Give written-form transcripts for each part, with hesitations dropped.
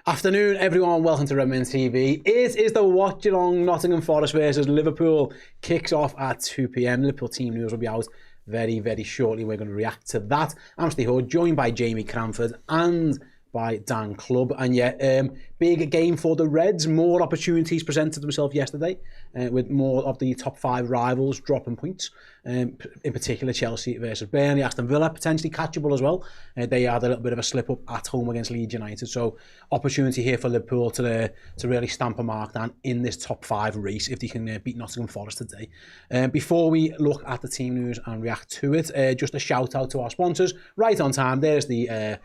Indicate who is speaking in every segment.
Speaker 1: Afternoon, everyone. Welcome to Redmen TV. It is the Watchalong Nottingham Forest versus Liverpool. Kicks off at 2 p.m. Liverpool team news will be out very, very shortly. We're going to react to that. I'm Steve Hood, joined by Jamie Cranford and by Dan Clubb. And yeah, big game for the Reds. More opportunities presented themselves yesterday with more of the top 5 rivals dropping points. In particular, Chelsea versus Burnley, Aston Villa potentially catchable as well. They had a little bit of a slip up at home against Leeds United. So opportunity here for Liverpool to really stamp a mark down in this top 5 race if they can beat Nottingham Forest today. Before we look at the team news and react to it, just a shout out to our sponsors. Right on time, there's the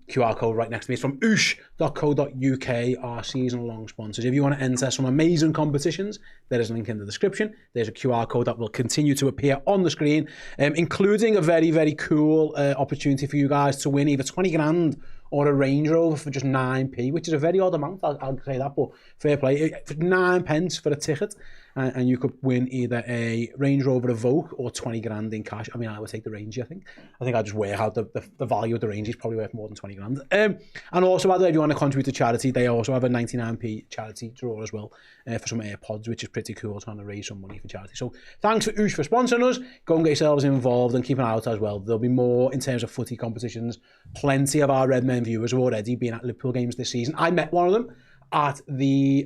Speaker 1: QR code right next to me. It's from oosh.co.uk, our season-long sponsors. If you want to enter some amazing competitions, there is a link in the description. There's a QR code that will continue to appear on the screen, including a very, very cool opportunity for you guys to win either 20 grand or a Range Rover for just 9p, which is a very odd amount, I'll say that, but fair play. For 9 pence for a ticket, and you could win either a Range Rover Evoque or 20 grand in cash. I mean, I would take the Range, I think. I just work out the value of the Range is probably worth more than 20 grand. And also, by the way, if you want to contribute to charity, they also have a 99p charity draw as well for some AirPods, which is pretty cool, trying to raise some money for charity. So thanks for Oosh for sponsoring us. Go and get yourselves involved and keep an eye out as well. There'll be more in terms of footy competitions. Plenty of our Redmen viewers have already been at Liverpool games this season. I met one of them at the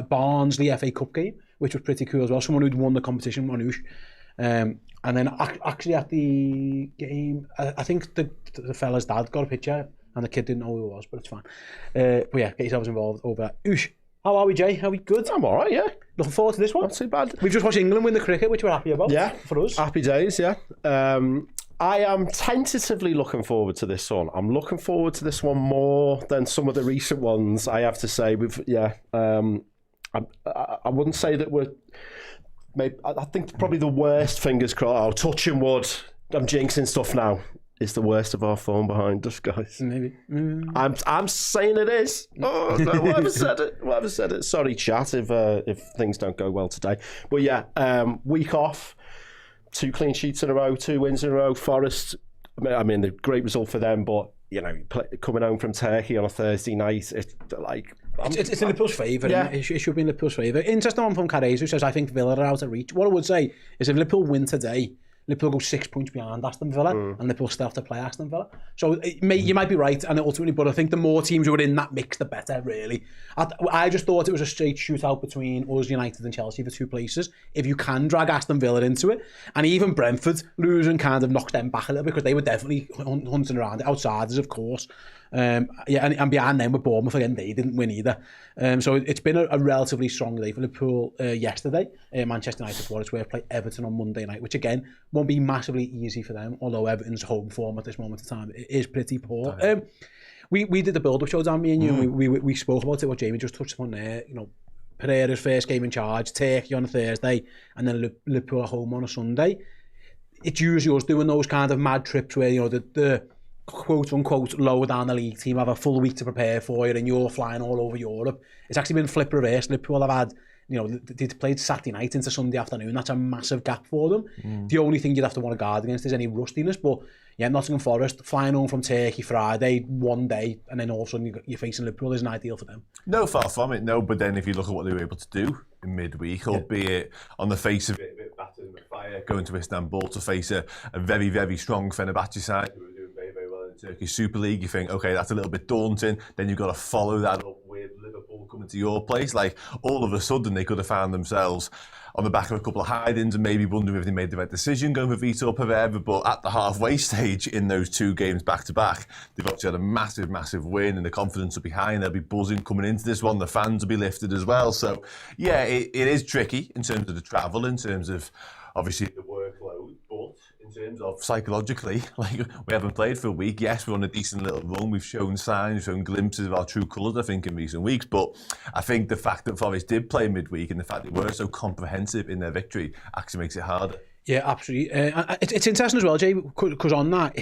Speaker 1: Barnsley FA Cup game, which was pretty cool as well. Someone who'd won the competition, Manouche. And then actually at the game, I think the fella's dad got a picture and the kid didn't know who it was, but it's fine. But yeah, get yourselves involved over at Oosh. How are we, Jay? Are we good?
Speaker 2: I'm all right, yeah.
Speaker 1: Looking forward to this one.
Speaker 2: Not too bad.
Speaker 1: We've just watched England win the cricket, which we're happy about.
Speaker 2: Yeah.
Speaker 1: For us.
Speaker 2: Happy days, yeah. I am tentatively looking forward to this one. I'm looking forward to this one more than some of the recent ones, I have to say. I wouldn't say that we're... Maybe, I think probably the worst, fingers crossed, touching wood, I'm jinxing stuff now, is the worst of our form behind us, guys.
Speaker 1: Maybe.
Speaker 2: I'm saying it is. Oh, no, whoever said it. Sorry, chat, if things don't go well today. But yeah, week off, 2 clean sheets in a row, 2 wins in a row. Forest, I mean, a great result for them, but, you know, coming home from Turkey on a Thursday night, it's like...
Speaker 1: It's in Liverpool's favour.
Speaker 2: Yeah.
Speaker 1: It should be in Liverpool's favour. Interesting one from Carrez, who says, I think Villa are out of reach. What I would say is if Liverpool win today, Liverpool go 6 points behind Aston Villa, and Liverpool still have to play Aston Villa. So you might be right, and ultimately, but I think the more teams who are in that mix, the better, really. I just thought it was a straight shootout between us, United and Chelsea for 2 places. If you can drag Aston Villa into it, and even Brentford losing kind of knocked them back a little bit, because they were definitely hunting around it. Outsiders, of course. And behind them with Bournemouth again, they didn't win either. So it's been a relatively strong day for Liverpool yesterday. Manchester United, for what it's worth, play Everton on Monday night, which again won't be massively easy for them, although Everton's home form at this moment in time is pretty poor. We did the build-up show, Dan, me and you, and we spoke about it, what Jamie just touched upon there. You know, Pereira's first game in charge, Turkey on a Thursday, and then Liverpool at home on a Sunday. It's usually us doing those kind of mad trips where, you know, the quote-unquote lower down the league team have a full week to prepare for you and you're flying all over Europe. It's actually been flip reverse. Liverpool have had, you know, they played Saturday night into Sunday afternoon. That's a massive gap for them. The only thing you'd have to want to guard against is any rustiness. But yeah, Nottingham Forest, flying home from Turkey Friday, one day, and then all of a sudden you're facing Liverpool isn't ideal for them.
Speaker 3: No, far from it, no. But then if you look at what they were able to do in midweek, albeit on the face of it, a bit battered with fire, going to Istanbul to face a very, very strong Fenerbahce side who were doing very, very well in the Turkish Super League, you think, okay, that's a little bit daunting. Then you've got to follow that up with Liverpool coming to your place. Like, all of a sudden, they could have found themselves on the back of a couple of hide-ins and maybe wondering if they made the right decision going for Vitor Pereira. But at the halfway stage in those 2 games back-to-back, they've obviously had a massive, massive win and the confidence will be high and they'll be buzzing coming into this one. The fans will be lifted as well. So, yeah, it is tricky in terms of the travel, in terms of, obviously, the workload, but in terms of psychologically, like, we haven't played for a week. Yes, we're on a decent little run. We've shown signs, shown glimpses of our true colours, I think, in recent weeks. But I think the fact that Forest did play midweek and the fact that they were so comprehensive in their victory actually makes it harder.
Speaker 1: Yeah, absolutely. It's interesting as well, Jay, because on that,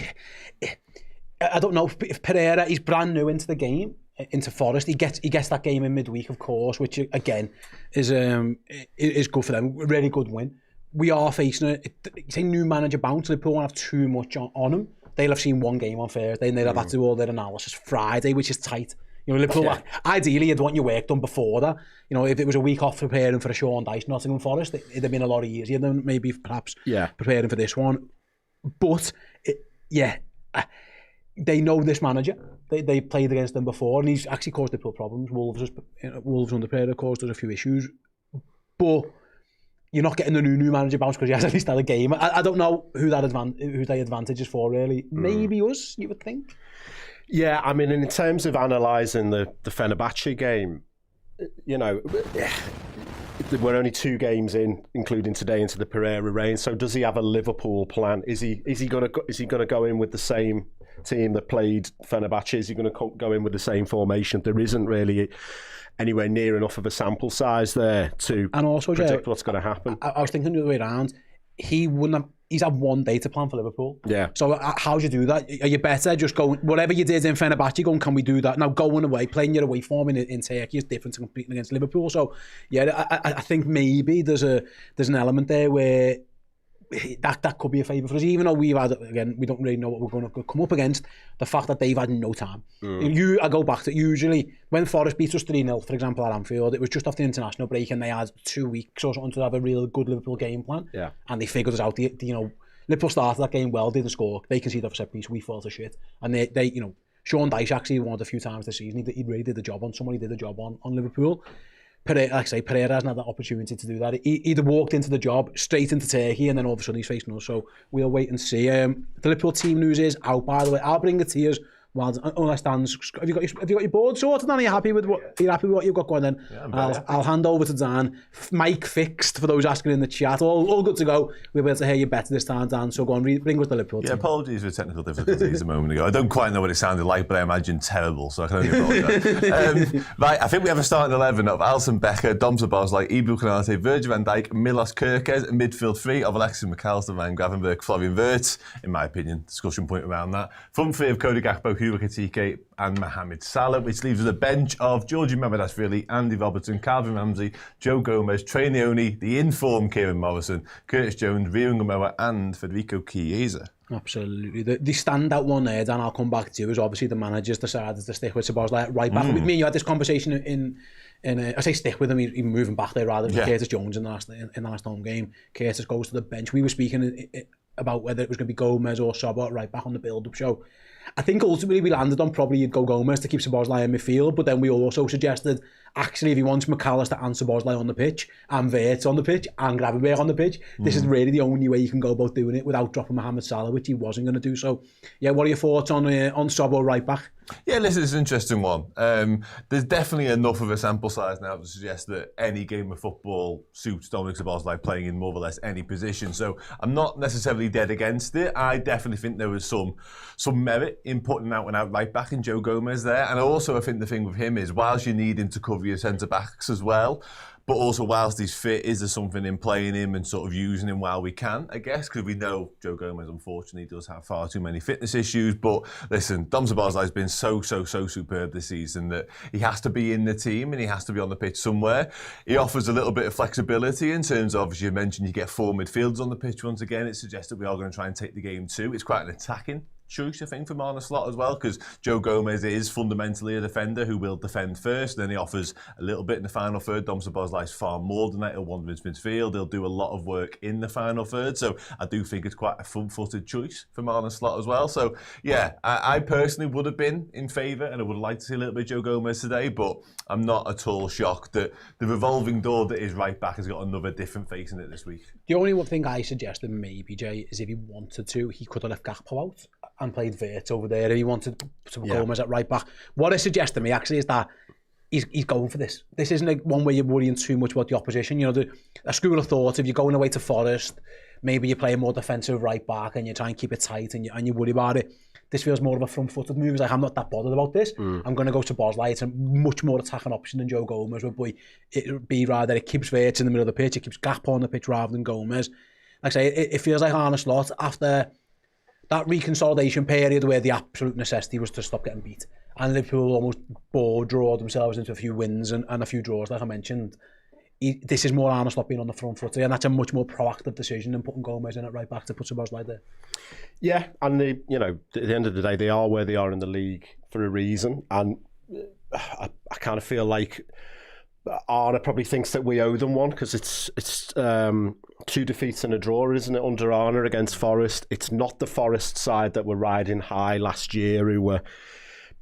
Speaker 1: I don't know if Pereira, he's brand new into the game, into Forest. He gets that game in midweek, of course, which again is good for them. Really good win. We are facing a new manager bounce. Liverpool won't have too much on them. They'll have seen 1 game on Thursday and they'll have had to do all their analysis Friday, which is tight. You know, Liverpool, ideally, you'd want your work done before that. You know, if it was a week off preparing for a Sean Dyche Nottingham Forest, it'd have been a lot easier than maybe perhaps preparing for this one. But, they know this manager. They played against them before, and he's actually caused Liverpool problems. Wolves under Pereira caused us a few issues. But you're not getting the new manager bounce because he has at least had a game. I don't know who the advantage is for, really. Maybe us, you would think.
Speaker 2: Yeah, I mean, in terms of analysing the Fenerbahce game, you know, we're only 2 games in, including today, into the Pereira reign. So does he have a Liverpool plan? Is he going to go in with the same team that played Fenerbahce? Is he going to go in with the same formation? There isn't really anywhere near enough of a sample size there to predict what's going to happen.
Speaker 1: I was thinking the other way around. He's had one day to plan for Liverpool.
Speaker 2: Yeah.
Speaker 1: So how do you do that? Are you better just going, whatever you did in Fenerbahce, going, can we do that? Now, going away, playing your away form in Turkey is different to competing against Liverpool. So, yeah, I think maybe there's an element there where that could be a favour for us, even though we don't really know what we're going to come up against. The fact that they've had no time. I go back to usually when Forest beat us 3-0, for example, at Anfield, it was just after the international break and they had 2 weeks or something to have a real good Liverpool game plan.
Speaker 2: Yeah.
Speaker 1: And they figured us out. Liverpool started that game well, didn't score. They conceded off a set piece, we fell to shit. And they Sean Dyche actually won it a few times this season. He really did the job on someone. He did the job on Liverpool. Pereira hasn't had that opportunity to do that. He'd have walked into the job, straight into Turkey, and then all of a sudden he's facing us. So we'll wait and see. The Liverpool team news is out, by the way. I'll bring it to you. Unless Dan's, have you got your board sorted, Dan? Are you happy with what you've got going then? Yeah, I'll hand over to Dan. Mic fixed for those asking in the chat. All good to go. We'll be able to hear you better this time, Dan. So go on, bring us the Liverpool team.
Speaker 3: Yeah, apologies for technical difficulties a moment ago. I don't quite know what it sounded like, but I imagine terrible, so I can only apologise. Right, I think we have a starting 11 of Alisson Becker, Dom Szoboszlai, Ibou Konate, Virgil van Dijk, Milos Kerkez, and midfield 3 of Alexis McAllister, Van Gravenberch, Florian Wirtz. In my opinion, discussion point around that. Front 3 of Cody Gakpo, Hugo Ekitike, and Mohamed Salah, which leaves us a bench of Georgie Mamardashvili, Andy Robertson, Calvin Ramsey, Joe Gomez, Trey Leone, the informed Kieran Morrison, Curtis Jones, Rio Ngamoa, and Federico Chiesa.
Speaker 1: Absolutely. The standout one there, Dan, I'll come back to, is obviously the managers decided to stick with Szoboszlai right back. Me and you had this conversation in I say stick with him, he's moving back there rather than Curtis Jones in the last home game. Curtis goes to the bench. We were speaking about whether it was going to be Gomez or Szoboszlai right back on the build-up show. I think ultimately we landed on probably you'd go Gomez to keep Szoboszlai in midfield, but then we also suggested actually if he wants McAllister and Szoboszlai on the pitch and Wirtz on the pitch and Gravenberch on the pitch, this is really the only way you can go about doing it without dropping Mohamed Salah, which he wasn't going to do. So yeah, what are your thoughts on Szobo right back?
Speaker 3: Yeah, listen, it's an interesting one. There's definitely enough of a sample size now to suggest that any game of football suits Dominic Szoboszlai playing in more or less any position. So I'm not necessarily dead against it. I definitely think there was some merit in putting out and out right back in Joe Gomez there. And also I think the thing with him is whilst you need him to cover your centre backs as well, but also whilst he's fit, is there something in playing him and sort of using him while we can, I guess, because we know Joe Gomez unfortunately does have far too many fitness issues. But listen, Dom Szoboszlai has been so superb this season that he has to be in the team and he has to be on the pitch somewhere. He offers a little bit of flexibility in terms of, as you mentioned, you get 4 midfielders on the pitch once again. It suggests that we are going to try and take the game too. It's quite an attacking choice, I think, from Arne Slot as well, because Joe Gomez is fundamentally a defender who will defend first. Then he offers a little bit in the final third. Dom Szoboszlai is far more than that. He'll wander into midfield. He'll do a lot of work in the final third. So I do think it's quite a front-footed choice from Arne Slot as well. So yeah, I personally would have been in favour and I would like to see a little bit of Joe Gomez today, but I'm not at all shocked that the revolving door that is right back has got another different face in it this week.
Speaker 1: The only one thing I suggested maybe, Jay, is if he wanted to, he could have left Gakpo out and played Wirtz over there if he wanted to Gomez at right back. What I suggest to me actually is that he's going for this. This isn't one where you're worrying too much about the opposition. You know, a school of thought, if you're going away to Forest, maybe you're playing more defensive right back and you try and keep it tight and you worry about it. This feels more of a front-footed move. It's like, I'm not that bothered about this. I'm going to go to Szoboszlai. It's a much more attacking option than Joe Gomez would be. It would be rather it keeps Wirtz in the middle of the pitch. It keeps Gakpo on the pitch rather than Gomez. Like I say, it feels like Arne Slot after that reconsolidation period where the absolute necessity was to stop getting beat. And Liverpool almost draw themselves into a few wins and a few draws, like I mentioned. This is more Arne Slot being on the front foot, and that's a much more proactive decision than putting Gomez in at right back to put Szoboszlai there.
Speaker 2: Yeah, and at the end of the day, they are where they are in the league for a reason. And I kind of feel like Arne probably thinks that we owe them one, because it's 2 defeats and a draw, isn't it, under Arne against Forest. It's not the Forest side that were riding high last year, who were,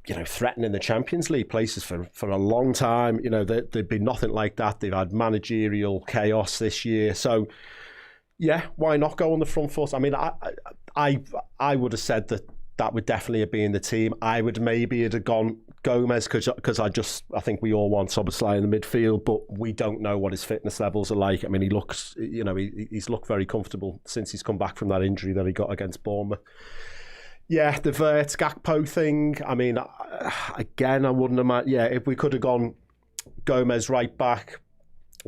Speaker 2: you know, threatening the Champions League places for a long time. You know, there'd been nothing like that. They've had managerial chaos this year. So, yeah, why not go on the front foot? I mean, I would have said that would definitely have been the team. I would maybe have gone Gomez, because I think we all want Szoboszlai in the midfield, but we don't know what his fitness levels are like. I mean, he looks, you know, he's looked very comfortable since he's come back from that injury that he got against Bournemouth. Yeah, the Wirtz Gakpo thing, I mean, again, I wouldn't imagine, yeah, if we could have gone Gomez right back,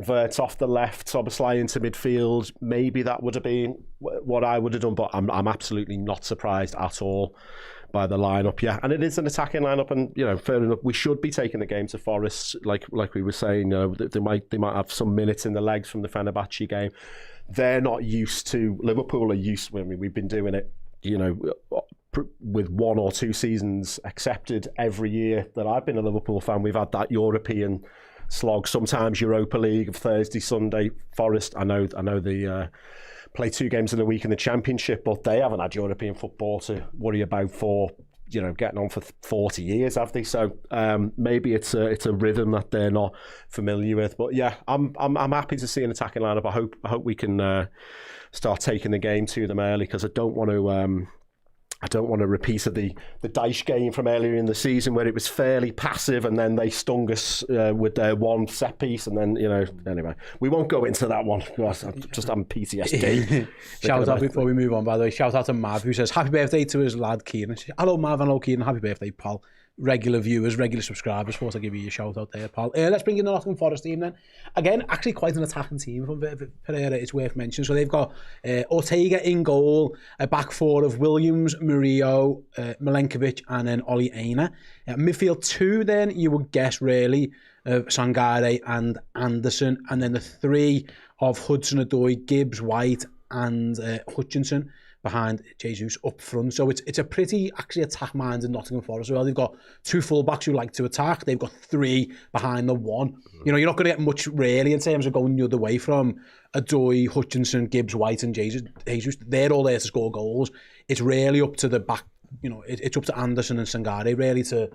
Speaker 2: Wirtz off the left, Szoboszlai into midfield, maybe that would have been what I would have done, but I'm absolutely not surprised at all by the lineup. Yeah, and it is an attacking lineup, and, you know, fair enough, we should be taking the game to Forest, like we were saying. You know, they might have some minutes in the legs from the Fenerbahce game. They're not used to, Liverpool are used, I mean, we've been doing it, you know, with 1 or 2 seasons accepted every year that I've been a Liverpool fan. We've had that European slog, sometimes Europa League of Thursday, Sunday. Forest, I know they play 2 games in a week in the Championship, but they haven't had European football to worry about for, you know, getting on for 40 years, have they? So maybe it's a rhythm that they're not familiar with. But yeah, I'm happy to see an attacking lineup. I hope we can start taking the game to them early, because I don't want a repeat of the Dyche game from earlier in the season, where it was fairly passive and then they stung us with their one set piece, and then, you know, anyway, we won't go into that one because I'm just having PTSD.
Speaker 1: Shout out before we move on, by the way, shout out to Mav, who says happy birthday to his lad Kieran. Hello Mav and hello Kieran, happy birthday pal. Regular viewers, regular subscribers, thought I'd give you a shout out there, pal. Let's bring in the Nottingham Forest team then. Again, actually quite an attacking team from Pereira, it's worth mentioning. So they've got Ortega in goal, a back 4 of Williams, Murillo, Milenkovic, and then Ollie Aina. Midfield 2 then, you would guess really, of Sangare and Anderson, and then the 3 of Hudson-Odoi, Gibbs, White, and Hutchinson behind Jesus up front. So it's a pretty actually attack-minded Nottingham Forest as well. They've got 2 full-backs who like to attack. They've got 3 behind the 1. You know, you're not going to get much really in terms of going the other way from Odoi, Hutchinson, Gibbs, White and Jesus. They're all there to score goals. It's really up to the back, you know, it's up to Anderson and Sangare really to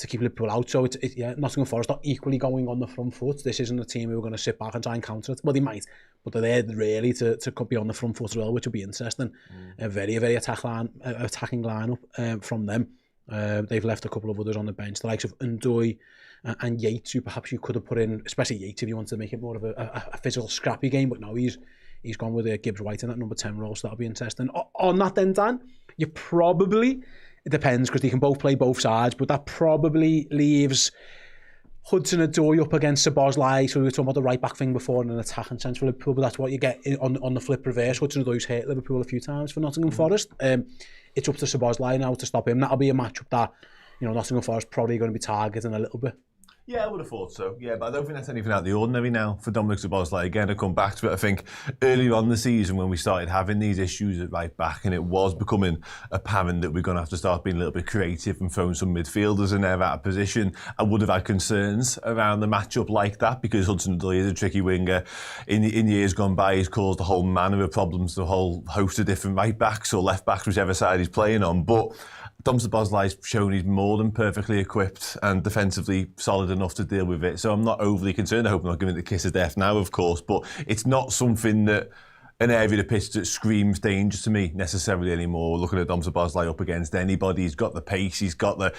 Speaker 1: keep Liverpool out. So yeah, Nottingham Forest not equally going on the front foot. This isn't a team who are going to sit back and try and counter it. Well, they might, but they're there really to be on the front foot as well, which will be interesting. A very attacking lineup from them. They've left a couple of others on the bench, the likes of Ndoi and Yates, who perhaps you could have put in, especially Yates if you wanted to make it more of a physical, scrappy game. But no, he's gone with Gibbs White in that number 10 role, so that'll be interesting. On that then, Dan, you probably... It depends, because they can both play both sides, but that probably leaves Hudson-Odoi up against Szoboszlai. So we were talking about the right-back thing before in an attacking sense for Liverpool, but that's what you get on the flip reverse. Hudson-Odoi's hit Liverpool a few times for Nottingham Forest. It's up to Szoboszlai now to stop him. That'll be a matchup that, you know, Nottingham Forest probably going to be targeting a little bit.
Speaker 3: Yeah, I would have thought so. Yeah, but I don't think that's anything out of the ordinary now for Dominic Szoboszlai. Again, I come back to it. I think earlier on in the season when we started having these issues at right back and it was becoming apparent that we're going to have to start being a little bit creative and throwing some midfielders in there out of position, I would have had concerns around the matchup like that, because Hudson-Odoi is a tricky winger. In years gone by, he's caused a whole manner of problems to a whole host of different right backs or left backs, whichever side he's playing on. But Dom Szoboszlai's shown he's more than perfectly equipped and defensively solid enough to deal with it. So I'm not overly concerned. I hope I'm not giving it the kiss of death now, of course, but it's not something that an area of the pitch that screams danger to me necessarily anymore. Looking at Dom Szoboszlai up against anybody, he's got the pace, he's got the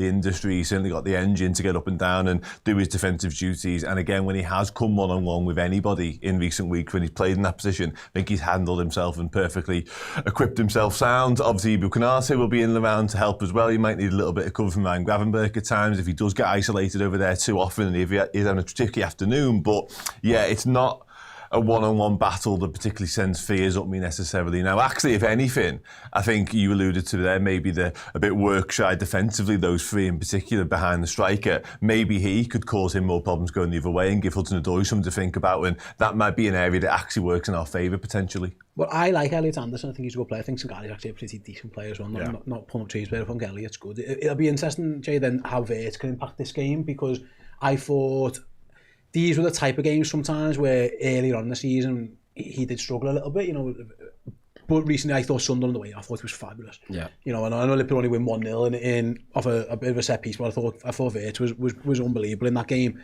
Speaker 3: industry, he's certainly got the engine to get up and down and do his defensive duties. And again, when he has come one-on-one with anybody in recent weeks, when he's played in that position, I think he's handled himself and perfectly equipped himself sound. Obviously, Ibu Konate will be in the round to help as well. He might need a little bit of cover from Ryan Gravenberch at times if he does get isolated over there too often and if he's having a tricky afternoon. But yeah, it's not a one-on-one battle that particularly sends fears up me necessarily. Now, actually, if anything, I think you alluded to there, maybe a bit work-shy defensively, those 3 in particular behind the striker. Maybe he could cause him more problems going the other way and give Hudson-Odoi something to think about, and that might be an area that actually works in our favour, potentially.
Speaker 1: But I like Elliot Anderson. I think he's a good player. I think Sangari's actually a pretty decent player as well. Not pulling up trees, but I think Elliot's good. It'll be interesting, Jay, then how Vert can impact this game, because I thought these were the type of games sometimes where earlier on in the season he did struggle a little bit, you know. But recently I thought Sunderland away, I thought he was fabulous. Yeah. You know, and I know Liverpool only win 1-0 in off a bit of a set piece, but I thought Vert was unbelievable in that game.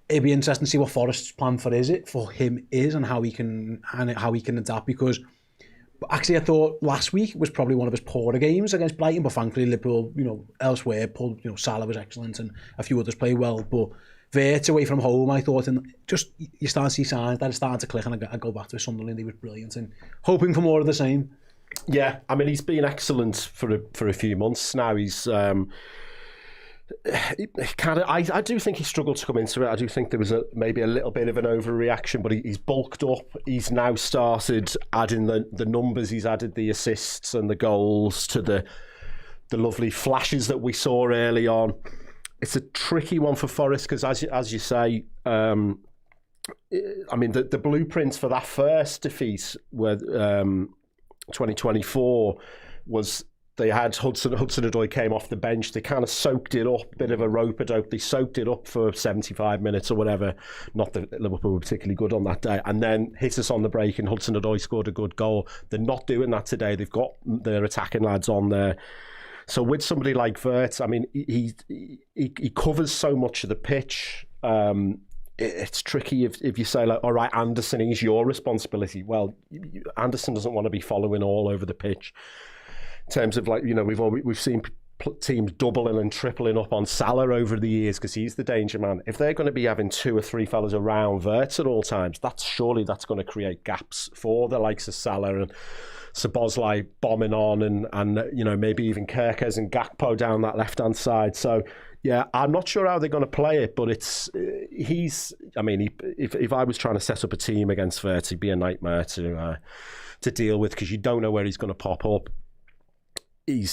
Speaker 1: It'd be interesting to see what Forest's plan for him is and how he can adapt, because actually I thought last week was probably one of his poorer games against Brighton, but thankfully Liverpool, you know, elsewhere pulled, you know, Salah was excellent and a few others played well, but Vert away from home, I thought, and just you start to see signs that it's starting to click, and I go back to Sunderland, he was brilliant, and hoping for more of the same.
Speaker 2: Yeah, I mean, he's been excellent for a few months now. He's I do think he struggled to come into it. I do think there was maybe a little bit of an overreaction, but he's bulked up. He's now started adding the numbers. He's added the assists and the goals to the lovely flashes that we saw early on. It's a tricky one for Forest because, as you say, I mean, the blueprints for that first defeat, where 2024 was. They had Hudson-Odoi came off the bench. They kind of soaked it up, bit of a rope-a-dope. They soaked it up for 75 minutes or whatever. Not that Liverpool were particularly good on that day. And then hit us on the break, and Hudson-Odoi scored a good goal. They're not doing that today. They've got their attacking lads on there. So with somebody like Vert, I mean, he covers so much of the pitch. It's tricky if you say, like, all right, Anderson is your responsibility. Well, Anderson doesn't want to be following all over the pitch. In terms of, like, you know, we've seen teams doubling and tripling up on Salah over the years because he's the danger man. If they're going to be having 2 or 3 fellas around Vert at all times, that's going to create gaps for the likes of Salah and Szoboszlai bombing on and you know, maybe even Kerkez and Gakpo down that left-hand side. So, yeah, I'm not sure how they're going to play it, but if I was trying to set up a team against Vert, it'd be a nightmare to deal with, because you don't know where he's going to pop up. He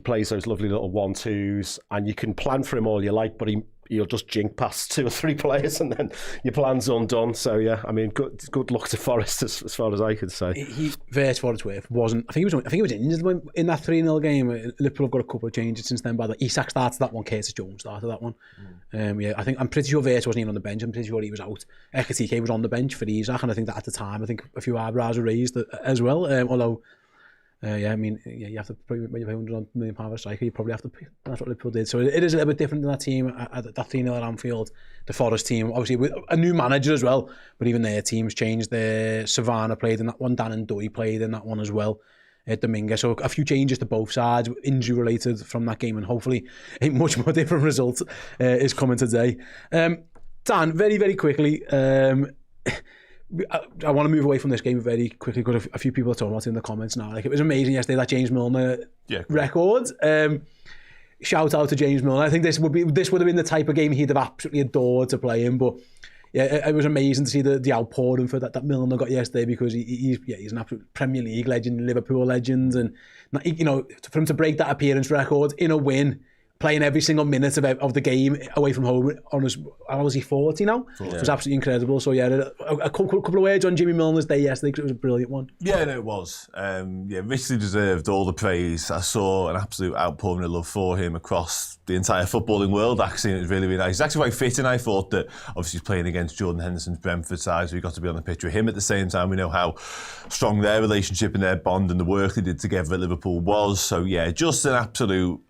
Speaker 2: plays those lovely little 1-2s, and you can plan for him all you like, but he'll just jink past 2 or 3 players, and then your plan's undone. So yeah, I mean, good luck to Forest as far as I could say.
Speaker 1: Vert, for its worth, wasn't. I think he was injured in that 3-0 game. Liverpool have got a couple of changes since then. But Isak started that one, Curtis Jones started that one. Yeah, I'm pretty sure Vert wasn't even on the bench. I'm pretty sure he was out. Ekitike was on the bench for Isak, and I think that at the time, I think a few eyebrows were raised as well. Although. Yeah, I mean, you have to probably, when you pay £100 million for a striker, you probably have to pay. That's what Liverpool did. So it is a little bit different than that team at that 3-0 at Anfield. The Forest team, obviously with a new manager as well, but even their teams changed. Savannah played in that one, Dan and Dewey played in that one as well. Dominguez, so a few changes to both sides, injury related from that game, and hopefully a much more different result is coming today. Dan, very, very quickly, I want to move away from this game very quickly because a few people are talking about it in the comments now. Like, it was amazing yesterday, that James Milner record. Shout out to James Milner. I think this would have been the type of game he'd have absolutely adored to play in. But yeah, it was amazing to see the outpouring for that Milner got yesterday, because he's an absolute Premier League legend, Liverpool legend, and, you know, for him to break that appearance record in a win, playing every single minute of the game away from home on his, how old is he, 40 now? Yeah. It was absolutely incredible. So yeah, a couple of words on Jimmy Milner's day yesterday, because it was a brilliant one.
Speaker 3: Yeah, no, it was. Richly deserved all the praise. I saw an absolute outpouring of love for him across the entire footballing world, actually, and it was really, really nice. It's actually quite fitting. I thought that obviously he's playing against Jordan Henderson's Brentford side, so we got to be on the pitch with him at the same time. We know how strong their relationship and their bond and the work they did together at Liverpool was. So yeah, just an absolute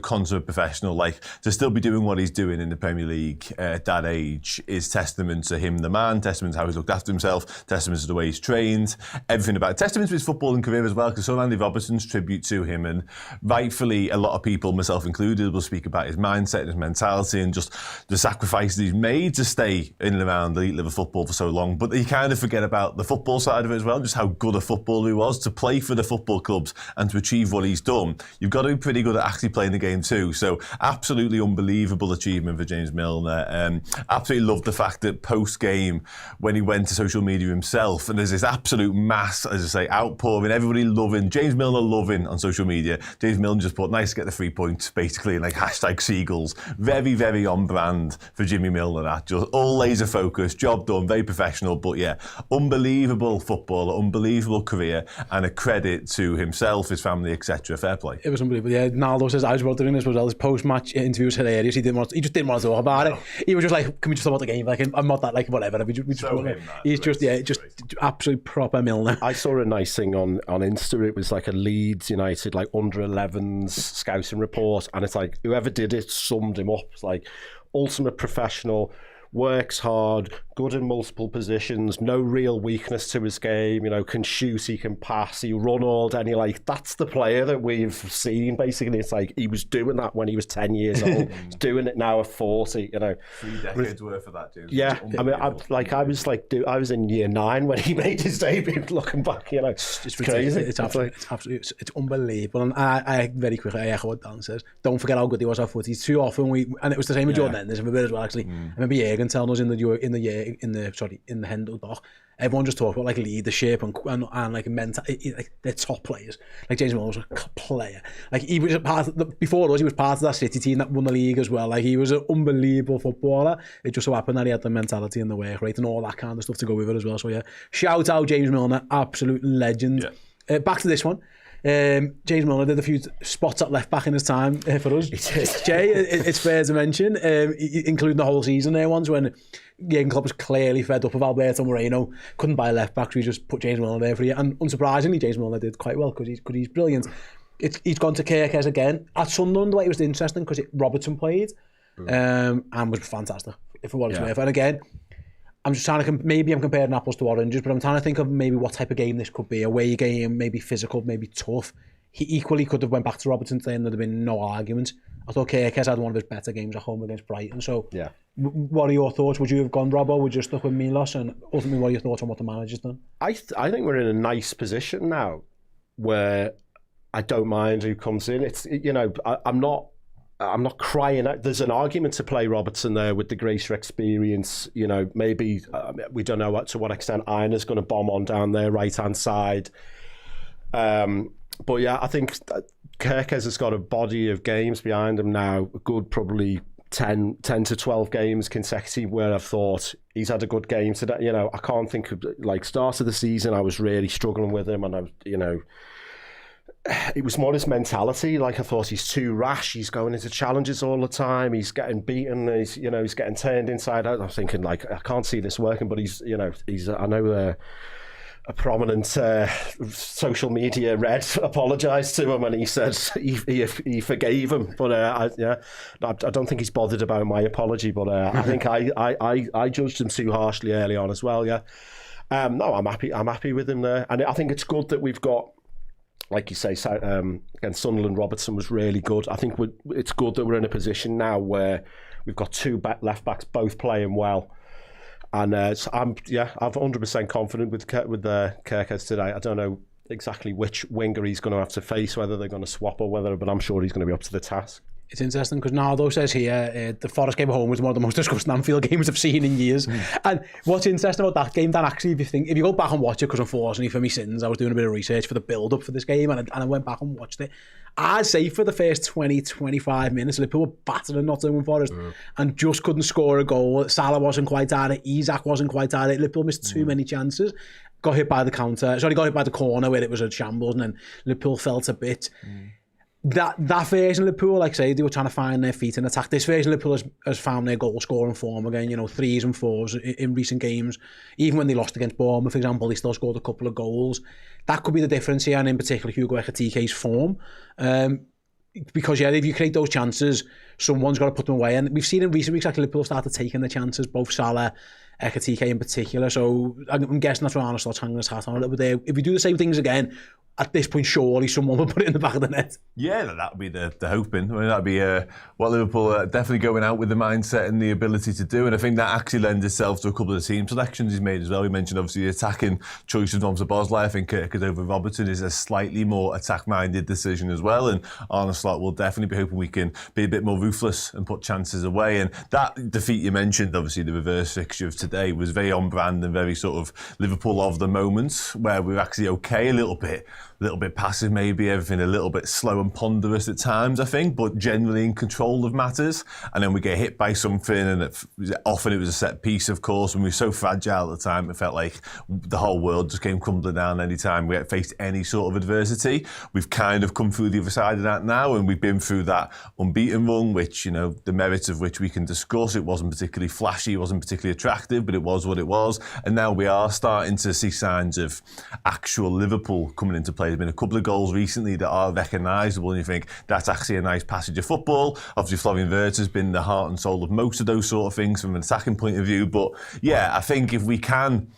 Speaker 3: consummate professional. Like, to still be doing what he's doing in the Premier League at that age is testament to him, the man, testament to how he's looked after himself, testament to the way he's trained, everything about it. Testament to his footballing career as well, because so Andy Robertson's tribute to him, and rightfully a lot of people, myself included, will speak about his mindset and his mentality and just the sacrifices he's made to stay in and around elite level football for so long. But you kind of forget about the football side of it as well, just how good a footballer he was. To play for the football clubs and to achieve what he's done, you've got to be pretty good at actually playing the game too. So So absolutely unbelievable achievement for James Milner. Absolutely loved the fact that post-game, when he went to social media himself, and there's this absolute mass, as I say, outpouring, everybody loving, James Milner loving on social media. James Milner just put, nice to get the 3 points, basically, like hashtag Seagulls. Very, very on brand for Jimmy Milner, that. Just all laser focused, job done, very professional, but yeah, unbelievable footballer, unbelievable career, and a credit to himself, his family, etc. Fair play.
Speaker 1: It was unbelievable. Yeah, Naldo says I was about doing this as well. His post-match interview was hilarious. He just didn't want to talk about it. He was just like, "Can we just talk about the game? Like, I'm not that like whatever." He's just absolute proper Milner.
Speaker 2: I saw a nice thing on Insta. It was like a Leeds United like under 11s scouting report, and it's like whoever did it summed him up. It's like ultimate professional. Works hard, good in multiple positions, no real weakness to his game, can shoot, he can pass, he run all day, and you're like, that's the player that we've seen, basically. It's like, he was doing that when he was 10 years old, he's doing it now at 40,
Speaker 3: 3 decades worth of that, dude.
Speaker 2: Yeah, I mean, I was in year 9 when he made his debut, looking back,
Speaker 1: It's crazy. It's absolutely, it's unbelievable. And I very quickly, I echo what Dan says, don't forget how good he was at footy. Too often and it was the same with Jordan Henderson a bit as well, actually. I remember Jürgen telling us in the Hendel doc, everyone just talked about like leadership and like mental, like they're top players. Like James Milner was a player. Like he was a part of before us, he was part of that City team that won the league as well. Like he was an unbelievable footballer. It just so happened that he had the mentality and the work rate and all that kind of stuff to go with it as well. So yeah, shout out James Milner, absolute legend. Yeah. Back to this one. James Milner did a few spots at left back in his time for us. Jay, it's fair to mention, including the whole season there once when Jürgen Klopp was clearly fed up of Alberto Moreno, couldn't buy a left back, so he just put James Milner there for you. And unsurprisingly, James Milner did quite well because he's brilliant. He's gone to Kirkes again. At Sunderland, it was interesting because Robertson played and was fantastic for what it's worth. And again, I'm just trying to, maybe I'm comparing apples to oranges, but I'm trying to think of maybe what type of game this could be. Away game, maybe physical, maybe tough. He equally could have went back to Robertson today and there'd have been no argument. I thought Kirkes had one of his better games at home against Brighton. So
Speaker 2: yeah.
Speaker 1: What are your thoughts? Would you have gone Robbo? Would you stuck with Milos? And ultimately, what are your thoughts on what the manager's done?
Speaker 2: I think we're in a nice position now where I don't mind who comes in. It's, I'm not crying out. There's an argument to play Robertson there with the greater experience. Maybe we don't know to what extent Iron's going to bomb on down there right hand side. But yeah, I think Kirkes has got a body of games behind him now. A good probably 10 to 12 games consecutive where I've thought he's had a good game today. I can't think of like start of the season. I was really struggling with him, and it was more his mentality. Like I thought he's too rash. He's going into challenges all the time. He's getting beaten. He's getting turned inside out. I'm thinking like I can't see this working. But he's I know a prominent social media red apologised to him and he said he forgave him. But I don't think he's bothered about my apology. But I think I judged him too harshly early on as well. Yeah. No, I'm happy with him there, and I think it's good that we've got. Like you say, against Sunderland, Robertson was really good. I think it's good that we're in a position now where we've got 2 left backs both playing well, and I'm 100% confident with Kirkes today. I don't know exactly which winger he's going to have to face, whether they're going to swap or whether, but I'm sure he's going to be up to the task.
Speaker 1: It's interesting because Naldo says here the Forest game at home was one of the most disgusting Anfield games I've seen in years. And what's interesting about that game, Dan, actually, if you go back and watch it, because unfortunately for me sins, I was doing a bit of research for the build-up for this game and I went back and watched it. I'd say for the first 20-25 minutes, Liverpool were battering Nottingham Forest and just couldn't score a goal. Salah wasn't quite at it. Isak wasn't quite at it. Liverpool missed too many chances. Got hit by the corner where it was a shambles, and then Liverpool felt a bit... That version of Liverpool, like I say, they were trying to find their feet in attack. This version of Liverpool has found their goal scoring form again, 3s and 4s in recent games. Even when they lost against Bournemouth, for example, they still scored a couple of goals. That could be the difference here, and in particular Hugo Ekitike's form. Because if you create those chances, someone's got to put them away. And we've seen in recent weeks, actually, Liverpool started taking the chances, both Salah, Ekitike in particular. So I'm guessing that's where Arne Slot's hanging his hat on a little bit there. If we do the same things again, at this point, surely someone will put it in the back of the net.
Speaker 3: Yeah, that would be the hoping. I mean, that would be what Liverpool are definitely going out with the mindset and the ability to do. And I think that actually lends itself to a couple of the team selections he's made as well. We mentioned, obviously, the attacking choice of Domsa Bosley. I think Cordova Robertson is a slightly more attack-minded decision as well. And Arne Slot will definitely be hoping we can be a bit more ruthless and put chances away. And that defeat you mentioned, obviously, the reverse fixture of today, was very on brand and very sort of Liverpool of the moment, where we were actually okay a little bit passive maybe, everything a little bit slow and ponderous at times, I think, but generally in control of matters. And then we get hit by something, and often it was a set piece, of course, and we were so fragile at the time, it felt like the whole world just came crumbling down any time we faced any sort of adversity. We've kind of come through the other side of that now, and we've been through that unbeaten run, which, you know, the merits of which we can discuss. It wasn't particularly flashy, it wasn't particularly attractive, but it was what it was. And now we are starting to see signs of actual Liverpool coming into play. There's been a couple of goals recently that are recognisable, and you think that's actually a nice passage of football. Obviously, Florian Wirtz has been the heart and soul of most of those sort of things from an attacking point of view. But yeah, I think if we can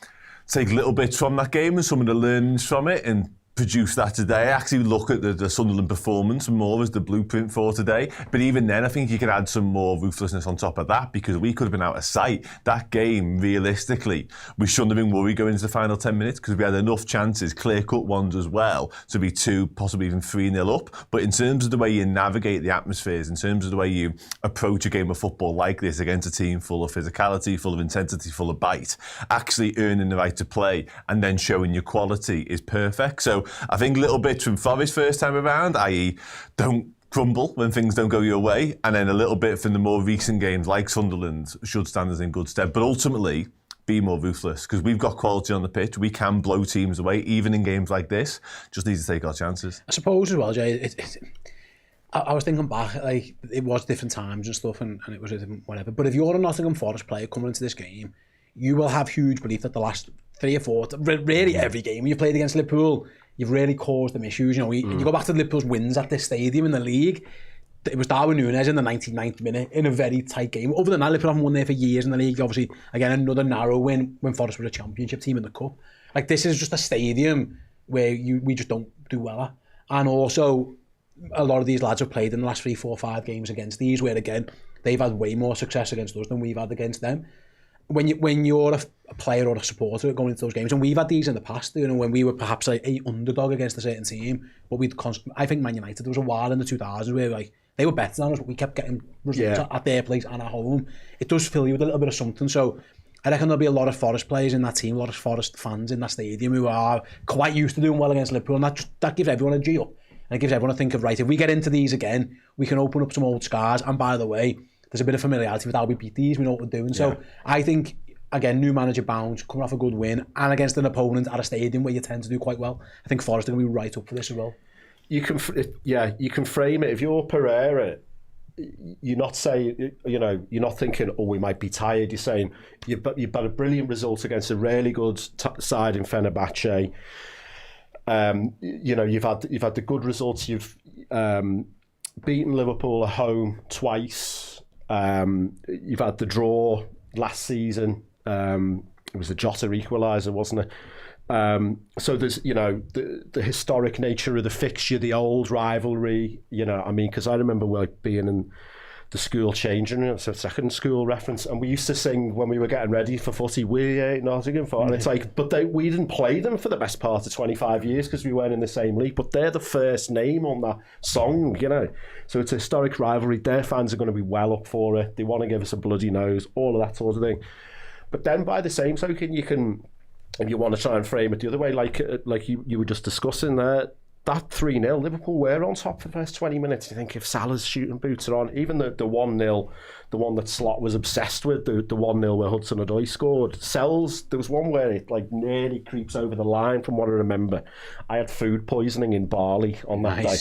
Speaker 3: take little bits from that game and some of the learnings from it and produce that today, actually look at the Sunderland performance more as the blueprint for today. But even then, I think you can add some more ruthlessness on top of that, because we could have been out of sight. That game, realistically, we shouldn't have been worried going into the final 10 minutes, because we had enough chances, clear-cut ones as well, to be 2, possibly even 3-0 up. But in terms of the way you navigate the atmospheres, in terms of the way you approach a game of football like this against a team full of physicality, full of intensity, full of bite, actually earning the right to play and then showing your quality is perfect. So I think little bits from Forest first time around, i.e. don't crumble when things don't go your way, and then a little bit from the more recent games like Sunderland should stand us in good stead. But ultimately, be more ruthless, because we've got quality on the pitch. We can blow teams away, even in games like this. Just need to take our chances.
Speaker 1: I suppose as well, Jay, I was thinking back, like, it was different times and stuff, and it was a different whatever. But if you're a Nottingham Forest player coming into this game, you will have huge belief that the last 3 or 4, really every game you played against Liverpool, you've really caused them issues. You know, you go back to Liverpool's wins at this stadium in the league, it was Darwin Núñez in the 99th minute in a very tight game. Other than that, Liverpool haven't won there for years in the league. Obviously, again, another narrow win when Forest were a championship team in the cup. Like, this is just a stadium where we just don't do well at. And also, a lot of these lads have played in the last 3, 4, 5 games against these, where, again, they've had way more success against us than we've had against them. When you're a player or a supporter going into those games, and we've had these in the past, you know, when we were perhaps like a underdog against a certain team, but I think Man United, there was a while in the 2000s where, like, they were better than us, but we kept getting results at their place and at home. It does fill you with a little bit of something. So I reckon there'll be a lot of Forest players in that team, a lot of Forest fans in that stadium who are quite used to doing well against Liverpool, and that gives everyone a G up. And it gives everyone a think of, right, if we get into these again, we can open up some old scars. And by the way, there's a bit of familiarity with how we beat these, we know what we're doing. So I think, again, new manager bounce, coming off a good win, and against an opponent at a stadium where you tend to do quite well, I think Forest are going to be right up for this as well.
Speaker 2: You can frame it. If you're Pereira, you're not saying, you know, you're not thinking, oh, we might be tired. You're saying you've had a brilliant result against a really good side in Fenerbahce. You know, you've had the good results. You've beaten Liverpool at home twice. You've had the draw last season. It was a Jota equaliser, wasn't it? So there's, you know, the historic nature of the fixture, the old rivalry, you know, I mean, because I remember like being in the school changing room, so second school reference, and we used to sing when we were getting ready for footy, we ain't Nottingham for, and it's like, but we didn't play them for the best part of 25 years because we weren't in the same league, but they're the first name on that song, you know, so it's a historic rivalry. Their fans are going to be well up for it. They want to give us a bloody nose, all of that sort of thing. But then by the same token, you can, if you want to try and frame it the other way, like you were just discussing there, that 3-0, Liverpool were on top for the first 20 minutes. You think if Salah's shooting boots are on, even the 1-0, the one that Slot was obsessed with, the 1-0 where Hudson-Odoi scored, Sells, there was one where it like nearly creeps over the line from what I remember. I had food poisoning in Bali on that day.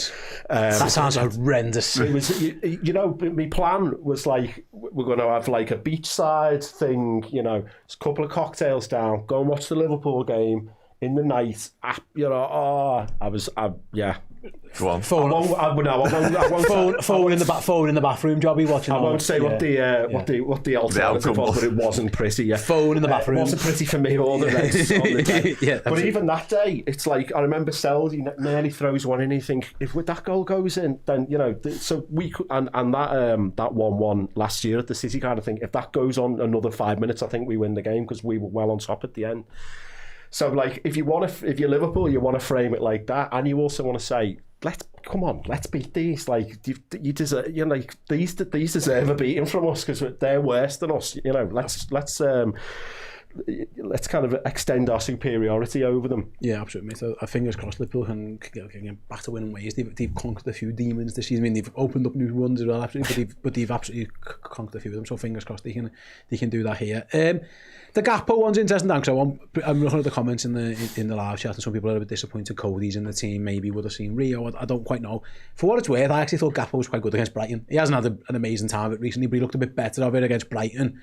Speaker 1: That sounds horrendous.
Speaker 2: It was, you know, my plan was like, we're going to have like a beachside thing, you know, a couple of cocktails down, go and watch the Liverpool game in the night, you know,
Speaker 3: Go on.
Speaker 1: Phone,
Speaker 2: I won't
Speaker 1: phone in the bathroom, Jobby, watching.
Speaker 2: I won't say what the alternative was, but it wasn't pretty. Yeah.
Speaker 1: Phone in the bathroom.
Speaker 2: It wasn't pretty for me or the Reds on the day.
Speaker 1: Yeah,
Speaker 2: but even that day, it's like, I remember Sells, he nearly throws one in, and you think, if that goal goes in, then, you know, so we could, and that 1-1 last year at the City kind of thing, if that goes on another 5 minutes, I think we win the game, because we were well on top at the end. So, like, if you're Liverpool, you want to frame it like that, and you also want to say, let's beat these. Like, you deserve, you know, like, these deserve a beating from us, because they're worse than us. You know, let's kind of extend our superiority over them.
Speaker 1: Yeah, absolutely. So, fingers crossed Liverpool can get back to winning ways. They've conquered a few demons this season. I mean, they've opened up new runs as well, absolutely, but they've absolutely conquered a few of them. So, fingers crossed they can do that here. The Gakpo one's interesting, Dan, because I'm looking at the comments in the live chat, and some people are a bit disappointed Cody's in the team. Maybe would have seen Rio. I don't quite know. For what it's worth, I actually thought Gakpo was quite good against Brighton. He hasn't had an amazing time of it recently, but he looked a bit better of it against Brighton.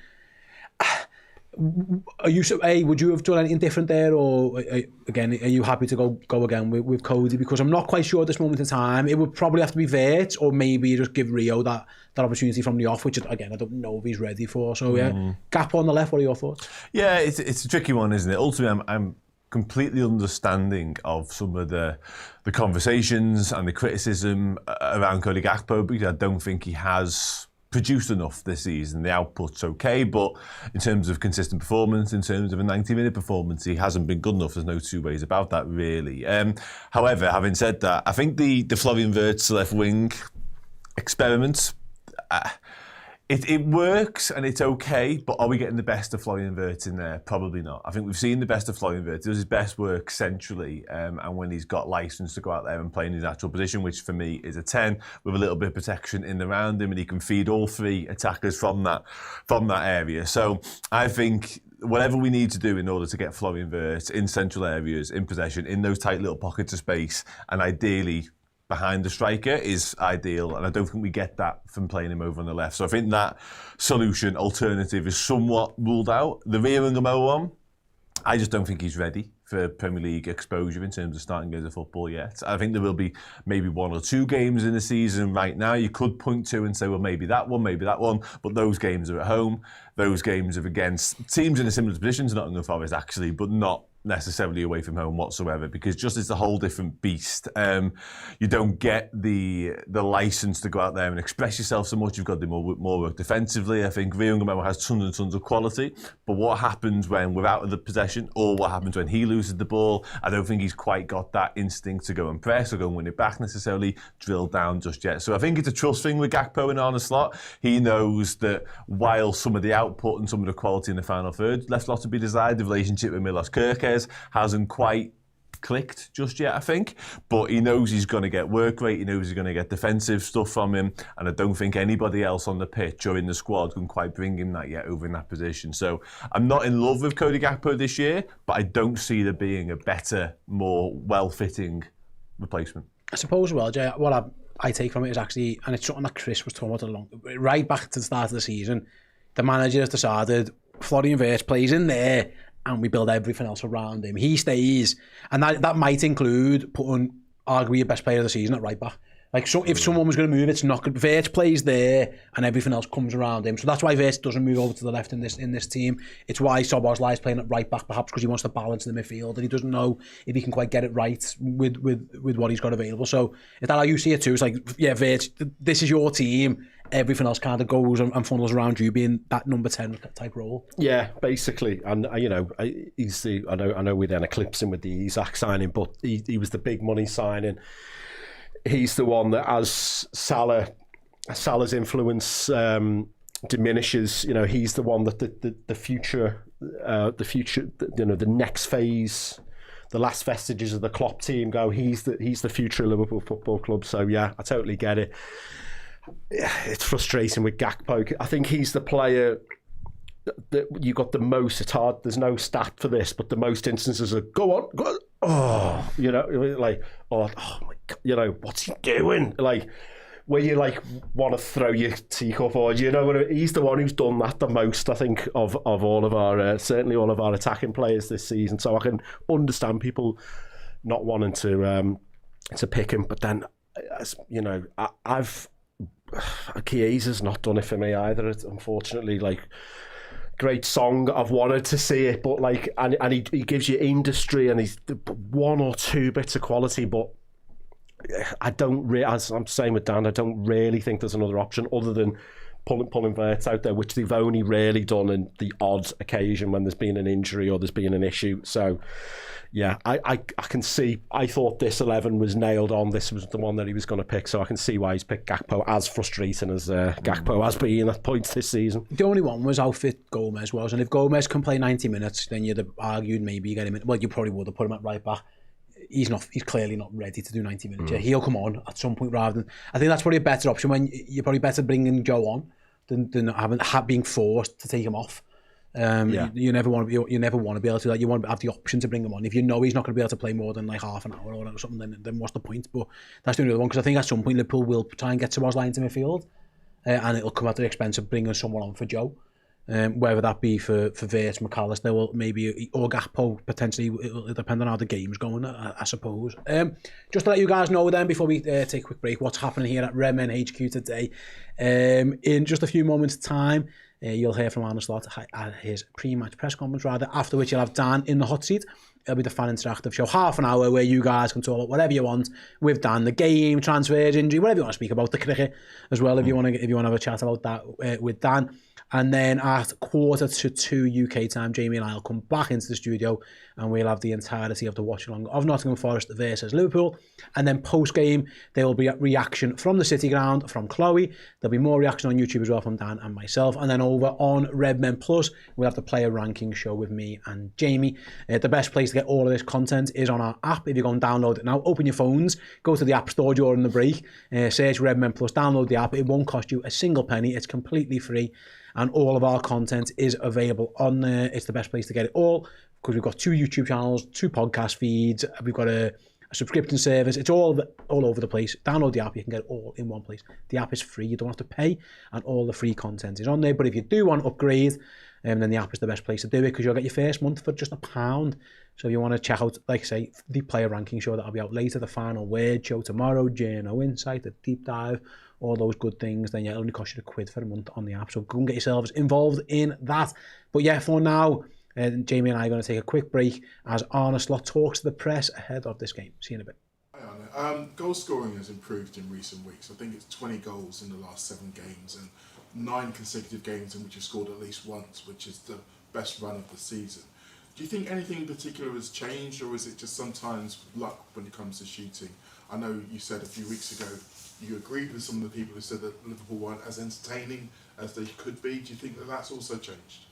Speaker 1: Would you have done anything different there, or again, are you happy to go again with Cody? Because I'm not quite sure at this moment in time. It would probably have to be Vert, or maybe just give Rio that opportunity from the off, which again I don't know if he's ready for. So yeah, Gap on the left. What are your thoughts?
Speaker 3: Yeah, it's a tricky one, isn't it? Ultimately, I'm completely understanding of some of the conversations and the criticism around Cody Gakpo, because I don't think he has produced enough this season. The output's okay, but in terms of consistent performance, in terms of a 90-minute performance, he hasn't been good enough. There's no two ways about that, really. However, having said that, I think the Florian Wirtz left wing experiment, it works and it's okay, but are we getting the best of Florian Wirtz in there? Probably not. I think we've seen the best of Florian Wirtz. He does his best work centrally, and when he's got licence to go out there and play in his natural position, which for me is a 10, with a little bit of protection in and around him, and he can feed all three attackers from that area. So I think whatever we need to do in order to get Florian Wirtz in central areas, in possession, in those tight little pockets of space, and ideally behind the striker, is ideal, and I don't think we get that from playing him over on the left. So I think that alternative is somewhat ruled out. The Rio one, I just don't think he's ready for Premier League exposure in terms of starting games of football yet. I think there will be maybe 1 or 2 games in the season right now you could point to and say, well, maybe that one, but those games are at home. Those games are against teams in a similar position to Nottingham Forest, actually, but not necessarily away from home whatsoever, because just it's a whole different beast. You don't get the license to go out there and express yourself so much. You've got to do more work defensively. I think Rio has tons and tons of quality, but what happens when we're out of the possession, or what happens when he loses the ball, I don't think he's quite got that instinct to go and press or go and win it back necessarily, drill down just yet. So I think it's a trust thing with Gakpo in Arne Slot. He knows that while some of the output and some of the quality in the final third left a lot to be desired, the relationship with Milos Kerkez hasn't quite clicked just yet, I think, but he knows he's going to get work rate, he knows he's going to get defensive stuff from him, and I don't think anybody else on the pitch or in the squad can quite bring him that yet over in that position. So I'm not in love with Cody Gakpo this year, but I don't see there being a better, more well-fitting replacement.
Speaker 1: I suppose, well, Jay, what I take from it is actually, and it's something that Chris was talking about right back to the start of the season, the manager has decided Florian Wirtz plays in there, and we build everything else around him. He stays, and that might include putting arguably your best player of the season at right back. Like, so if someone was going to move, it's not good. Wirtz plays there, and everything else comes around him. So that's why Wirtz doesn't move over to the left in this team. It's why Szoboszlai is playing at right back, perhaps because he wants to balance in the midfield, and he doesn't know if he can quite get it right with what he's got available. So is that how you see it too? It's like, yeah, Wirtz, this is your team. Everything else kind of goes and funnels around you being that number 10 type role.
Speaker 2: Yeah, basically. And you know, he's the, I know we then eclipsed him with the Isaac signing, but he was the big money signing. He's the one that, as Salah's influence diminishes, you know, he's the one that the future, you know, the next phase, the last vestiges of the Klopp team go. He's the future of Liverpool Football Club. So yeah, I totally get it. It's frustrating with Gakpo. I think he's the player that you got the most. It's hard. There's no stat for this, but the most instances of go on. Oh, you know, like oh my God, you know, what's he doing? Like where you like want to throw your teacup, or you know, he's the one who's done that the most. I think of all of our certainly all of our attacking players this season. So I can understand people not wanting to pick him, but then you know, Chiesa's not done it for me either. It's unfortunately, like, great song. I've wanted to see it, but like, and he gives you industry and he's one or two bits of quality, but I don't as I'm saying with Dan, I don't really think there's another option other than pulling Verts out there, which they've only really done in the odd occasion when there's been an injury or there's been an issue. So yeah, I can see. I thought this 11 was nailed on. This was the one that he was going to pick, so I can see why he's picked Gakpo, as frustrating as Gakpo has been at points this season.
Speaker 1: The only one was how fit Gomez was, and if Gomez can play 90 minutes, then you'd have argued maybe you get him in. Well, you probably would have put him at right back. He's clearly not ready to do 90 minutes. Yeah, he'll come on at some point rather than. I think that's probably a better option when you're probably better bringing Joe on than being forced to take him off. You never want to be able to. Like, you want to have the option to bring him on. If you know he's not going to be able to play more than like half an hour or something, then what's the point? But that's the only other one, because I think at some point Liverpool will try and get Szoboszlai into midfield, and it'll come at the expense of bringing someone on for Joe. Whether that be for Verts, McAllister, or Gakpo potentially, it'll depend on how the game's going, I suppose. Just to let you guys know then, before we take a quick break, what's happening here at Redmen HQ today. In just a few moments' time, you'll hear from Arne Slot at his pre-match press conference, after which you'll have Dan in the hot seat. It'll be the Fan Interactive Show, half an hour where you guys can talk about whatever you want with Dan, the game, transfers, injury, whatever you want to speak about, the cricket as well, if you want to have a chat about that with Dan. And then at 1:45 UK time, Jamie and I will come back into the studio and we'll have the entirety of the watch-along of Nottingham Forest versus Liverpool. And then post-game, there will be a reaction from the City Ground from Chloe. There'll be more reaction on YouTube as well from Dan and myself. And then over on Redmen Plus, we'll have the player ranking show with me and Jamie. The best place to get all of this content is on our app. If you go and download it now, open your phones, go to the App Store during the break, search Redmen Plus, download the app. It won't cost you a single penny. It's completely free. And all of our content is available on there. It's the best place to get it all, because we've got 2 YouTube channels, 2 podcast feeds. We've got a subscription service. It's all over the place. Download the app. You can get it all in one place. The app is free. You don't have to pay, and all the free content is on there. But if you do want to upgrade, then the app is the best place to do it, because you'll get your first month for just £1. So if you want to check out, like I say, the player ranking show that'll be out later, the final word show tomorrow, Journo Insight, the deep dive, all those good things, then it'll only cost you £1 for a month on the app. So go and get yourselves involved in that. But yeah, for now, Jamie and I are going to take a quick break as Arne Slot talks to the press ahead of this game. See you in a bit.
Speaker 4: Hi Arne. Goal scoring has improved in recent weeks. I think it's 20 goals in the last 7 games and 9 consecutive games in which you've scored at least once, which is the best run of the season. Do you think anything in particular has changed, or is it just sometimes luck when it comes to shooting? I know you said a few weeks ago you agreed with some of the people who said that Liverpool weren't as entertaining as they could be. Do you think that that's also changed?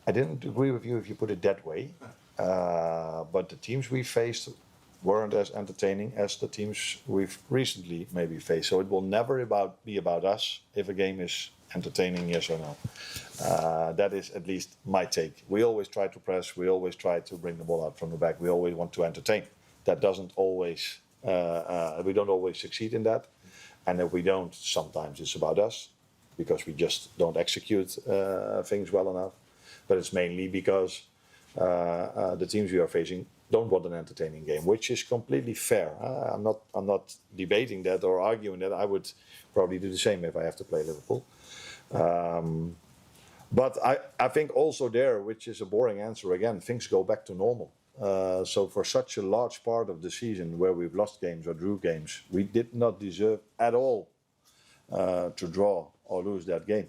Speaker 5: I didn't agree with you if you put it that way, but the teams we faced weren't as entertaining as the teams we've recently maybe faced. So it will never be about us if a game is entertaining, yes or no. That is at least my take. We always try to press, we always try to bring the ball out from the back, we always want to entertain. That doesn't always, we don't always succeed in that. And if we don't, sometimes it's about us, because we just don't execute things well enough. But it's mainly because the teams we are facing don't want an entertaining game, which is completely fair. I'm not debating that or arguing that. I would probably do the same if I have to play Liverpool. But I think also there, which is a boring answer again, things go back to normal. So for such a large part of the season where we've lost games or drew games, we did not deserve at all to draw or lose that game.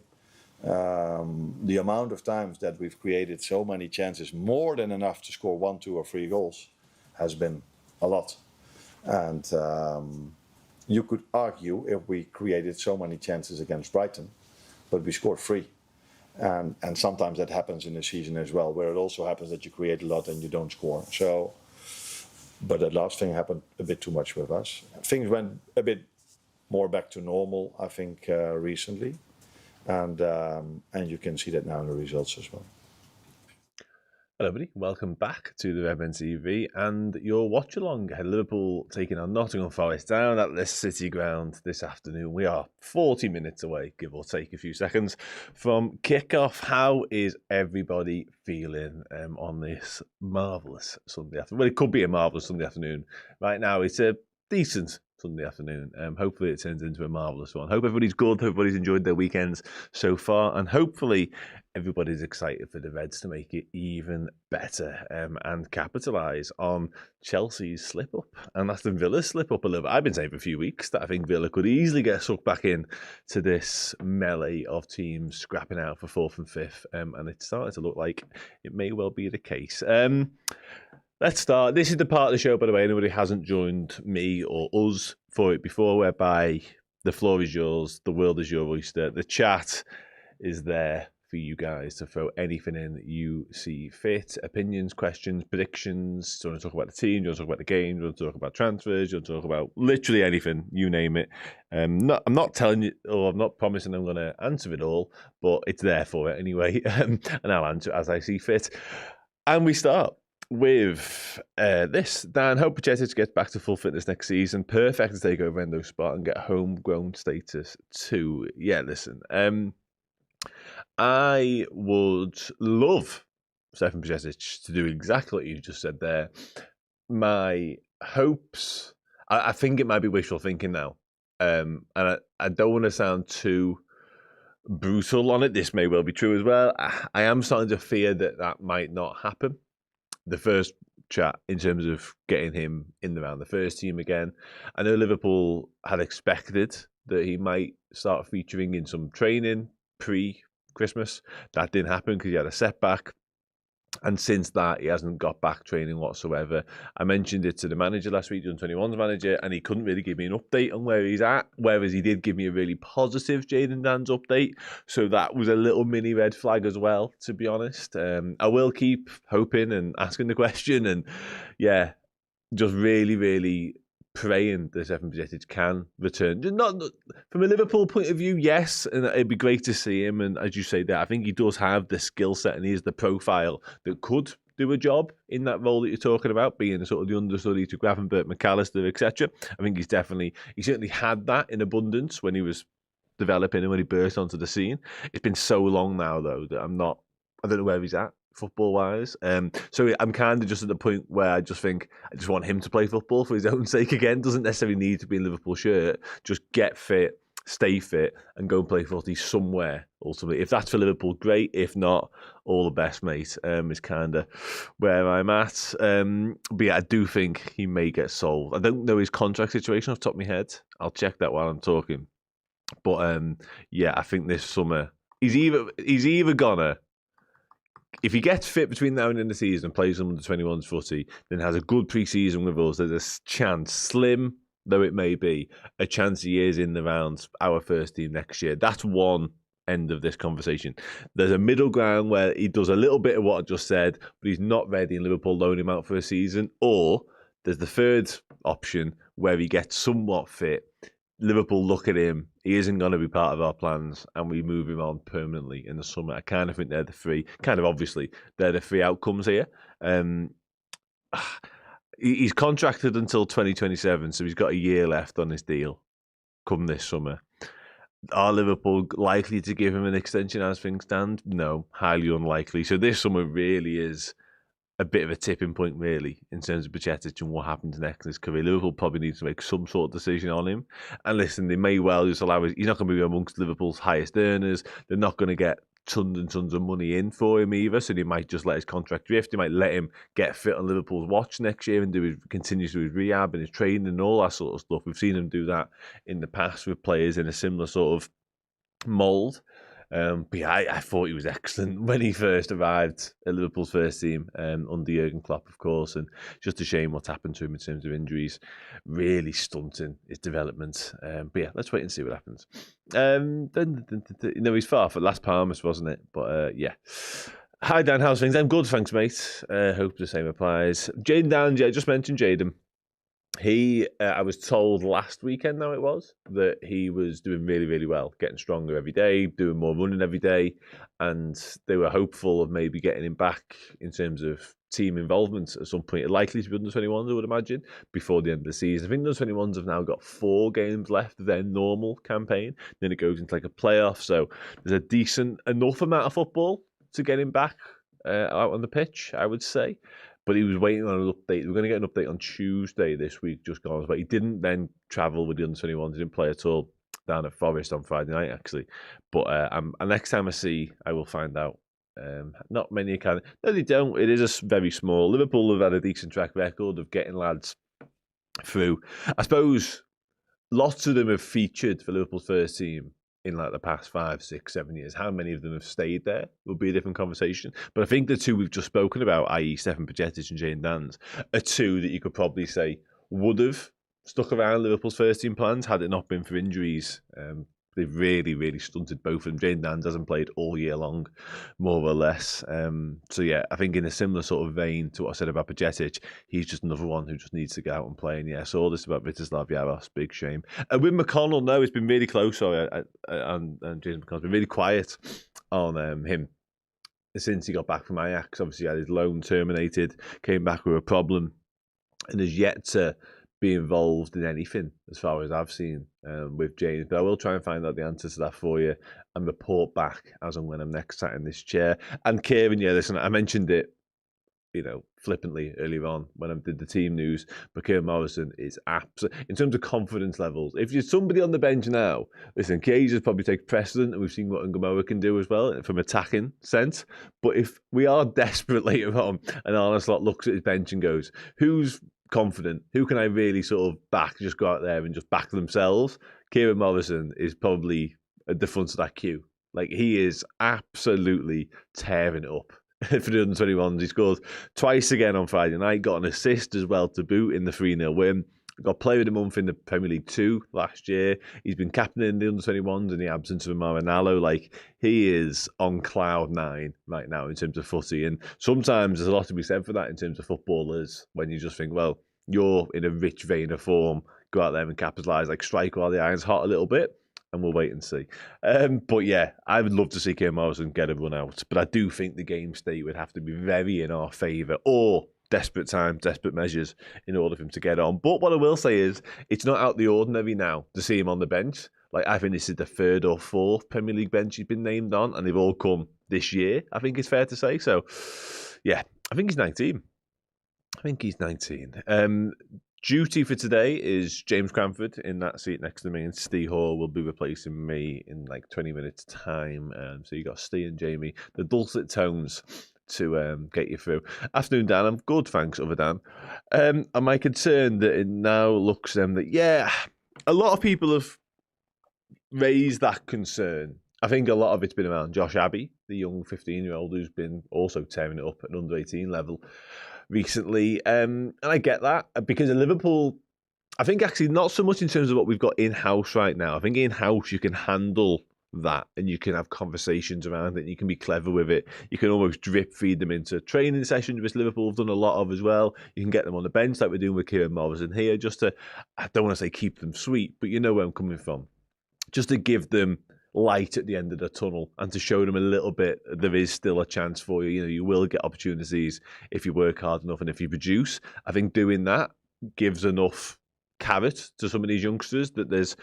Speaker 5: The amount of times that we've created so many chances, more than enough to score 1, 2 or 3 goals, has been a lot. And you could argue if we created so many chances against Brighton, but we scored 3. And sometimes that happens in a season as well, where it also happens that you create a lot and you don't score. So, but that last thing happened a bit too much with us. Things went a bit more back to normal, I think, recently. And you can see that now in the results as well.
Speaker 3: Hello, everybody. Welcome back to the Redmen TV and your watch-along. Liverpool taking on Nottingham Forest down at the City Ground this afternoon. We are 40 minutes away, give or take a few seconds, from kick-off. How is everybody feeling on this marvellous Sunday afternoon? Well, it could be a marvellous Sunday afternoon. Right now, it's a decent Sunday afternoon. Hopefully it turns into a marvellous one. Hope everybody's good, hope everybody's enjoyed their weekends so far, and hopefully everybody's excited for the Reds to make it even better and capitalise on Chelsea's slip-up and Aston Villa's slip-up a little bit. I've been saying for a few weeks that I think Villa could easily get sucked back in to this melee of teams scrapping out for 4th and 5th, and it's starting to look like it may well be the case. Let's start. This is the part of the show, by the way, anybody who hasn't joined me or us for it before, whereby the floor is yours, the world is your oyster, the chat is there for you guys to throw anything in that you see fit. Opinions, questions, predictions. Do you want to talk about the team? Do you want to talk about the game? Do you want to talk about transfers? Do you want to talk about literally anything? You name it. I'm not telling you, or I'm not promising I'm going to answer it all, but it's there for it anyway. And I'll answer it as I see fit. And we start with this. Dan, hope Pochettino gets back to full fitness next season. Perfect to take over Endo's spot and get homegrown status too. Yeah, listen. I would love Stefan Pochettino to do exactly what you just said there. My hopes, I think it might be wishful thinking now. And I don't want to sound too brutal on it. This may well be true as well. I am starting to fear that might not happen. The first chat in terms of getting him in around the first team again. I know Liverpool had expected that he might start featuring in some training pre-Christmas. That didn't happen because he had a setback. And since that, he hasn't got back training whatsoever. I mentioned it to the manager last week, the Under-21's manager, and he couldn't really give me an update on where he's at, whereas he did give me a really positive Jadon Dan's update. So that was a little mini red flag as well, to be honest. I will keep hoping and asking the question, and yeah, just really, really praying that Stefan Pochettino can return. Not from a Liverpool point of view, yes, and it'd be great to see him. And as you say that, I think he does have the skill set and he has the profile that could do a job in that role that you're talking about, being sort of the understudy to Gravenberch, McAllister, etc. I think he certainly had that in abundance when he was developing and when he burst onto the scene. It's been so long now though that I don't know where he's at football-wise. So I'm kind of just at the point where I just think I just want him to play football for his own sake again. Doesn't necessarily need to be in Liverpool shirt. Just get fit, stay fit, and go and play footy somewhere, ultimately. If that's for Liverpool, great. If not, all the best, mate, is kind of where I'm at. But yeah, I do think he may get sold. I don't know his contract situation off the top of my head. I'll check that while I'm talking. But yeah, I think this summer, he's either gonna, if he gets fit between now and the end of the season and plays some under-21s footy, then has a good pre-season with us, there's a chance, slim though it may be, a chance he is in the rounds, our first team next year. That's one end of this conversation. There's a middle ground where he does a little bit of what I just said, but he's not ready and Liverpool loan him out for a season. Or there's the third option where he gets somewhat fit, Liverpool look at him, he isn't going to be part of our plans, and we move him on permanently in the summer. I kind of think they're the three outcomes here. He's contracted until 2027, so he's got a year left on his deal come this summer. Are Liverpool likely to give him an extension as things stand? No, highly unlikely. So this summer really is a bit of a tipping point, really, in terms of Pochettino and what happens next in his career. Liverpool probably needs to make some sort of decision on him. And listen, they may well just allow he's not going to be amongst Liverpool's highest earners. They're not going to get tons and tons of money in for him either, so they might just let his contract drift. They might let him get fit on Liverpool's watch next year and continue to do his rehab and his training and all that sort of stuff. We've seen him do that in the past with players in a similar sort of mould. But yeah, I thought he was excellent when he first arrived at Liverpool's first team under Jurgen Klopp, of course, and just a shame what's happened to him in terms of injuries, really stunting his development. But yeah, let's wait and see what happens. He's far for Las Palmas, wasn't it? But yeah. Hi Dan, how's things? I'm good, thanks mate. Hope the same applies. Jadon Dan, I just mentioned Jadon. I was told last weekend now it was, that he was doing really, really well, getting stronger every day, doing more running every day, and they were hopeful of maybe getting him back in terms of team involvement at some point. Likely to be under-21s, I would imagine, before the end of the season. I think the under-21s have now got 4 games left of their normal campaign. Then it goes into like a playoff, so there's a decent enough amount of football to get him back out on the pitch, I would say. but he was waiting on an update. We're going to get an update on Tuesday this week, just gone. But he didn't then travel with the under-21s. He didn't play at all down at Forest on Friday night, actually. But and next time I will find out. Not many can. No, they don't. It is a very small. Liverpool have had a decent track record of getting lads through. I suppose lots of them have featured for Liverpool's first team in like the past 5, 6, 7 years. How many of them have stayed there will be a different conversation. But I think the two we've just spoken about, i.e. Stefan Pajetic and Jane Dans, are two that you could probably say would have stuck around Liverpool's first team plans had it not been for injuries. They've really, really stunted both of them. Jane Dans hasn't played all year long, more or less. So yeah, I think in a similar sort of vein to what I said about Pajetic, he's just another one who just needs to get out and play. And yeah, I saw this about Vitislav Jaros, big shame. And with McConnell, no, it's been really close. Sorry, and James McConnell's been really quiet on him since he got back from Ajax. Obviously, he had his loan terminated, came back with a problem, and has yet to be involved in anything as far as I've seen with James. But I will try and find out the answer to that for you and report back as and when I'm next sat in this chair. And Kieran, yeah, listen, I mentioned it, flippantly earlier on when I did the team news, but Kieran Morrison is absolutely, in terms of confidence levels, if you're somebody on the bench now, listen, Cages probably takes precedent, and we've seen what Ngumoa can do as well from attacking sense. But if we are desperate later on, and Arne Slot looks at his bench and goes, who's confident, who can I really sort of back, just go out there and just back themselves? Kieran Morrison is probably at the front of that queue. Like, he is absolutely tearing it up for the under-21s. He scored twice again on Friday night, got an assist as well to boot in the 3-0 win. Got player of the month in the Premier League 2 last year. He's been captaining the under-21s in the absence of Marinallo. Like, he is on cloud 9 right now in terms of footy. And sometimes there's a lot to be said for that in terms of footballers, when you just think, well, you're in a rich vein of form, go out there and capitalise, like strike while the iron's hot a little bit, and we'll wait and see. But yeah, I would love to see Kieran Morrison get a run out, but I do think the game state would have to be very in our favour, or desperate time, desperate measures in order for him to get on. But what I will say is, it's not out the ordinary now to see him on the bench. Like, I think this is the 3rd or 4th Premier League bench he's been named on, and they've all come this year, I think it's fair to say. So yeah, I think he's 19. Duty for today is James Cranford in that seat next to me, and Steve Hall will be replacing me in like 20 minutes' time. So you got Steve and Jamie, the dulcet tones to get you through. Afternoon, Dan. I'm good, thanks, other Dan. Am I concerned that it now looks that, yeah, a lot of people have raised that concern. I think a lot of it's been around Josh Abbey, the young 15-year-old who's been also tearing it up at under 18 level recently. And I get that, because in Liverpool, I think actually not so much in terms of what we've got in-house right now. I think in-house you can handle that, and you can have conversations around it, and you can be clever with it. You can almost drip feed them into training sessions, which Liverpool have done a lot of as well. You can get them on the bench like we're doing with Kieran Morrison here, just to, I don't want to say keep them sweet, but you know where I'm coming from. Just to give them light at the end of the tunnel, and to show them a little bit there is still a chance for you. You know, you will get opportunities if you work hard enough and if you produce. I think doing that gives enough carrot to some of these youngsters that there's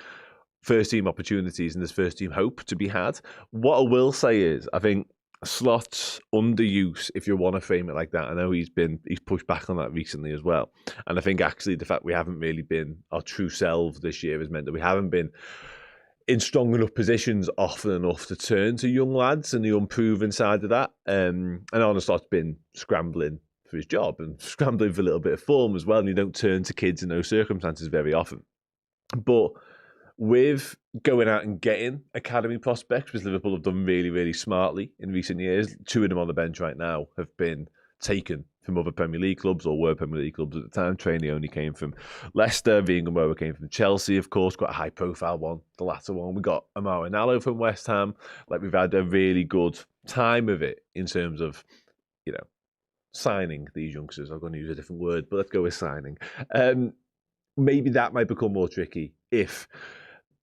Speaker 3: first team opportunities and there's first team hope to be had. What I will say is, I think Slot's underuse, if you want to frame it like that. I know he's pushed back on that recently as well. And I think actually the fact we haven't really been our true selves this year has meant that we haven't been in strong enough positions often enough to turn to young lads and the unproven side of that. And Arne Slot's been scrambling for his job and scrambling for a little bit of form as well. And you don't turn to kids in those circumstances very often. But with going out and getting academy prospects, which Liverpool have done really, really smartly in recent years, 2 of them on the bench right now have been taken from other Premier League clubs, or were Premier League clubs at the time. Trainee only came from Leicester. Ngumoa came from Chelsea, of course, quite a high-profile one, the latter one. We got Marinallo from West Ham. Like, we've had a really good time of it in terms of, signing these youngsters. I'm going to use a different word, but let's go with signing. Maybe that might become more tricky if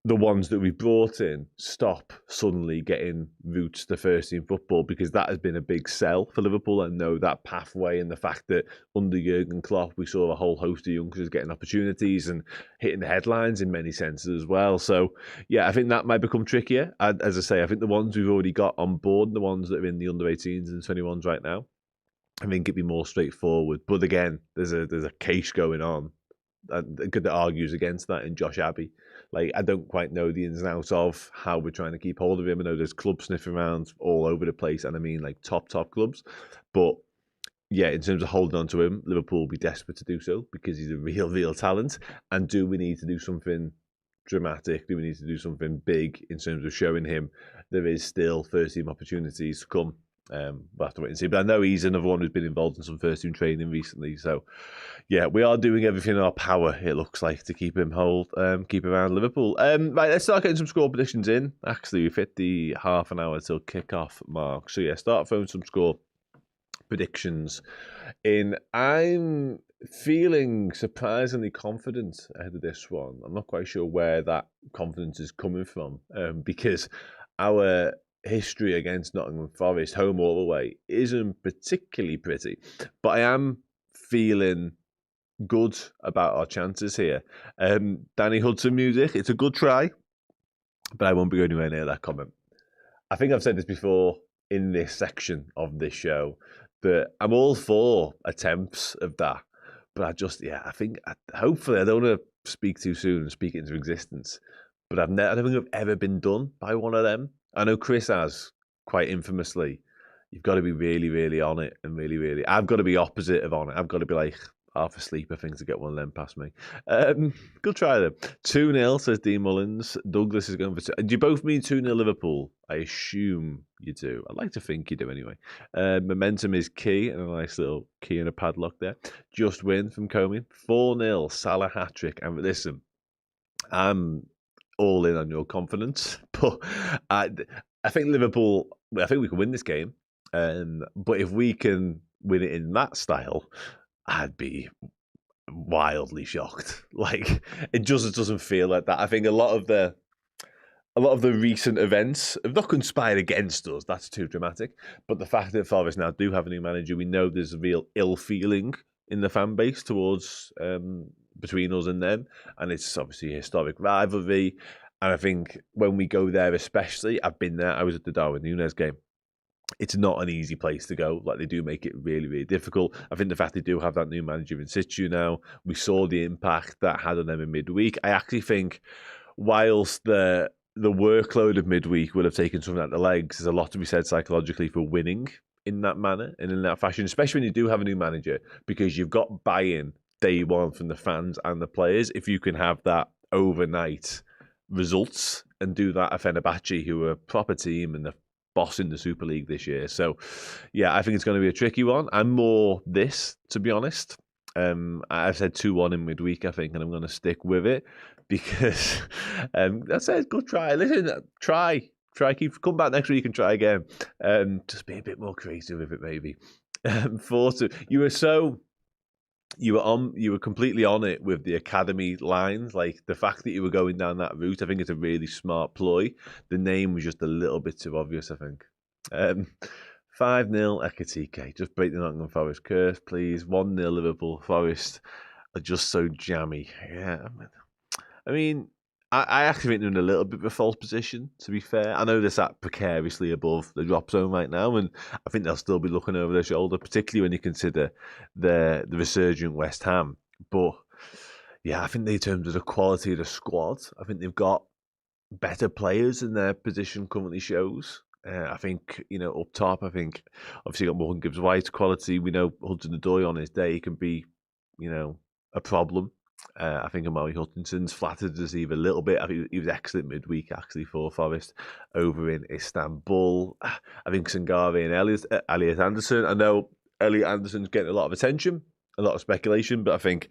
Speaker 3: the ones that we brought in stop suddenly getting roots to first team football, because that has been a big sell for Liverpool. I know that pathway, and the fact that under Jurgen Klopp we saw a whole host of youngsters getting opportunities and hitting the headlines in many senses as well. So yeah, I think that might become trickier. As I say, I think the ones we've already got on board, the ones that are in the under 18s and 21s right now, I think it'd be more straightforward. But again, there's a case going on that argues against that in Josh Abbey. Like, I don't quite know the ins and outs of how we're trying to keep hold of him. I know there's clubs sniffing around all over the place, and I mean like top clubs. But yeah, in terms of holding on to him, Liverpool will be desperate to do so because he's a real talent. And do we need to do something dramatic? Do we need to do something big in terms of showing him there is still first team opportunities to come? We'll have to wait and see. But I know he's another one who's been involved in some first team training recently. So yeah, we are doing everything in our power, it looks like, to keep him around Liverpool. Right, let's start getting some score predictions in. Actually, we've hit the half an hour till kick-off mark. So yeah, start throwing some score predictions in. I'm feeling surprisingly confident ahead of this one. I'm not quite sure where that confidence is coming from, because our history against Nottingham Forest, home or away, isn't particularly pretty. But I am feeling good about our chances here. Danny Hudson music, it's a good try, but I won't be going anywhere near that comment. I think I've said this before in this section of this show, that I'm all for attempts of that. But hopefully I don't want to speak too soon and speak it into existence. But I don't think I've ever been done by one of them. I know Chris has, quite infamously. You've got to be really on it, and really. I've got to be opposite of on it. I've got to be like half asleep, I think, to get one of them past me. Good try then. 2-0, says Dean Mullins. Douglas is going for 2. Do you both mean 2-0 Liverpool? I assume you do. I'd like to think you do anyway. Momentum is key, and a nice little key and a padlock there. Just win from Comey. 4-0, Salah hat-trick. And listen, I'm all in on your confidence, but I think Liverpool, I think we can win this game. But if we can win it in that style, I'd be wildly shocked. Like, it just doesn't feel like that. I think a lot of the recent events have not conspired against us. That's too dramatic. But the fact that Forest now do have a new manager, we know there's a real ill feeling in the fan base towards between us and them, and it's obviously a historic rivalry. And I think when we go there, especially, I've been there. I was at the Darwin Núñez game. It's not an easy place to go. Like, they do make it really difficult. I think the fact they do have that new manager in situ now, we saw the impact that had on them in midweek. I actually think, whilst the workload of midweek will have taken something out of the legs, there's a lot to be said psychologically for winning in that manner and in that fashion, especially when you do have a new manager, because you've got buy-in day one from the fans and the players. If you can have that overnight results and do that at Fenerbahce, who are a proper team and the boss in the Super League this year. So yeah, I think it's going to be a tricky one. I'm more this, to be honest. I've said 2-1 in midweek, I think, and I'm going to stick with it because that's a good try. Listen, try, come back next week and try again. Just be a bit more creative with it, maybe. 4-2. You were completely on it with the academy lines. Like, the fact that you were going down that route, I think it's a really smart ploy. The name was just a little bit too obvious, I think. 5-0 Ekitike. Just break the Nottingham Forest curse, please. 1-0 Liverpool. Forest are just so jammy. Yeah, I mean, I actually think they're in a little bit of a false position, to be fair. I know they're sat precariously above the drop zone right now, and I think they'll still be looking over their shoulder, particularly when you consider the resurgent West Ham. But yeah, I think in terms of the quality of the squad, I think they've got better players than their position currently shows. I think, up top, I think obviously got Morgan Gibbs-White's quality. We know Hudson-Odoi on his day can be, a problem. I think Amari Hutchinson's flattered us even a little bit. I think he was excellent midweek, actually, for Forest over in Istanbul. I think Sangare and Elliot Anderson. I know Elliot Anderson's getting a lot of attention, a lot of speculation, but I think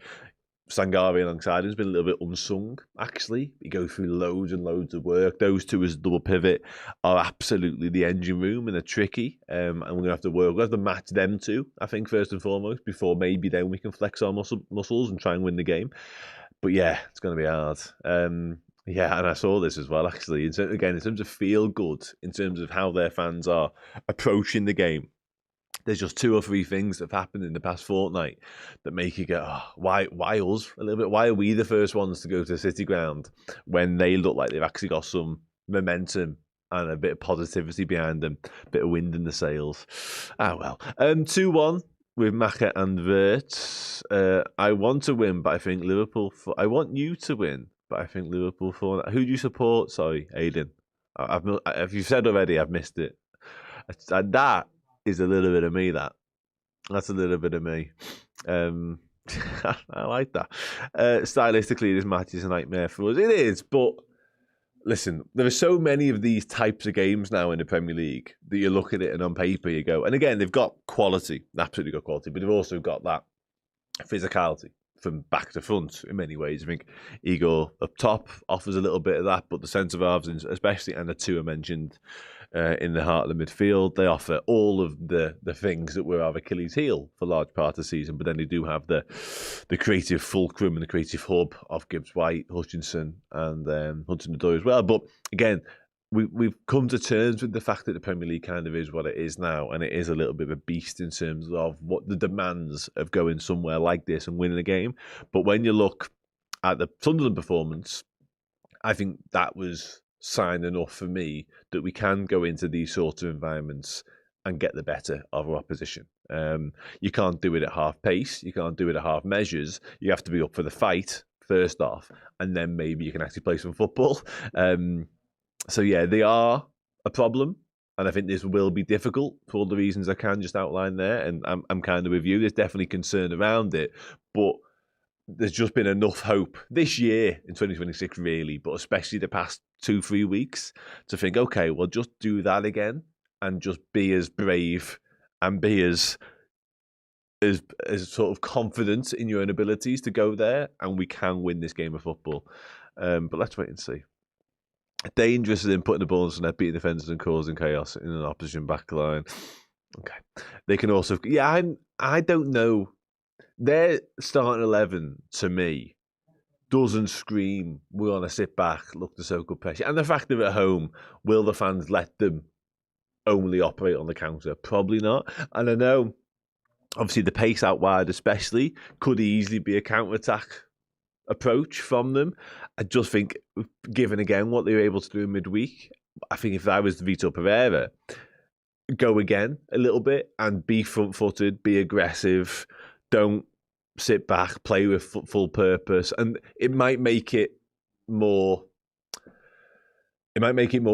Speaker 3: Sangare alongside him has been a little bit unsung, actually. He goes through loads and loads of work. Those two as a double pivot are absolutely the engine room and are tricky. And we're going to have to work. We're going to have to match them two, I think, first and foremost, before maybe then we can flex our muscles and try and win the game. But yeah, it's going to be hard. Yeah, and I saw this as well, actually. In terms of feel good, in terms of how their fans are approaching the game, there's just 2 or 3 things that have happened in the past fortnight that make you go, oh, why us a little bit? Why are we the first ones to go to the City Ground when they look like they've actually got some momentum and a bit of positivity behind them, a bit of wind in the sails? Ah, well. 2-1. with Maka and Vert. I want to win, but I think Liverpool. I want you to win, but I think Liverpool for. Who do you support? Sorry, Aidan. If you've said already, I've missed it. That is a little bit of me. That's a little bit of me. I like that. Stylistically, this match is a nightmare for us. It is, but listen, there are so many of these types of games now in the Premier League that you look at it and on paper you go, and again, they've got quality, absolutely got quality, but they've also got that physicality from back to front in many ways. I think Igor up top offers a little bit of that, but the centre halves, especially, and the two I mentioned in the heart of the midfield, they offer all of the things that were our Achilles heel for large part of the season, but then they do have the creative fulcrum and the creative hub of Gibbs-White, Hutchinson and Hudson-Odoi as well. But again, we've come to terms with the fact that the Premier League kind of is what it is now, and it is a little bit of a beast in terms of what the demands of going somewhere like this and winning a game. But when you look at the Sunderland performance, I think that was sign enough for me that we can go into these sorts of environments and get the better of our opposition. You can't do it at half pace. You can't do it at half measures. You have to be up for the fight first off, and then maybe you can actually play some football. So yeah, they are a problem, and I think this will be difficult for all the reasons I can just outline there. And I'm kind of with you. There's definitely concern around it, but there's just been enough hope this year in 2026, really, but especially the past 2-3 weeks, to think, okay, well, just do that again and just be as brave and be as sort of confident in your own abilities to go there, and we can win this game of football. But let's wait and see. Dangerous in putting the ball in the net, beating defenders and causing chaos in an opposition back line. Okay. They can also... Yeah, I don't know. Their starting 11, to me, doesn't scream, we want to sit back, look to soak up pressure. And the fact they're at home, will the fans let them only operate on the counter? Probably not. And I know, obviously, the pace out wide especially could easily be a counter-attack approach from them. I just think, given again what they were able to do in midweek, I think if I was Vitor Pereira, go again a little bit and be front-footed, be aggressive, don't sit back, play with full purpose, and it might make it more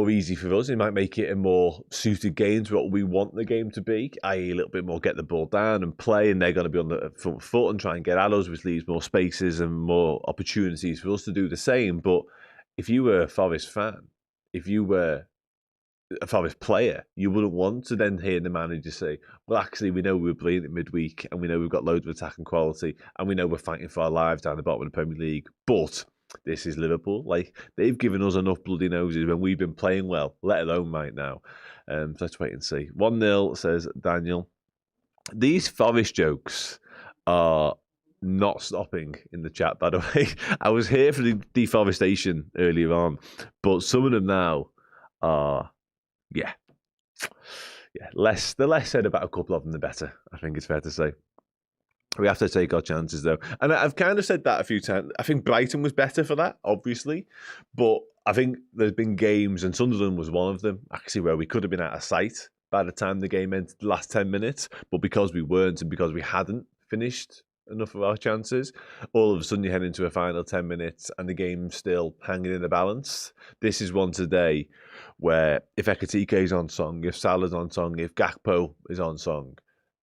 Speaker 3: easy for us. It might make it a more suited game to what we want the game to be, i.e. a little bit more get the ball down and play, and they're going to be on the front foot and try and get at us, which leaves more spaces and more opportunities for us to do the same. But if you were a Forest fan, if you were a Forest player, you wouldn't want to then hear the manager say, well, actually, we know we were brilliant at midweek, and we know we've got loads of attacking quality, and we know we're fighting for our lives down the bottom of the Premier League, but this is Liverpool. Like, they've given us enough bloody noses when we've been playing well, let alone right now. So let's wait and see. 1-0, says Daniel. These Forest jokes are not stopping in the chat, by the way. I was here for the deforestation earlier on, but some of them now are... Yeah. The less said about a couple of them, the better, I think it's fair to say. We have to take our chances, though. And I've kind of said that a few times. I think Brighton was better for that, obviously. But I think there's been games, and Sunderland was one of them, actually, where we could have been out of sight by the time the game ended, the last 10 minutes. But because we weren't, and because we hadn't finished enough of our chances, all of a sudden you head into a final 10 minutes and the game's still hanging in the balance. This is one today where if Ekitike is on song, if Salah's on song, if Gakpo is on song,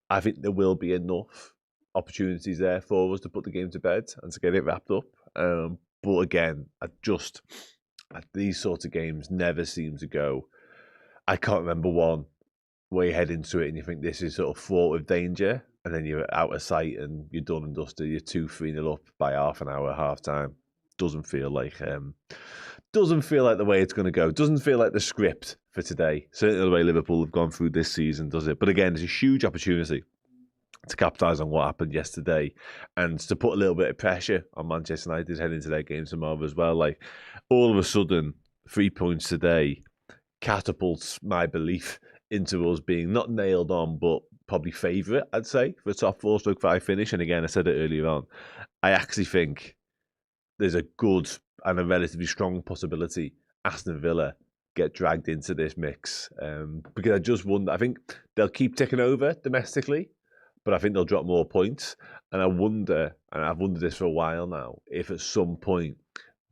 Speaker 3: I think there will be enough opportunities there for us to put the game to bed and to get it wrapped up. But again, these sorts of games never seem to go. I can't remember one where you head into it and you think this is sort of fraught with danger, and then you're out of sight and you're done and dusted. You're 2-3-0 up by half an hour, half time. Doesn't feel like the way it's going to go. Doesn't feel like the script for today. Certainly the way Liverpool have gone through this season, does it? But again, it's a huge opportunity to capitalise on what happened yesterday and to put a little bit of pressure on Manchester United heading into their game tomorrow as well. Like, all of a sudden, 3 points today catapults my belief into us being not nailed on, but probably favourite, I'd say, for a top 4/5 finish. And again, I said it earlier on, I actually think there's a good and a relatively strong possibility Aston Villa get dragged into this mix. Because I just wonder, I think they'll keep ticking over domestically, but I think they'll drop more points. And I wonder, and I've wondered this for a while now, if at some point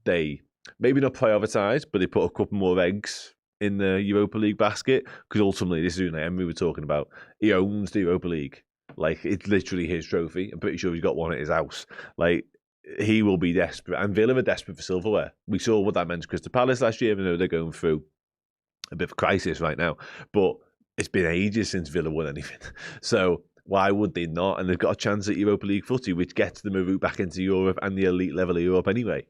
Speaker 3: they maybe not prioritise, but they put a couple more eggs in the Europa League basket, because ultimately, this is who Emery were talking about. He owns the Europa League. Like, it's literally his trophy. I'm pretty sure he's got one at his house. Like, he will be desperate. And Villa are desperate for silverware. We saw what that meant to Crystal Palace last year, even though they're going through a bit of a crisis right now. But it's been ages since Villa won anything. So why would they not? And they've got a chance at Europa League footy, which gets them a route back into Europe and the elite level of Europe anyway.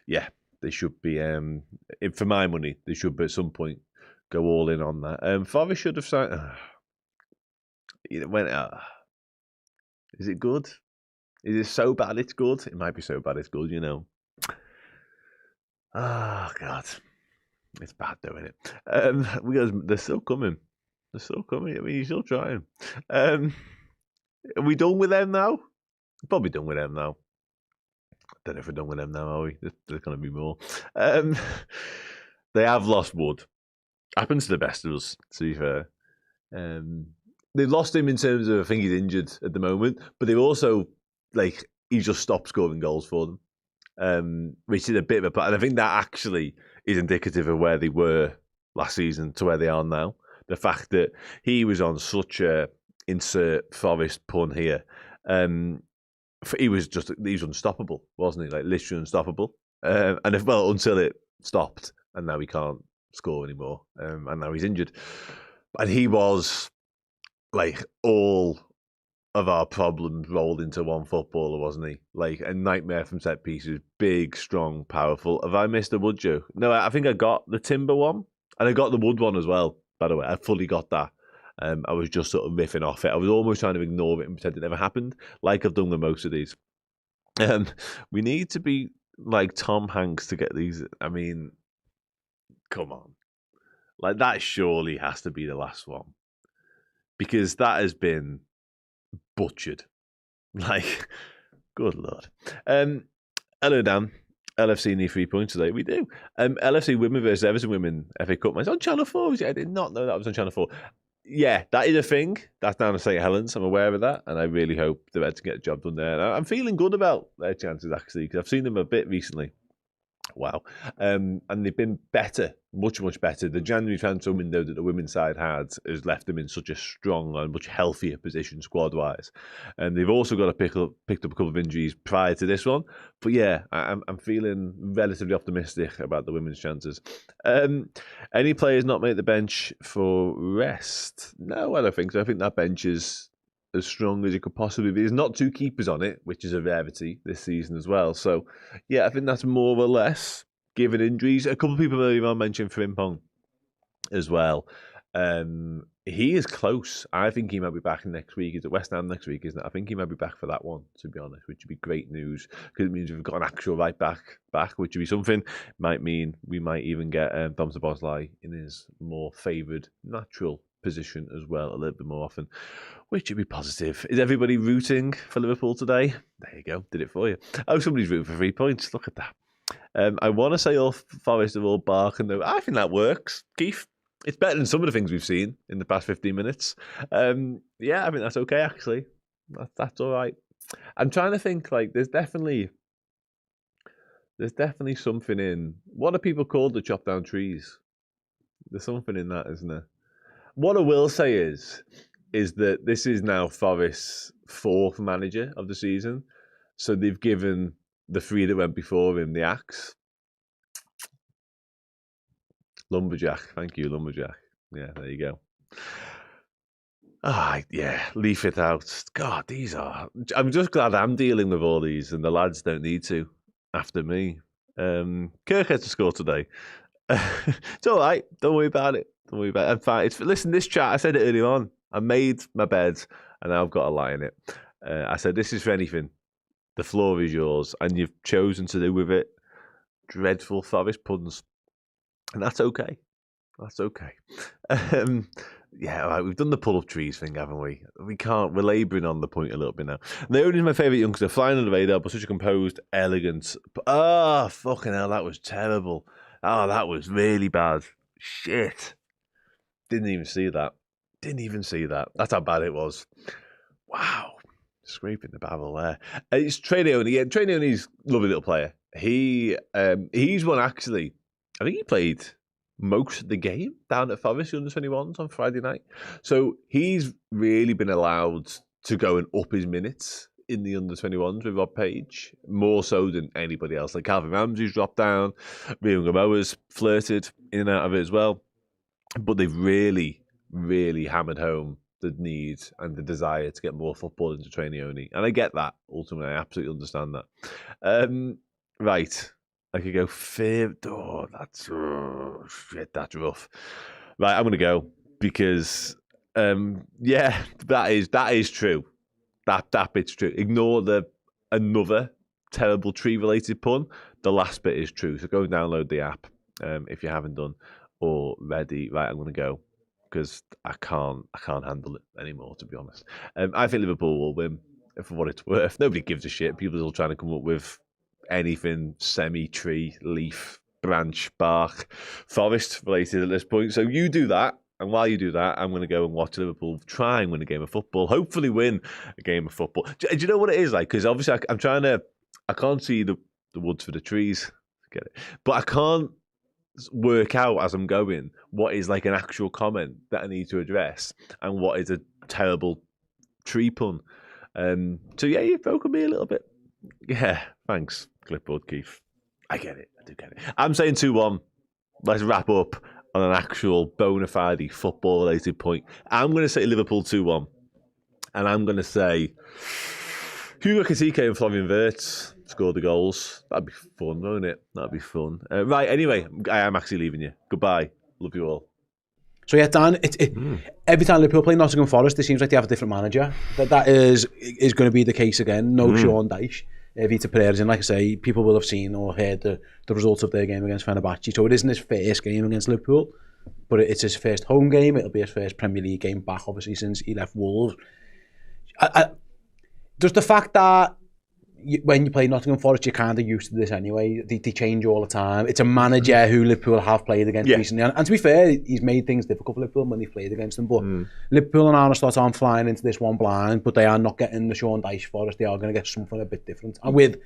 Speaker 3: Yeah, they should be, for my money, they should at some point go all in on that. Forest should have signed... It went... Is it good? Is it so bad it's good? It might be so bad it's good, you know. Oh, God. It's bad, though, isn't it? They're still coming. They're still coming. I mean, you're still trying. Are we done with them now? Probably done with them now. I don't know if we're done with them now, are we? There's going to be more. They have lost Wood. Happens to the best of us, to be fair. They've lost him in terms of, I think he's injured at the moment, but they've also, like, he just stopped scoring goals for them, which is a bit of a... And I think that actually is indicative of where they were last season to where they are now. The fact that he was on such a insert Forest pun here. He was unstoppable, wasn't he? Like, literally unstoppable. Until it stopped, and now he can't score anymore, and now he's injured. And he was, like, all of our problems rolled into one footballer, wasn't he? Like, a nightmare from set pieces, big, strong, powerful. Have I missed a Wood joke? No, I think I got the Timber one, and I got the Wood one as well, by the way. I fully got that. I was just sort of riffing off it. I was almost trying to ignore it and pretend it never happened, like I've done with most of these. We need to be like Tom Hanks to get these. I mean, come on. Like, that surely has to be the last one, because that has been butchered. Like, good Lord. Hello, Dan. LFC need 3 points today. We do. LFC women versus Everton women FA Cup match on Channel 4. I did not know that was on Channel 4. Yeah, that is a thing. That's down to St Helens. I'm aware of that, and I really hope the Reds can get a job done there. And I'm feeling good about their chances, actually, because I've seen them a bit recently. Wow. And they've been better, much, much better. The January transfer window that the women's side had has left them in such a strong and much healthier position squad-wise. And they've also got picked up a couple of injuries prior to this one. But yeah, I'm feeling relatively optimistic about the women's chances. Any players not made the bench for rest? No, I don't think so. I think that bench is as strong as it could possibly be. There's not 2 keepers on it, which is a rarity this season as well. So, yeah, I think that's more or less given injuries. A couple of people earlier on mentioned Frimpong as well. He is close. I think he might be back next week. He's at West Ham next week, isn't it? I think he might be back for that one, to be honest, which would be great news, because it means we've got an actual right back, which would be something. Might mean we might even get Dom Szoboszlai in his more favoured natural position as well a little bit more often, which would be positive. Is everybody rooting for Liverpool today? There you go, did it for you. Oh, somebody's rooting for 3 points. Look at that. I want to say all Forest of all bark, and I think that works, Keith. It's better than some of the things we've seen in the past 15 minutes. Yeah, I think that's okay, actually. That's all right. I'm trying to think, like, there's definitely something in... What are people called that chop down trees? There's something in that, isn't there? What I will say is that this is now Forest's 4th manager of the season. So they've given the 3 that went before him the axe. Lumberjack. Thank you, Lumberjack. Yeah, there you go. Yeah, leaf it out. God, these are... I'm just glad I'm dealing with all these and the lads don't need to after me. Kirk had to score today. It's all right. Don't worry about it. Don't worry about it. I'm fine. Listen, this chat, I said it earlier on. I made my bed and now I've got a lie in it. I said, this is for anything. The floor is yours. And you've chosen to do with it dreadful Forest puns. And that's okay. That's okay. Yeah, all right, we've done the pull-up trees thing, haven't we? We're labouring on the point a little bit now. Naomi is my favourite youngster, flying under the radar, but such a composed, elegant... Oh, fucking hell, that was terrible. Oh, that was really bad. Shit. Didn't even see that. That's how bad it was. Wow. Scraping the barrel there. It's Trainioni. Yeah, Trainioni's a lovely little player. He's one actually. I think he played most of the game down at Forest, the under-21s on Friday night. So he's really been allowed to go and up his minutes in the under-21s with Rob Page, more so than anybody else. Like Calvin Ramsey's dropped down, Rian Gamoa's flirted in and out of it as well. But they've really, really hammered home the need and the desire to get more football into Trainioni. And I get that, ultimately. I absolutely understand that. Right. I could go fifth. Oh, that's rough. Right, I'm going to go because, that is true. That bit's true. Ignore another terrible tree-related pun. The last bit is true. So go and download the app if you haven't done already. Right, I'm going to go because I can't handle it anymore, to be honest. I think Liverpool will win for what it's worth. Nobody gives a shit. People are still trying to come up with anything semi-tree, leaf, branch, bark, forest related at this point. So you do that. And while you do that, I'm going to go and watch Liverpool try and win a game of football. Hopefully win a game of football. Do you know what it is like? Because obviously I can't see the woods for the trees. Get it. But I can't work out as I'm going what is like an actual comment that I need to address and what is a terrible tree pun. So yeah, you've broken me a little bit. Yeah, thanks, Clipboard Keith. I get it. I do get it. I'm saying 2-1. Let's wrap up on an actual bona fide football-related point. I'm going to say Liverpool 2-1. And I'm going to say Hugo Ekitike and Florian Wirtz scored the goals. That'd be fun, won't it? That'd be fun. Right, anyway, I am actually leaving you. Goodbye. Love you all.
Speaker 1: So yeah, Dan, every time Liverpool play Nottingham Forest, it seems like they have a different manager. That is going to be the case again. No Sean Dyche. Vita Pereira's in. Like I say, people will have seen or heard the results of their game against Fenerbahce. So it isn't his first game against Liverpool, but it's his first home game. It'll be his first Premier League game back, obviously, since he left Wolves. Does the fact that when you play Nottingham Forest, you're kind of used to this anyway. They change all the time. It's a manager who Liverpool have played against recently. And to be fair, he's made things difficult for Liverpool when they've played against them. But Liverpool and Arne aren't flying into this one blind, but they are not getting the Sean Dyche Forest. They are going to get something a bit different. And with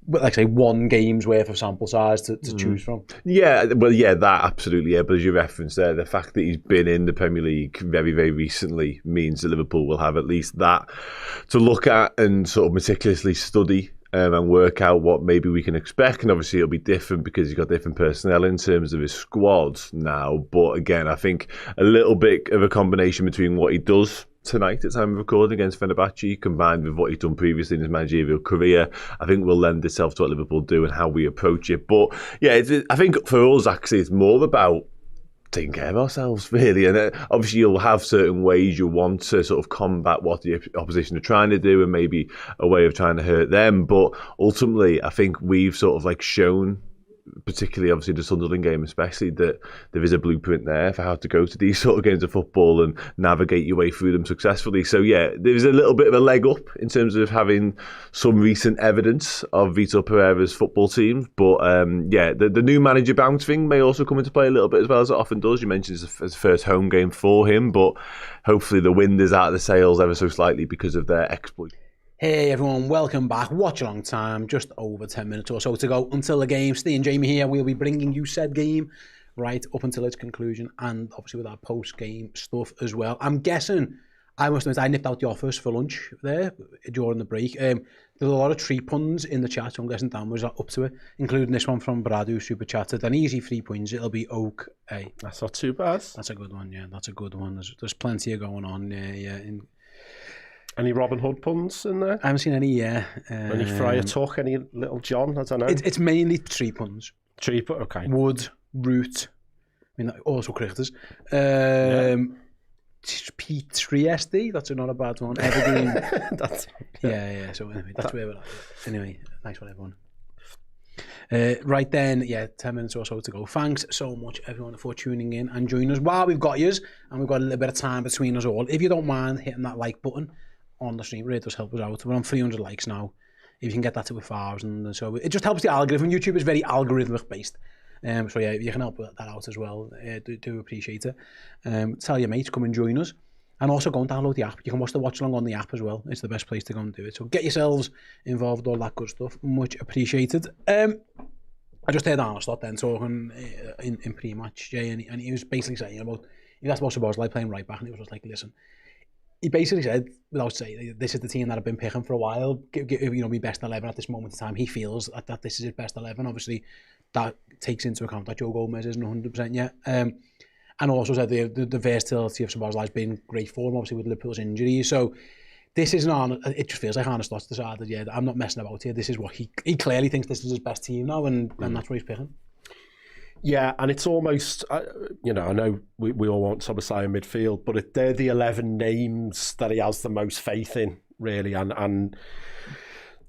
Speaker 1: like I say, one game's worth of sample size to choose from.
Speaker 3: Yeah, well, yeah, that absolutely, yeah. But as you referenced there, the fact that he's been in the Premier League very, very recently means that Liverpool will have at least that to look at and sort of meticulously study and work out what maybe we can expect. And obviously it'll be different because he's got different personnel in terms of his squad now. But again, I think a little bit of a combination between what he does tonight at time of recording against Fenerbahce combined with what he's done previously in his managerial career, I think will lend itself to what Liverpool do and how we approach it. But yeah, I think for us actually it's more about taking care of ourselves really, and obviously you'll have certain ways you want to sort of combat what the opposition are trying to do and maybe a way of trying to hurt them, but ultimately I think we've sort of like shown, particularly obviously the Sunderland game especially, that there is a blueprint there for how to go to these sort of games of football and navigate your way through them successfully. So yeah, there's a little bit of a leg up in terms of having some recent evidence of Vitor Pereira's football team, but yeah, the new manager bounce thing may also come into play a little bit as well, as it often does. You mentioned it's his first home game for him, but hopefully the wind is out of the sails ever so slightly because of their exploit.
Speaker 1: Hey everyone, welcome back. Watch along time, just over 10 minutes or so to go until the game. Steve and Jamie here, we'll be bringing you said game right up until its conclusion and obviously with our post-game stuff as well. I'm guessing, I must admit, I nipped out the office for lunch there during the break. There's a lot of tree puns in the chat, so I'm guessing Dan was up to it, including this one from Brad who super chatted. An easy 3 points, it'll be okay.
Speaker 2: That's not too bad.
Speaker 1: That's a good one, yeah, that's a good one. There's plenty of going on yeah.
Speaker 2: Any Robin Hood puns in there?
Speaker 1: I haven't seen any, yeah.
Speaker 2: Any Friar Tuck, any Little John? I don't know.
Speaker 1: It's mainly tree puns.
Speaker 2: Tree pun, okay.
Speaker 1: Wood, root, I mean, also critters. Trieste, that's not a bad one. Evergreen. Yeah. So anyway, that's where we're at. Anyway, nice one, everyone. Right then, yeah, 10 minutes or so to go. Thanks so much, everyone, for tuning in and joining us while we've got yous and we've got a little bit of time between us all. If you don't mind hitting that like button on the stream, it really does help us out. We're on 300 likes now. If you can get that to 1,000, so it just helps the algorithm. YouTube is very algorithmic based. So yeah, you can help that out as well. Do appreciate it. Tell your mates, come and join us. And also go and download the app. You can watch the Watchalong on the app as well. It's the best place to go and do it. So get yourselves involved, all that good stuff. Much appreciated. I just heard Armstrong then talking in pre-match, Jay, and he was basically saying about, he asked about Szoboszlai playing right back, and he was just like, listen, he basically said, without saying, this is the team that I've been picking for a while, my best 11 at this moment in time. He feels that this is his best 11. Obviously, that takes into account that Joe Gomez isn't 100% yet. And also said the versatility of Szoboszlai has been great for him, obviously, with Liverpool's injuries. So this is it just feels like Arne Slot's decided, yeah, I'm not messing about here. This is what he clearly thinks this is his best team now, and that's what he's picking.
Speaker 2: Yeah, and it's almost, I know we all want Szoboszlai in midfield, but they're the 11 names that he has the most faith in, really, and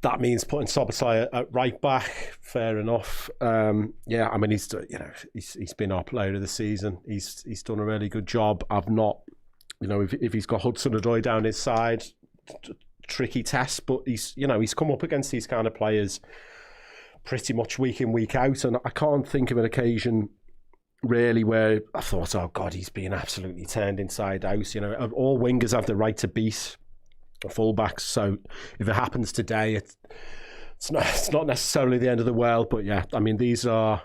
Speaker 2: that means putting Szoboszlai at right back. Fair enough. Yeah, I mean, he's been our player of the season. He's done a really good job. I've not, if he's got Hudson-Odoi down his side, tricky test, but he's come up against these kind of players pretty much week in, week out, and I can't think of an occasion really where I thought, oh God, he's being absolutely turned inside out. All wingers have the right to beat fullbacks, so if it happens today, it's not necessarily the end of the world. But yeah, I mean, these are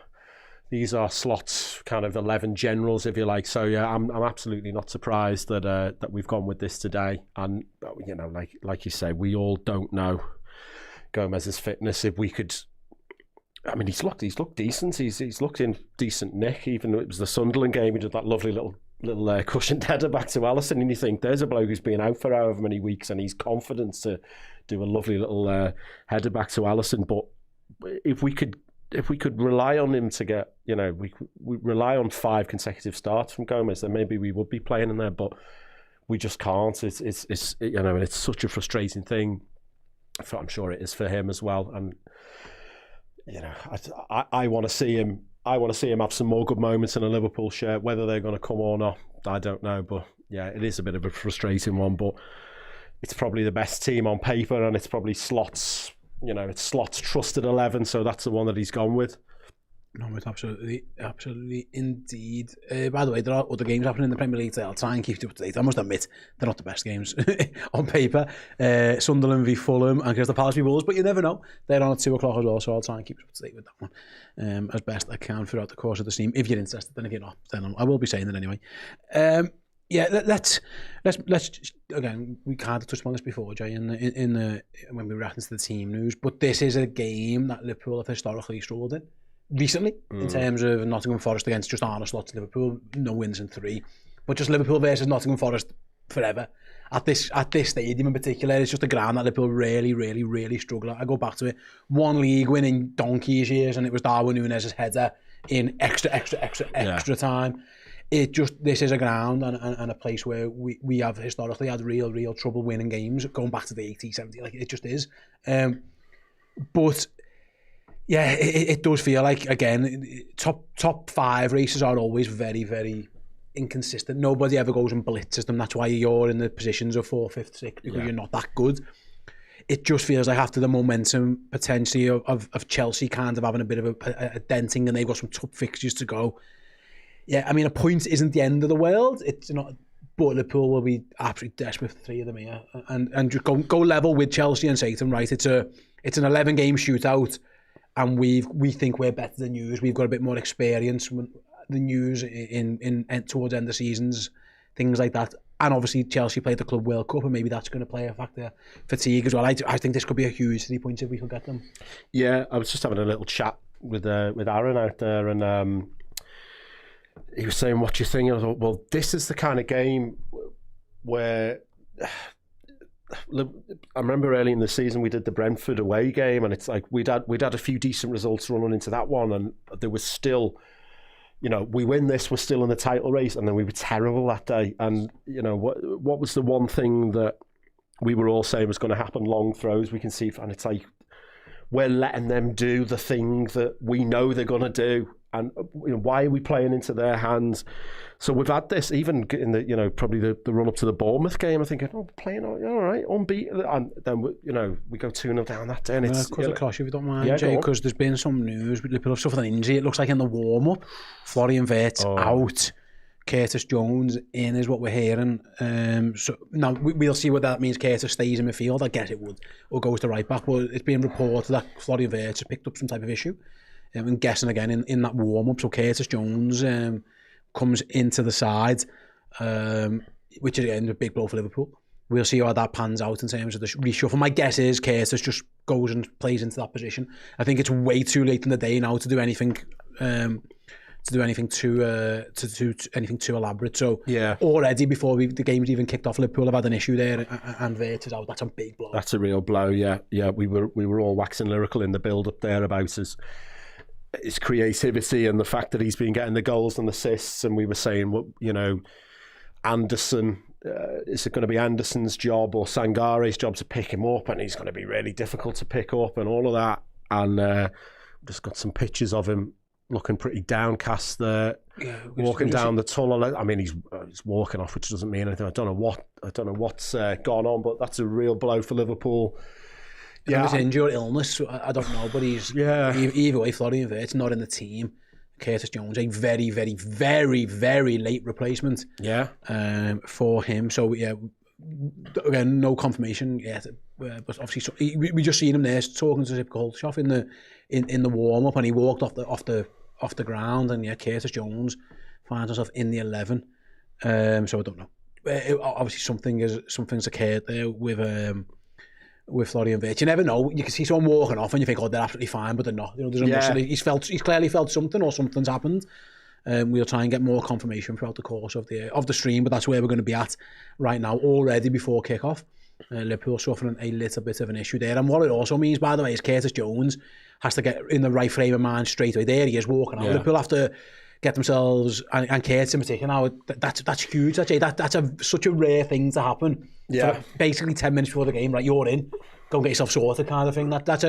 Speaker 2: Slot's kind of 11 generals, if you like. So yeah, I'm absolutely not surprised that we've gone with this today. And like you say, we all don't know Gomez's fitness. If we could, I mean, he's looked decent. He's looked in decent nick. Even it was the Sunderland game, he did that lovely little cushioned header back to Alisson, and you think there's a bloke who's been out for however many weeks, and he's confident to do a lovely little header back to Alisson. But if we could rely on him to get, we rely on 5 consecutive starts from Gomez, then maybe we would be playing in there, but we just can't. It's and it's such a frustrating thing. I'm sure it is for him as well, and I want to see him. I want to see him have some more good moments in a Liverpool shirt. Whether they're going to come or not, I don't know. But yeah, it is a bit of a frustrating one. But it's probably the best team on paper, and it's probably Slot's. It's Slot's trusted 11, so that's the one that he's gone with.
Speaker 1: No, it's absolutely indeed. By the way, there are other games happening in the Premier League today. I'll try and keep you up to date. I must admit, they're not the best games on paper. Sunderland v Fulham and Crystal Palace v Wolves, but you never know. They're on at 2 o'clock as well, so I'll try and keep you up to date with that one as best I can throughout the course of the stream. If you're interested, then if you're not, then I will be saying it anyway. Yeah, let's again. We kind of touched on this before, Jay, in the when we were reacting to the team news. But this is a game that Liverpool have historically struggled in recently, in terms of Nottingham Forest against just Arne Slot's Liverpool. No wins in 3, but just Liverpool versus Nottingham Forest forever. At this stadium in particular, it's just a ground that Liverpool really struggle at. I go back to it. 1 league win in donkey's years, and it was Darwin Núñez's header in extra time. This is a ground and a place where we have historically had real trouble winning games, going back to the 80s, 70s, like it just is. But yeah, it does feel like, again, top 5 races are always very inconsistent. Nobody ever goes and blitzes them. That's why you're in the positions of 4th, 5th, 6th, because you're not that good. It just feels like after the momentum potentially of Chelsea kind of having a bit of a denting, and they've got some tough fixtures to go. Yeah, I mean, a point isn't the end of the world. It's not, but Liverpool will be absolutely desperate for 3 of them here, and just go level with Chelsea and say to them, right, it's an 11-game shootout, and we think we're better than you. We've got a bit more experience than you in towards end of seasons, things like that. And obviously Chelsea played the Club World Cup, and maybe that's going to play a factor. Fatigue as well. I think this could be a huge 3 points if we could get them.
Speaker 2: Yeah, I was just having a little chat with Aaron out there, and he was saying, what do you think? I thought, well, this is the kind of game where I remember early in the season we did the Brentford away game, and it's like we'd had a few decent results running into that one, and there was still, we win this, we're still in the title race, and then we were terrible that day. And what was the one thing that we were all saying was going to happen? Long throws, we can see, and it's like we're letting them do the thing that we know they're going to do. And why are we playing into their hands? So we've had this even in the probably the run up to the Bournemouth game. I think, playing all right, unbeaten, and then we go 2-0 down that day. And it's
Speaker 1: cut across if you don't mind, Jay, because there's been some news. Liverpool have suffered an injury. It looks like in the warm up, Florian Wirtz out. Curtis Jones in is what we're hearing. So now we'll see whether that means Curtis stays in midfield. I guess it would, or goes to right back. But it's being reported that Florian Wirtz has picked up some type of issue. I'm guessing again in that warm up. So Curtis Jones comes into the side, which is again a big blow for Liverpool. We'll see how that pans out in terms of the reshuffle. My guess is Curtis just goes and plays into that position. I think it's way too late in the day now to do anything. Anything too elaborate. So already before the game's even kicked off, Liverpool have had an issue there, and Wirtz is out. That's a big blow.
Speaker 2: That's a real blow. Yeah. We were all waxing lyrical in the build up there about his creativity and the fact that he's been getting the goals and assists. And we were saying, well, you know, Anderson. Is it going to be Anderson's job or Sangare's job to pick him up? And he's going to be really difficult to pick up and all of that. And just got some pictures of him looking pretty downcast there, walking down the tunnel. I mean, he's walking off, which doesn't mean anything. I don't know what's gone on, but that's a real blow for Liverpool.
Speaker 1: Yeah, his injury or illness, I don't know, but he's either way. Florian Wirtz not in the team. Curtis Jones, a very, very, very, very late replacement. For him. So again, no confirmation yet. But obviously, we just seen him there talking to Zip Goldschaf in the warm up, and he walked off the ground, and Curtis Jones finds himself in the 11. So I don't know. Obviously, something's occurred there with Florian Wirtz. You never know. You can see someone walking off, and you think, "Oh, they're absolutely fine," but they're not. You know, he's clearly felt something, or something's happened. We'll try and get more confirmation throughout the course of the stream, but that's where we're going to be at right now, already before kickoff. Liverpool suffering a little bit of an issue there, and what it also means, by the way, is Curtis Jones has to get in the right frame of mind straight away. There he is walking out. Liverpool have to get themselves, and Curtis in particular, now that's huge. That's such a rare thing to happen. For basically 10 minutes before the game, right? You're in, go and get yourself sorted, kind of thing. That's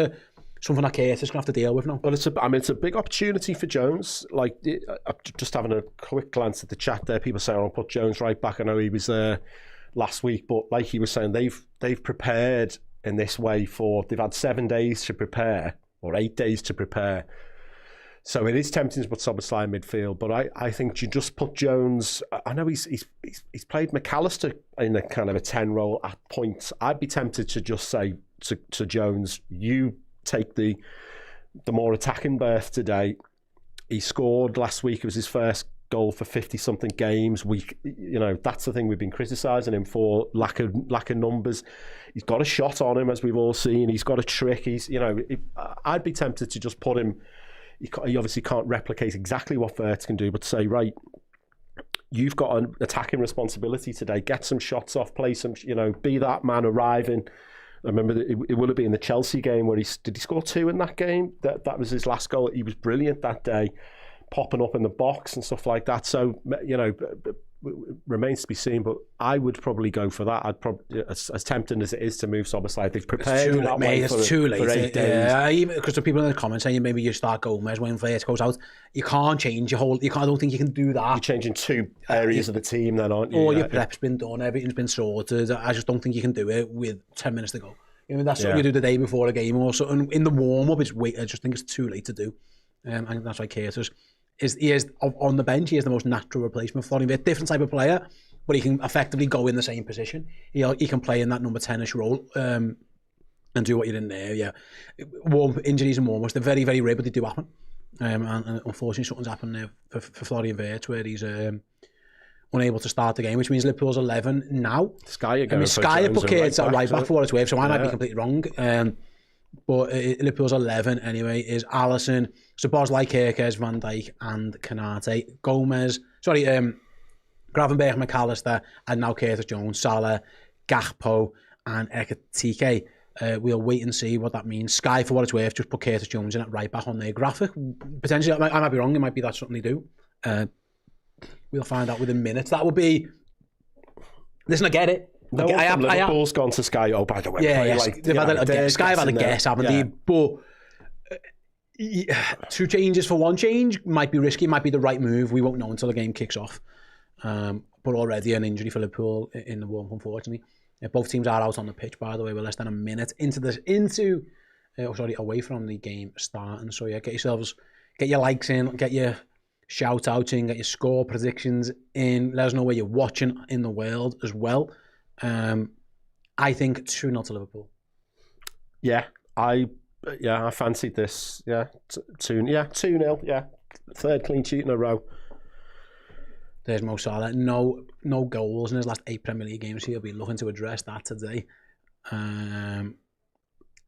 Speaker 1: something that Curtis is going to have to deal with now.
Speaker 2: Well, it's a big opportunity for Jones. Like, just having a quick glance at the chat there, people saying, "I'll put Jones right back." I know he was there last week, but like he was saying, they've prepared in this way they've had 7 days to prepare, or 8 days to prepare. So it is tempting to put Szoboszlai in midfield, but I think you just put Jones. I know he's played McAllister in a kind of a 10 role at points. I'd be tempted to just say to Jones, you take the more attacking berth today. He scored last week. It was his first goal for 50-something games. That's the thing we've been criticising him for, lack of numbers. He's got a shot on him, as we've all seen. He's got a trick. I'd be tempted to just put him. He obviously can't replicate exactly what Wirtz can do, but say, right, you've got an attacking responsibility today. Get some shots off, play some, be that man arriving. I remember it would have been the Chelsea game where did he score 2 in that game? That was his last goal. He was brilliant that day, popping up in the box and stuff like that. So, remains to be seen, but I would probably go for that. I'd probably, as tempting as it is to move Szoboszlai, they've prepared
Speaker 1: that way for 8 days. Yeah, even because the people in the comments saying maybe you start Gomez when Wirtz goes out. You can't change your whole. I don't think you can do that.
Speaker 2: You're changing 2 areas of the team, then, aren't you?
Speaker 1: All your prep's been done, everything's been sorted. I just don't think you can do it with 10 minutes to go. That's what you do the day before a game or something. In the warm up, I just think it's too late to do, and that's why Curtis is on the bench. He is the most natural replacement for Florian Wirtz. Different type of player, but he can effectively go in the same position. He can play in that number 10ish role and do what you're in there. Yeah, injuries and warm-ups, they're very, very rare, but they do happen. And unfortunately, something's happened there for Florian Wirtz where he's unable to start the game, which means Liverpool's 11 now.
Speaker 2: Sky
Speaker 1: put Curtis at right back for what it's worth, so I might be completely wrong. But Liverpool's 11 anyway is Alisson, Szoboszlai, Kerkez, Van Dijk and Konate. Gravenberch, McAllister, and now Curtis Jones, Salah, Gakpo and Ekitike. We'll wait and see what that means. Sky, for what it's worth, just put Curtis Jones in at right back on their graphic. Potentially, I might be wrong, it might be that's something they do. We'll find out within minutes. That would be... Listen, I get it.
Speaker 2: No one from Liverpool's gone to Sky. Oh, by the way,
Speaker 1: Sky have had a guess, haven't they? But 2 changes for 1 change might be risky. Might be the right move. We won't know until the game kicks off. But already an injury for Liverpool in the warm-up, unfortunately. Both teams are out on the pitch, by the way. We're less than a minute away from the game starting. So yeah, get your likes in, get your shout out to you and get your score predictions in. Let us know where you're watching in the world as well. I think 2-0 to Liverpool.
Speaker 2: Yeah, I fancied this. Yeah, 2-0. Yeah, third clean sheet in a row.
Speaker 1: There's Mo Salah. No goals in his last 8 Premier League games. He'll be looking to address that today.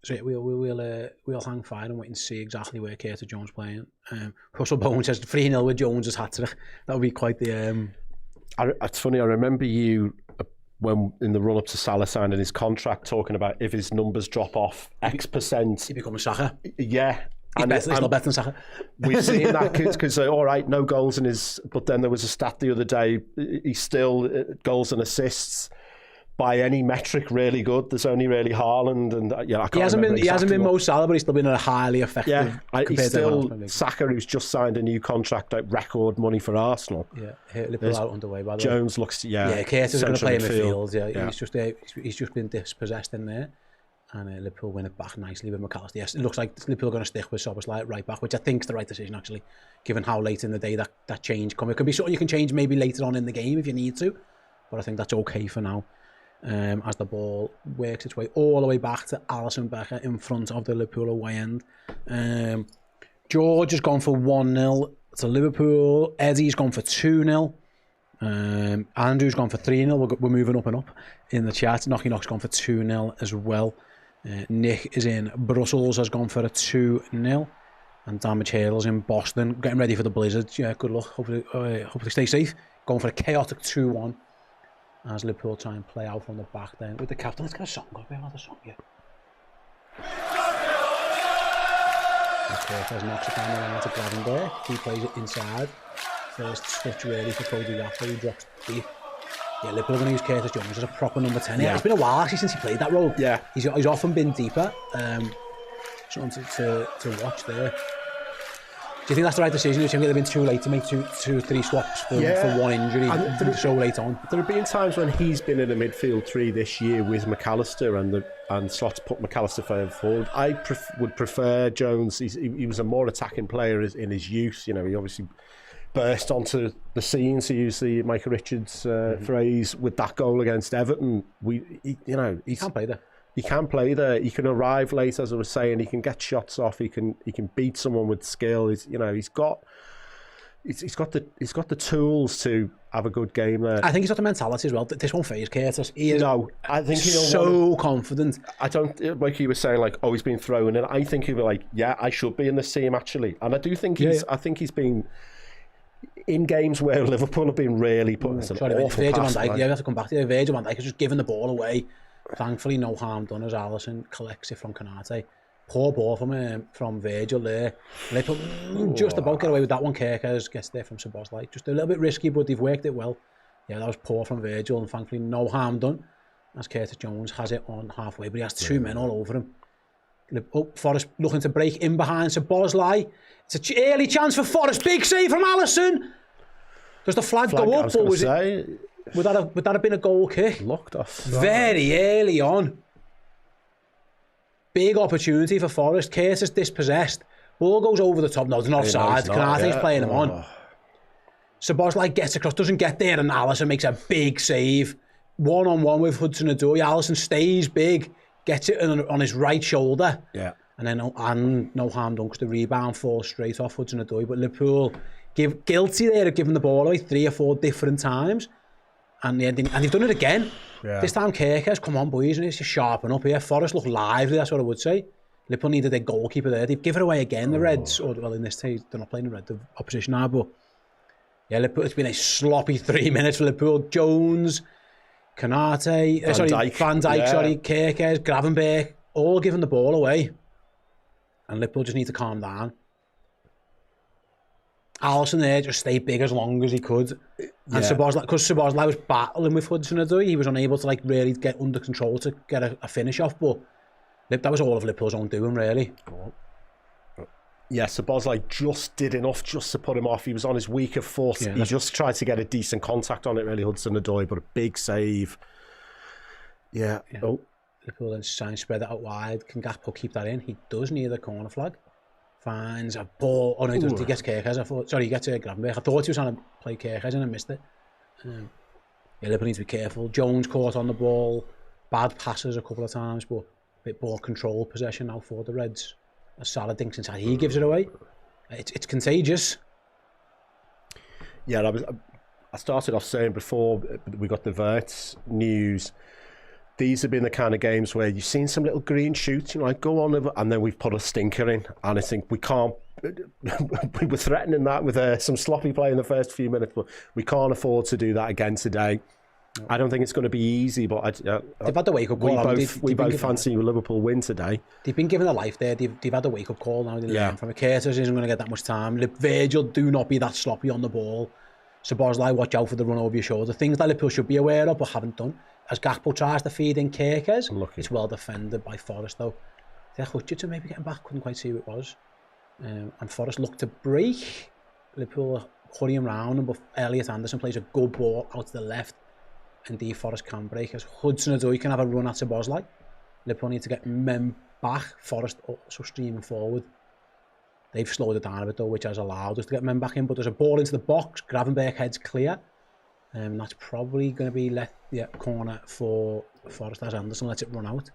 Speaker 1: So yeah, we'll hang fire and wait and see exactly where Curtis Jones playing. Russell Bowen says 3-0 with Jones' hat-trick. That would be quite the...
Speaker 2: It's funny, I remember you, when in the run-up to Salah signing his contract, talking about if his numbers drop off X percent...
Speaker 1: He becomes Saka.
Speaker 2: Yeah.
Speaker 1: He's not better than Saka.
Speaker 2: We've seen that because, all right, no goals in his... But then there was a stat the other day, he's still goals and assists by any metric really good. There's only really Haaland and I can't
Speaker 1: he hasn't been Mo Salah, but he's still been a highly effective.
Speaker 2: Yeah, he's still Saka, who's just signed a new contract at record money for Arsenal.
Speaker 1: Yeah, Liverpool out underway by the way.
Speaker 2: Jones looks
Speaker 1: Curtis is going to play in midfield.
Speaker 2: Yeah.
Speaker 1: He's just been dispossessed in there, and Liverpool win it back nicely with McAllister. Yes, it looks like Liverpool are going to stick with Szoboszlai right back, which I think is the right decision actually, given how late in the day that change come. It could be something you can change maybe later on in the game if you need to, but I think that's okay for now. As the ball works its way all the way back to Alisson Becker in front of the Liverpool away end. George has gone for 1-0 to Liverpool. Eddie's gone for 2-0. Andrew's gone for 3-0. We're moving up and up in the chat. Knocky Knock's gone for 2-0 as well. Nick is in Brussels, has gone for a 2-0. And Damage Hale's in Boston, getting ready for the Blizzards. Yeah, good luck. Hopefully stay safe. Going for a chaotic 2-1. As Liverpool try and play out from the back then with the captain. Let's get a song up. We have another song here. Curtis knocks it down the line to Gravenberg. He plays it inside. First touch really for Cody Gakpo, who drops deep. Yeah, Liverpool are going to use Curtis Jones as a proper number 10. Yeah, it's been a while actually since he played that role.
Speaker 2: Yeah,
Speaker 1: he's often been deeper. Something to watch there. Do you think that's the right decision? Do you think they've been too late to make two or three swaps for one injury so late on?
Speaker 2: There have been times when he's been in a midfield three this year with McAllister and Slot's put McAllister further forward. I would prefer Jones. He was a more attacking player in his youth. You know, he obviously burst onto the scene, to use the Michael Richards phrase, with that goal against Everton. He can't play there. He can play there. He can arrive late, as I was saying. He can get shots off. He can beat someone with skill. He's got the tools to have a good game there.
Speaker 1: I think he's got the mentality as well. This won't phase Curtis.
Speaker 2: I think he'll
Speaker 1: so confident.
Speaker 2: I don't, like he was saying, like, he's been thrown in. I think he'll be like, yeah, I should be in this team actually. And I do think I think he's been in games where Liverpool have been really putting us an awful pass.
Speaker 1: You have to come back to it. Virgil van Dijk has just given the ball away. Thankfully, no harm done as Alisson collects it from Konate. Poor ball from Virgil there. Liverpool just about get away with that one. Kerkers gets there from Szoboszlai. Just a little bit risky, but they've worked it well. Yeah, that was poor from Virgil, and thankfully no harm done. As Curtis Jones has it on halfway, but he has two men all over him. Forrest looking to break in behind Szoboszlai. It's an early chance for Forrest. Big save from Alisson. Does the flag go up, or was it? Would that have been a goal kick?
Speaker 2: Locked off.
Speaker 1: Very early on. Big opportunity for Forrest. Curtis dispossessed. Ball goes over the top. No, it's not offside. Kanate's playing him on. Szoboszlai gets across, doesn't get there, and Alisson makes a big save. One-on-one with Hudson-Odoi. Alisson stays big, gets it on his right shoulder.
Speaker 2: Yeah.
Speaker 1: And then no harm done because the rebound falls straight off Hudson-Odoi. But Liverpool guilty there of giving the ball away 3 or 4 different times. And they've done it again. Yeah. This time Kerkers, come on boys, and it's just sharpen up here. Forrest look lively, that's what I would say. Liverpool needed their goalkeeper there. They've given it away again, the Reds. Or, well, in this case, they're not playing the Red, the opposition are, but yeah, Liverpool, it's been a sloppy 3 minutes for Liverpool. Jones, Konate, Van Dijk, Kerkers, Gravenberg, all giving the ball away. And Liverpool just need to calm down. Alisson there just stayed big as long as he could. And Szoboszlai, because Szoboszlai was battling with Hudson-Odoi, he was unable to really get under control to get a finish off, but that was all of Liverpool's own doing, really.
Speaker 2: Yeah, Szoboszlai just did enough just to put him off. He was on his weaker foot. Yeah, he just tried to get a decent contact on it, really, Hudson-Odoi, but a big save. Yeah.
Speaker 1: Liverpool then trying to spread it out wide. Can Gakpo keep that in? He does need a corner flag. finds a ball. Oh no, he doesn't. He gets Kerkez. He gets Gravenberch. I thought he was trying to play Kerkez and I missed it. Yeah, Liverpool needs to be careful. Jones caught on the ball. Bad passes a couple of times, but a bit more control possession now for the Reds. As Salah dinks inside, he gives it away. It's contagious.
Speaker 2: Yeah, I started off saying before we got the Verts news, these have been the kind of games where you've seen some little green shoots, like go on, and then we've put a stinker in. And I think we can't, we were threatening that with some sloppy play in the first few minutes, but we can't afford to do that again today. No. I don't think it's going to be easy, but
Speaker 1: they've had the wake-up call.
Speaker 2: We both fancy a Liverpool win today.
Speaker 1: They've been given a life there. They've had the wake-up call now. From a Curtis isn't going to get that much time. Virgil, do not be that sloppy on the ball. Szoboszlai, watch out for the run over your shoulder. Things that Liverpool should be aware of but haven't done. As Gakpo tries to feed in Kerkez, it's well defended by Forrest though. Hutchinson maybe getting back, couldn't quite see who it was. And Forrest looked to break. Liverpool hurrying round him, but Elliot Anderson plays a good ball out to the left. Indeed, Forrest can break. As Hudson-Odoi can have a run at Szoboszlai. Liverpool need to get men back. Forrest also streaming forward. They've slowed it down a bit though, which has allowed us to get men back in. But there's a ball into the box. Gravenberch heads clear. And that's probably going to be corner for Forrest as Anderson lets it run out.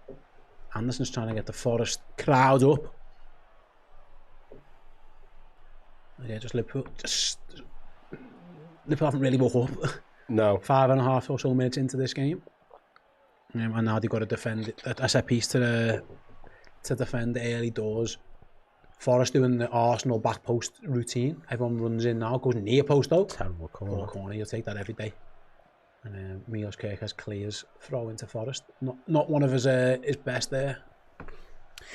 Speaker 1: Anderson's trying to get the Forrest crowd up. Yeah, Liverpool haven't really woke up.
Speaker 2: No.
Speaker 1: 5.5 or so minutes into this game. And now they've got to defend a set piece to defend the early doors. Forrest doing the Arsenal back post routine. Everyone runs in now, goes near post though.
Speaker 2: Terrible corner.
Speaker 1: Corner, you'll take that every day. And Milos Kerkez clears throw into Forrest. Not one of his best there.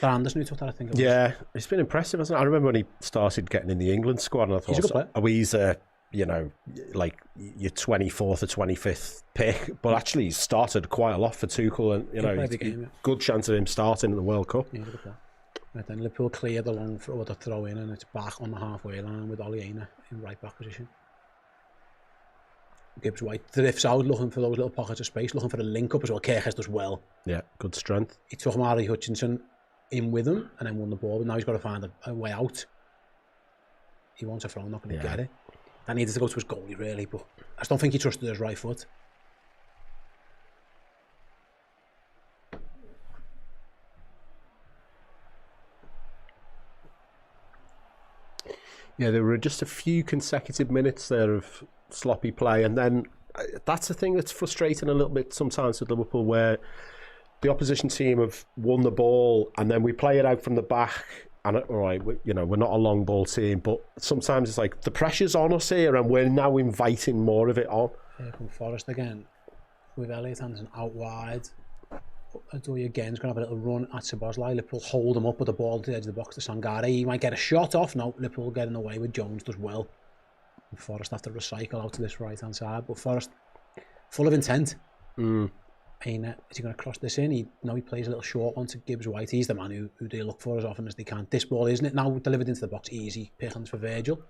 Speaker 1: That Anderson who took that, I think it was.
Speaker 2: Yeah, it's been impressive, hasn't it? I remember when he started getting in the England squad and I thought,
Speaker 1: he's a good player.
Speaker 2: He's like your 24th or 25th pick, but actually he's started quite a lot for Tuchel and good chance of him starting in the World Cup.
Speaker 1: Yeah, he's a good player. Right then, Liverpool clear the long throw or the throw in and it's back on the halfway line with Oliena in right back position. Gibbs White drifts out looking for those little pockets of space, looking for the link up as well. Kerkez does well.
Speaker 2: Yeah, good strength.
Speaker 1: He took Mari Hutchinson in with him and then won the ball, but now he's got to find a way out. He wants a throw, not going to get it. That needed to go to his goalie really, but I just don't think he trusted his right foot.
Speaker 2: Yeah, there were just a few consecutive minutes there of sloppy play, and then that's the thing that's frustrating a little bit sometimes with Liverpool, where the opposition team have won the ball and then we play it out from the back. And all right, we're not a long ball team, but sometimes it's like the pressure's on us here, and we're now inviting more of it on.
Speaker 1: Here come Forrest again with Elliot Anderson out wide. Odoi again is going to have a little run at Szoboszlai. Liverpool hold him up with the ball to the edge of the box to Sangare. He might get a shot off. No, Liverpool getting away with Jones does well. And Forrest have to recycle out to this right hand side, but Forrest full of intent. Is he going to cross this in? He plays a little short one to Gibbs White. He's the man who they look for as often as they can. This ball, isn't it? Now delivered into the box, easy pickings for Virgil.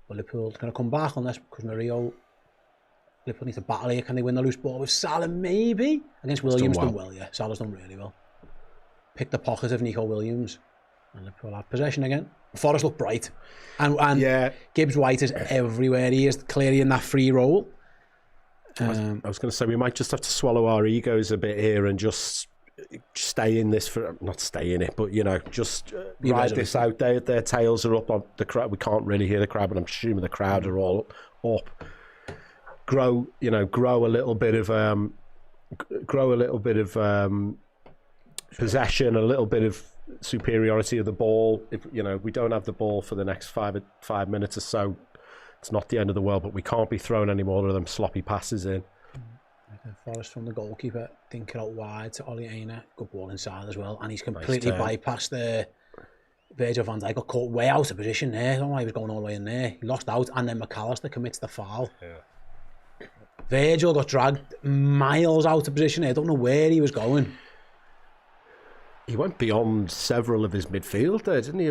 Speaker 1: But Liverpool's going to come back unless because Murillo. Liverpool need to battle here. Can they win the loose ball with Salah? Maybe against Williams. Done well, yeah. Salah's done really well. Pick the pocket of Nico Williams, and Liverpool have possession again. Forrest looked bright, and yeah. Gibbs White is everywhere. He is clearly in that free role.
Speaker 2: I was going to say we might just have to swallow our egos a bit here and just stay in this not stay in it, but just ride this out. Their tails are up on the crowd. We can't really hear the crowd, but I'm assuming the crowd are all up. Grow a little bit of possession, a little bit of superiority of the ball. If we don't have the ball for the next five minutes or so, it's not the end of the world. But we can't be throwing any more of them sloppy passes in.
Speaker 1: Forrest from the goalkeeper, dinker out wide to Oliena. Good ball inside as well, and he's completely bypassed the Virgil van Dijk. Got caught way out of position there. I don't know why he was going all the way in there. He lost out, and then McAllister commits the foul. Yeah. Virgil got dragged miles out of position. I don't know where he was going.
Speaker 2: He went beyond several of his midfield there, didn't he?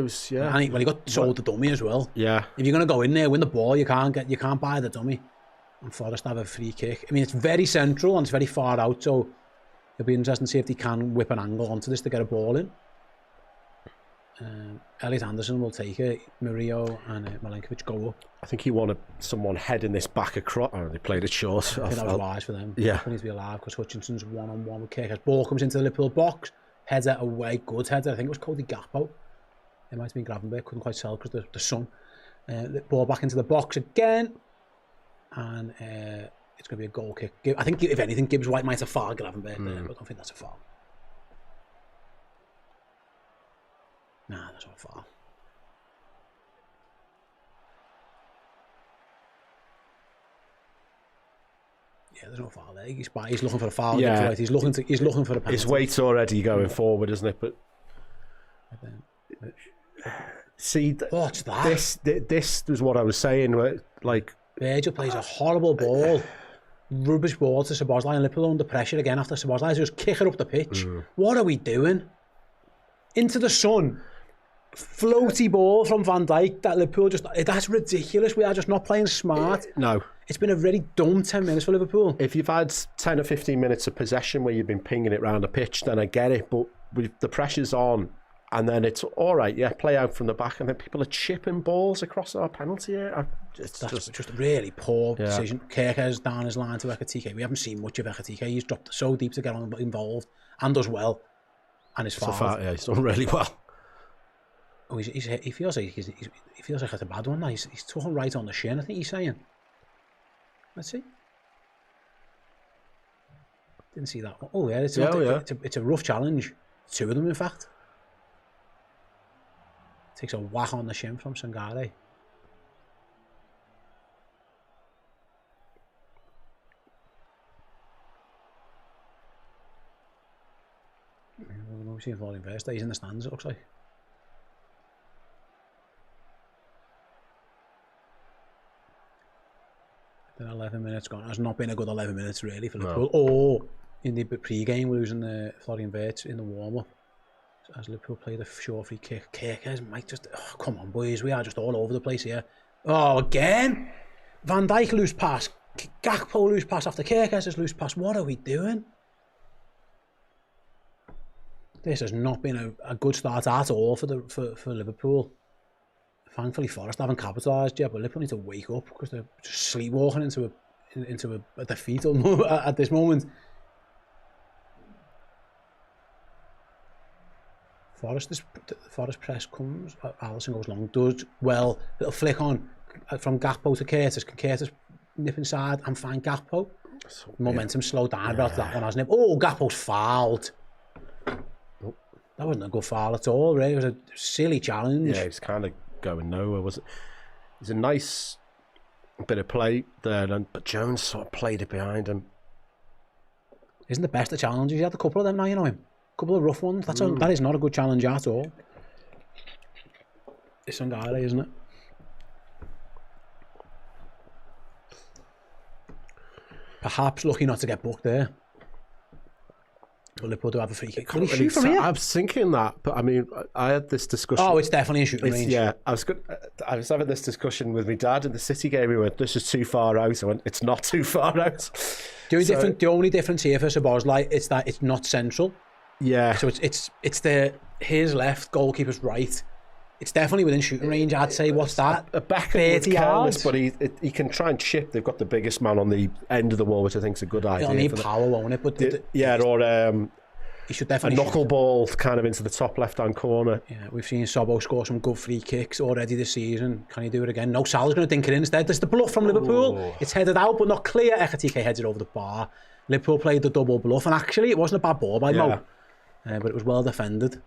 Speaker 1: He got sold the dummy as well.
Speaker 2: Yeah.
Speaker 1: If you're going to go in there, win the ball, you can't buy the dummy. And Forrest have a free kick. I mean, it's very central and it's very far out, so it'll be interesting to see if they can whip an angle onto this to get a ball in. Elliot Anderson will take it. Murillo and Milenkovic go up.
Speaker 2: I think he wanted someone heading this back across. Oh, they played it short.
Speaker 1: I think that was wise for them.
Speaker 2: Yeah.
Speaker 1: They need to be alive because Hutchinson's one-on-one with Kirk. As ball comes into the Liverpool box, header away, good header. I think it was Cody Gakpo. It might have been Gravenberch, couldn't quite tell because the sun. Ball back into the box again. And it's going to be a goal kick. I think, if anything, Gibbs White might have fouled Gravenberch there, but I don't think that's a foul. Nah, that's not a foul. Yeah, there's no foul there. He's looking for a foul.
Speaker 2: Yeah.
Speaker 1: He's looking for a penalty.
Speaker 2: His weight's already going forward, isn't it? But see,
Speaker 1: what's that?
Speaker 2: This was what I was saying. Like,
Speaker 1: Virgil plays a horrible ball, rubbish ball to Szoboszlai, and Liverpool under pressure again after Szoboszlai just kick it up the pitch. What are we doing? Into the sun. Floaty ball from Van Dijk that Liverpool that's ridiculous. We are just not playing smart.
Speaker 2: No.
Speaker 1: It's been a very dumb 10 minutes for Liverpool.
Speaker 2: If you've had 10 or 15 minutes of possession where you've been pinging it round the pitch, then I get it. But with the pressure's on, and then it's all right, yeah, play out from the back, and then people are chipping balls across our penalty area.
Speaker 1: That's just a really poor decision. Kirker's down his line to Ekatike. We haven't seen much of Ekatike. He's dropped so deep to get on involved and does well. And he's fouled.
Speaker 2: Yeah, he's done really well.
Speaker 1: Oh, he feels like he feels like it's a bad one now. He's talking right on the shin, I think he's saying. Let's see. Didn't see that one. Oh yeah, it's a rough challenge. Two of them, in fact. Takes a whack on the shin from Sangare. We've seen Falling First. He's in the stands, it looks like. Then 11 minutes gone. It has not been a good 11 minutes really for Liverpool. Or in the pre-game, losing the Florian Wirtz in the warm-up. So as Liverpool played a short free kick. Kirkers might just... Oh, come on, boys. We are just all over the place here. Oh, again? Van Dijk loose pass. Gakpo loose pass after Kirkers has loose pass. What are we doing? This has not been a good start at all for Liverpool. Thankfully, Forest haven't capitalised yet, but Liverpool need to wake up because they're just sleepwalking into a defeat at this moment. Forest press comes. Alisson goes long, does well. Little flick on from Gakpo to Curtis. Can Curtis nip inside and find Gakpo? Momentum slowed down about that one, hasn't it? Oh, Gakpo's fouled. That wasn't a good foul at all, really. It was a silly challenge.
Speaker 2: Yeah, it's kind of going nowhere, was it? It's a nice bit of play there, but Jones sort of played it behind him.
Speaker 1: Isn't the best of challenges? He had a couple of them now, you know him. A couple of rough ones. That is not a good challenge at all. It's Sangare, isn't it? Perhaps lucky not to get booked there. But Liverpool do have a free kick. Can he shoot from here?
Speaker 2: I was thinking that, but I mean, I had this discussion.
Speaker 1: Oh, it's definitely a shooting range.
Speaker 2: Yeah, I was having this discussion with my dad in the City game. He went, "This is too far out." I went, "It's not too far out."
Speaker 1: The only difference here for Szoboszlai is that it's not central.
Speaker 2: Yeah.
Speaker 1: So it's his left, goalkeeper's right. It's definitely within shooting range. I'd say. What's that?
Speaker 2: A backhand was careless, but he can try and chip. They've got the biggest man on the end of the wall, which I think is a good idea.
Speaker 1: It'll need power, won't it? But he should definitely
Speaker 2: a knuckleball kind of into the top left-hand corner.
Speaker 1: Yeah, we've seen Sobo score some good free kicks already this season. Can he do it again? No, Salah's going to dink it in instead. There's the bluff from Liverpool. Oh. It's headed out, but not clear. Ekatike heads it over the bar. Liverpool played the double bluff, and actually it wasn't a bad ball by Mo, but it was well defended.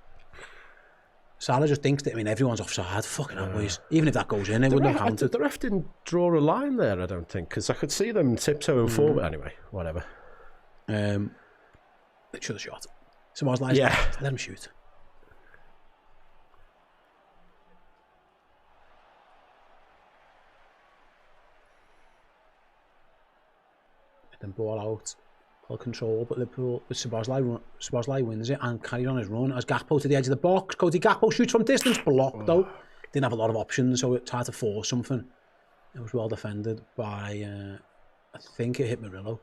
Speaker 1: Salah just thinks that, I mean, everyone's offside. Fucking hell, boys. Even if that goes in, it wouldn't have counted.
Speaker 2: The ref didn't draw a line there, I don't think, because I could see them tiptoeing forward. Anyway, whatever.
Speaker 1: They should have shot. Someone's like, let him shoot. Then ball out. Well control, but Liverpool with Szoboszlai wins it and carries on his run as Gakpo to the edge of the box. Cody Gakpo shoots from distance, blocked though. Didn't have a lot of options, so it's hard to force something. It was well defended by, I think it hit Murillo.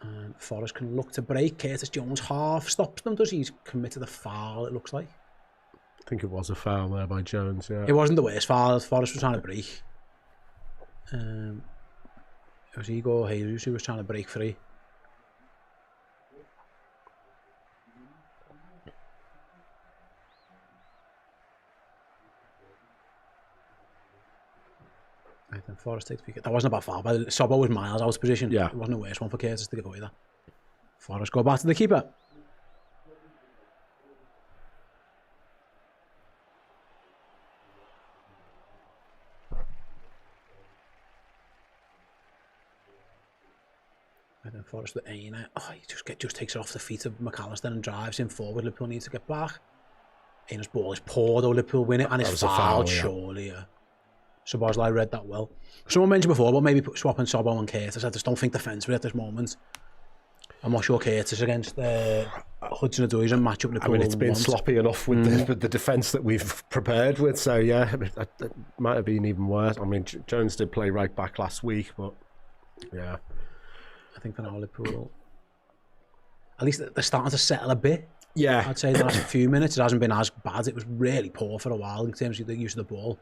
Speaker 1: And Forrest can look to break. Curtis Jones half stops them, does he? He's committed a foul, it looks like.
Speaker 2: I think it was a foul there by Jones, yeah.
Speaker 1: It wasn't the worst foul. Forrest was trying to break. It was Igor Jesus who was trying to break free. Right, then Forrest takes the free kick. That wasn't a bad foul. But Sobbo was miles out of position.
Speaker 2: Yeah.
Speaker 1: It wasn't the worst one for Curtis to give away that. Forrest go back to the keeper. And then Forrest the Aina. Oh, he just takes it off the feet of McAllister and drives him forward. Liverpool needs to get back. Aina's ball is poor though. Liverpool win it and it's fouled, surely. Yeah. Szoboszlai read that well. Someone mentioned before about maybe swapping Sobbo and Curtis. I just don't think defensively at this moment. I'm not sure Curtis against Hudson Odoi and match up Liverpool.
Speaker 2: I mean, it's been sloppy enough with the defence that we've prepared with, so yeah, it might have been even worse. I mean, Jones did play right back last week, but yeah.
Speaker 1: I think for now Liverpool, at least they're starting to settle a bit.
Speaker 2: Yeah.
Speaker 1: I'd say the last few minutes it hasn't been as bad. It was really poor for a while in terms of the use of the ball.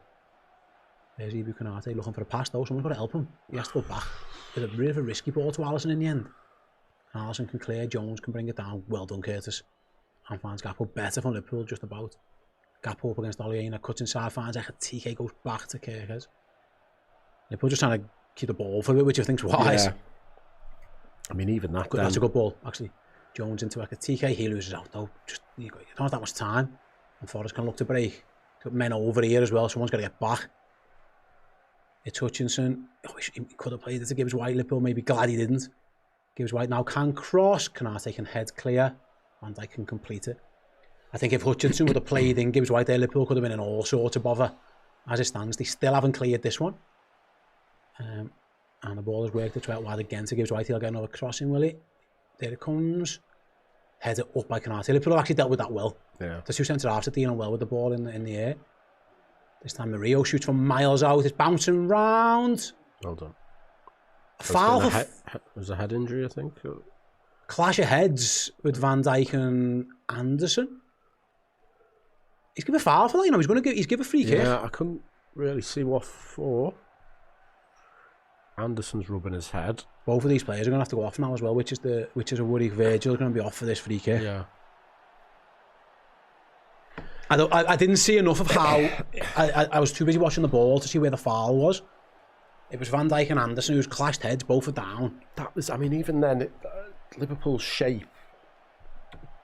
Speaker 1: There's Ibu Konate looking for a pass though. Someone's got to help him. He has to go back. It's a bit of a risky ball to Alisson in the end. Alisson can clear, Jones can bring it down. Well done, Curtis. And finds Gakpo better from Liverpool, just about. Gakpo up against Oliena, cuts inside, finds TK goes back to Kirkes. Liverpool just trying to keep the ball for a bit, which I think's wise. Yeah.
Speaker 2: I mean, even that.
Speaker 1: That's a good ball, actually. Jones into TK, he loses out though. You don't have that much time. And Forrest can look to break. Got men over here as well, someone's got to get back. It's Hutchinson. Oh, he could have played it to Gibbs White. Liverpool maybe glad he didn't. Gibbs White now can cross. Konate can head clear. Van Dijk can complete it. I think if Hutchinson would have played in Gibbs White there, Liverpool could have been in all sorts of bother. As it stands, they still haven't cleared this one. And the ball has worked its way out wide again to Gibbs White. He'll get another crossing, will he? There it comes. Headed up by Konate. Liverpool have actually dealt with that well.
Speaker 2: Yeah.
Speaker 1: The two centre-halves are dealing well with the ball in the air. This time Murillo shoots from miles out. It's bouncing round.
Speaker 2: Well done.
Speaker 1: Foul.
Speaker 2: Was a head injury, I think.
Speaker 1: Clash of heads with Van Dijk and Anderson. He's given a foul for that, you know. He's given a free kick.
Speaker 2: Yeah, I couldn't really see what for. Anderson's rubbing his head.
Speaker 1: Both of these players are going to have to go off now as well, which is a worry. Virgil's going to be off for this free kick.
Speaker 2: Yeah.
Speaker 1: I didn't see enough of how... I was too busy watching the ball to see where the foul was. It was Van Dijk and Anderson who's clashed heads, both are down.
Speaker 2: That was, I mean, even then, Liverpool's shape,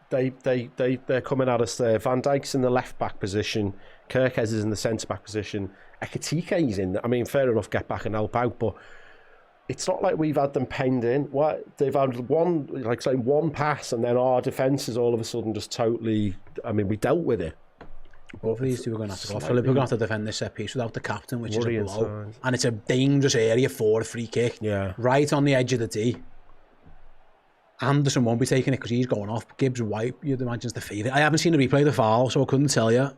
Speaker 2: they're coming at us there. Van Dijk's in the left-back position, Kirkes is in the centre-back position, Ekitike's in, I mean, fair enough, get back and help out, but it's not like we've had them penned in. They've had one pass and then our defence is all of a sudden just totally, I mean, we dealt with it.
Speaker 1: Both of these two are going to have to go off. Liverpool are going to have to defend this set piece without the captain, which is a blow. And it's a dangerous area for a free kick.
Speaker 2: Yeah.
Speaker 1: Right on the edge of the D. Anderson won't be taking it because he's going off. Gibbs White, you'd imagine, is the favourite. I haven't seen the replay of the foul, so I couldn't tell you.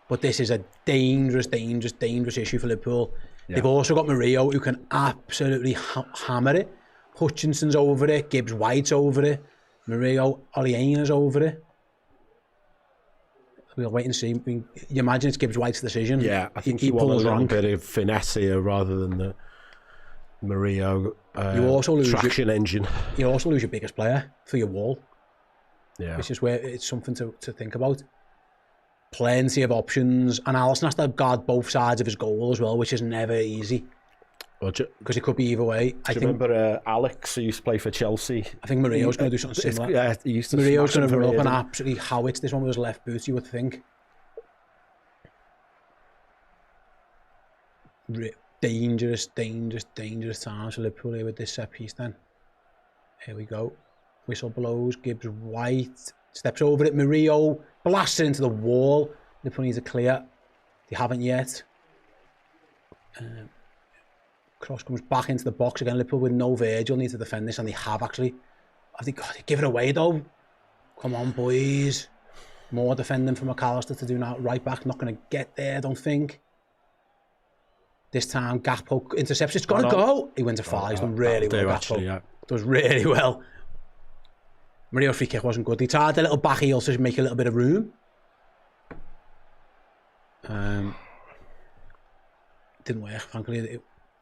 Speaker 1: But this is a dangerous issue for Liverpool. Yeah. They've also got Murillo, who can absolutely hammer it. Hutchinson's over it. Gibbs White's over it. Murillo, Oliena's over it. We'll wait and see. I mean, you imagine it's Gibbs White's decision.
Speaker 2: Yeah, I think he pulls a little bit of finesse here rather than the Murillo
Speaker 1: you also lose
Speaker 2: traction engine.
Speaker 1: You also lose your biggest player for your wall.
Speaker 2: Yeah.
Speaker 1: Which is where it's something to think about. Plenty of options. And Alisson has to guard both sides of his goal as well, which is never easy. Because it could be either way.
Speaker 2: I think remember Alex, who used to play for Chelsea?
Speaker 1: I think Murillo's going to do something similar.
Speaker 2: Yeah, he used to.
Speaker 1: Murillo's going to run up and absolutely howitz this one with his left boot, you would think. Dangerous times for Liverpool here with this set piece then. Here we go. Whistle blows. Gibbs White steps over it. Murillo blasts it into the wall. Liverpool needs a clear. They haven't yet. Cross comes back into the box again. Liverpool with no Virgil need to defend this, and they have actually. I think they give it away though. Come on, boys. More defending from McAllister to do now. Right back, not going to get there, I don't think. This time, Gakpo intercepts. It's got to go. He wins a foul. He's done really well.
Speaker 2: Actually, yeah.
Speaker 1: Does really well. Murillo's free kick wasn't good. He tried a little back heel to make a little bit of room. Didn't work, frankly.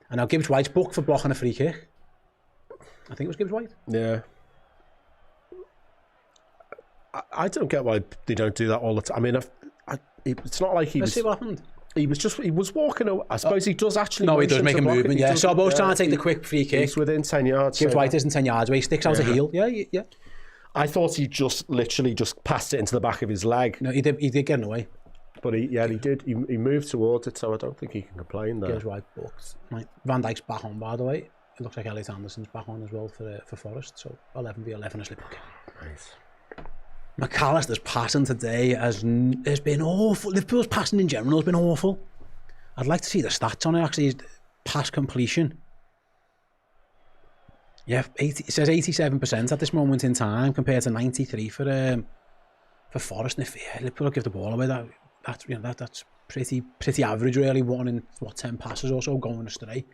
Speaker 1: And now Gibbs White's booked for blocking a free kick. I think it was Gibbs White.
Speaker 2: Yeah. I don't get why they don't do that all the time. I mean, it's not like he
Speaker 1: Let's
Speaker 2: was...
Speaker 1: see what happened.
Speaker 2: He was walking away. I suppose he does actually...
Speaker 1: No, he does
Speaker 2: motion
Speaker 1: make
Speaker 2: to
Speaker 1: a
Speaker 2: block it.
Speaker 1: movement,
Speaker 2: He
Speaker 1: yeah.
Speaker 2: does-
Speaker 1: So both trying to take the quick free kick.
Speaker 2: He's within 10 yards.
Speaker 1: Gibbs
Speaker 2: so
Speaker 1: White isn't 10 yards away. He sticks out a heel. Yeah.
Speaker 2: I thought he just literally just passed it into the back of his leg.
Speaker 1: No, he did get in the way.
Speaker 2: But he did. He moved towards it, so I don't think he can complain there.
Speaker 1: Gibbs White booked. Right. Van Dijk's back on, by the way. It looks like Elliot Anderson's back on as well for Forest. So 11v11 a slip kick.
Speaker 2: Nice.
Speaker 1: McAllister's passing today has been awful. Liverpool's passing in general has been awful. I'd like to see the stats on it, actually. His pass completion. Yeah, it says 87% at this moment in time compared to 93 for Forest. And if Liverpool give the ball away, that's pretty average, really. 1 in 10 passes or so going astray.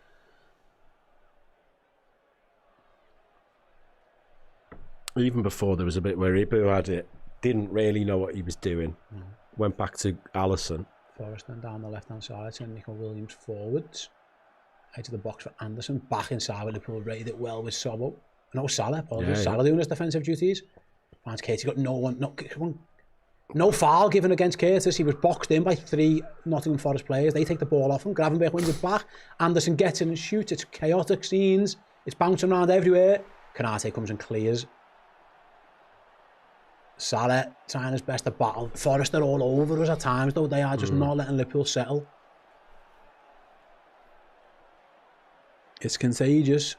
Speaker 2: Even before, there was a bit where Ibu had it, didn't really know what he was doing. Went back to Alisson.
Speaker 1: Forest then down the left-hand side, so Nico Williams forwards. Edge of the box for Anderson. Back inside with Liverpool, rated it well with Sobbo. No, Salah, apologies. Salah doing his defensive duties. Finds Curtis, got no foul given against Curtis. He was boxed in by 3 Nottingham Forest players. They take the ball off him. Gravenberch wins it back. Anderson gets in and shoots. It's chaotic scenes. It's bouncing around everywhere. Konate comes and clears. Salah trying his best to battle. Forest are all over us at times, though. They are just not letting Liverpool settle. It's contagious.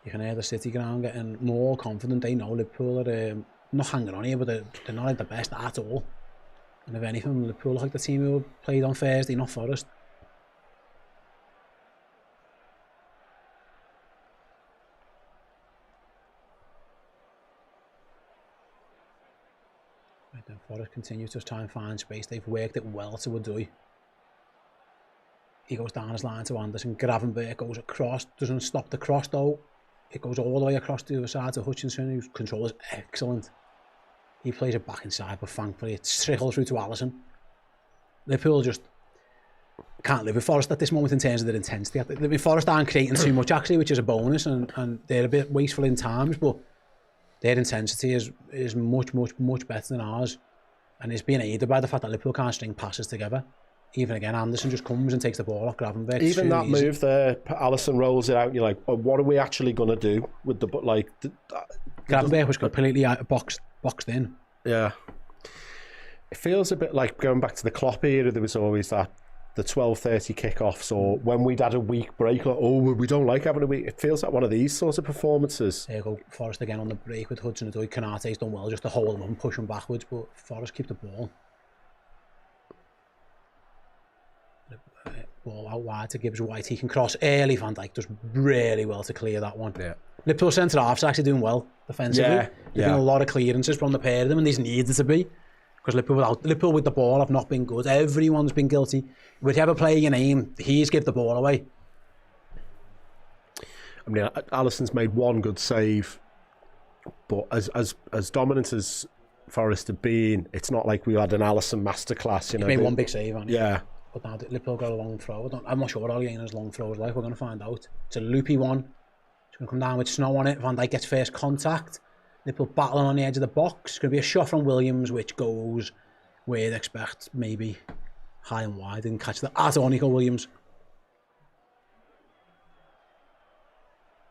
Speaker 1: You can hear the City ground getting more confident. They know Liverpool are not hanging on here, but they're not like the best at all. And if anything, Liverpool look like the team who played on Thursday, not Forest. Right then, Forest continues to try and find space. They've worked it well to Adui. He goes down his line to Anderson. Gravenberch goes across, doesn't stop the cross though. It goes all the way across to the other side to Hutchinson, whose control is excellent. He plays it back inside, but thankfully it trickles through to Alisson. Liverpool just can't live with Forest at this moment in terms of their intensity. I mean, Forest aren't creating too much actually, which is a bonus, and they're a bit wasteful in times, but their intensity is much better than ours, and it's being aided by the fact that Liverpool can't string passes together. Even again, Anderson just comes and takes the ball off Gravenberch.
Speaker 2: Even that move there, Alisson rolls it out, and you're like, oh, what are we actually going to do with the...
Speaker 1: Gravenberch was completely boxed in.
Speaker 2: Yeah. It feels a bit like going back to the Klopp era. There was always the 12:30 kickoffs, or when we'd had a week break, like, oh, we don't like having a week. It feels like one of these sorts of performances.
Speaker 1: There you go, Forest again on the break with Hudson-Odoi. Konate's done well just to hold him up and push him backwards, but Forest keep the ball. Ball out wide to Gibbs White. He can cross early. Van Dijk does really well to clear that one. Yeah. Liverpool centre half's actually doing well defensively. There's been a lot of clearances from the pair of them, and these needed to be, because Liverpool with the ball have not been good. Everyone's been guilty. Whichever player you name, he's give the ball away.
Speaker 2: I mean, Alisson's made one good save, but as dominant as Forest have been, it's not like we had an Alisson masterclass. You know,
Speaker 1: He made one big save, hasn't he?
Speaker 2: Yeah.
Speaker 1: But now Liverpool got a long throw. I'm not sure what Aliena's long throw is like. We're going to find out. It's a loopy one. It's going to come down with snow on it. Van Dijk gets first contact. Liverpool battling on the edge of the box. It's going to be a shot from Williams, which goes where you'd expect, maybe high and wide. Didn't catch that at all, Nico Williams.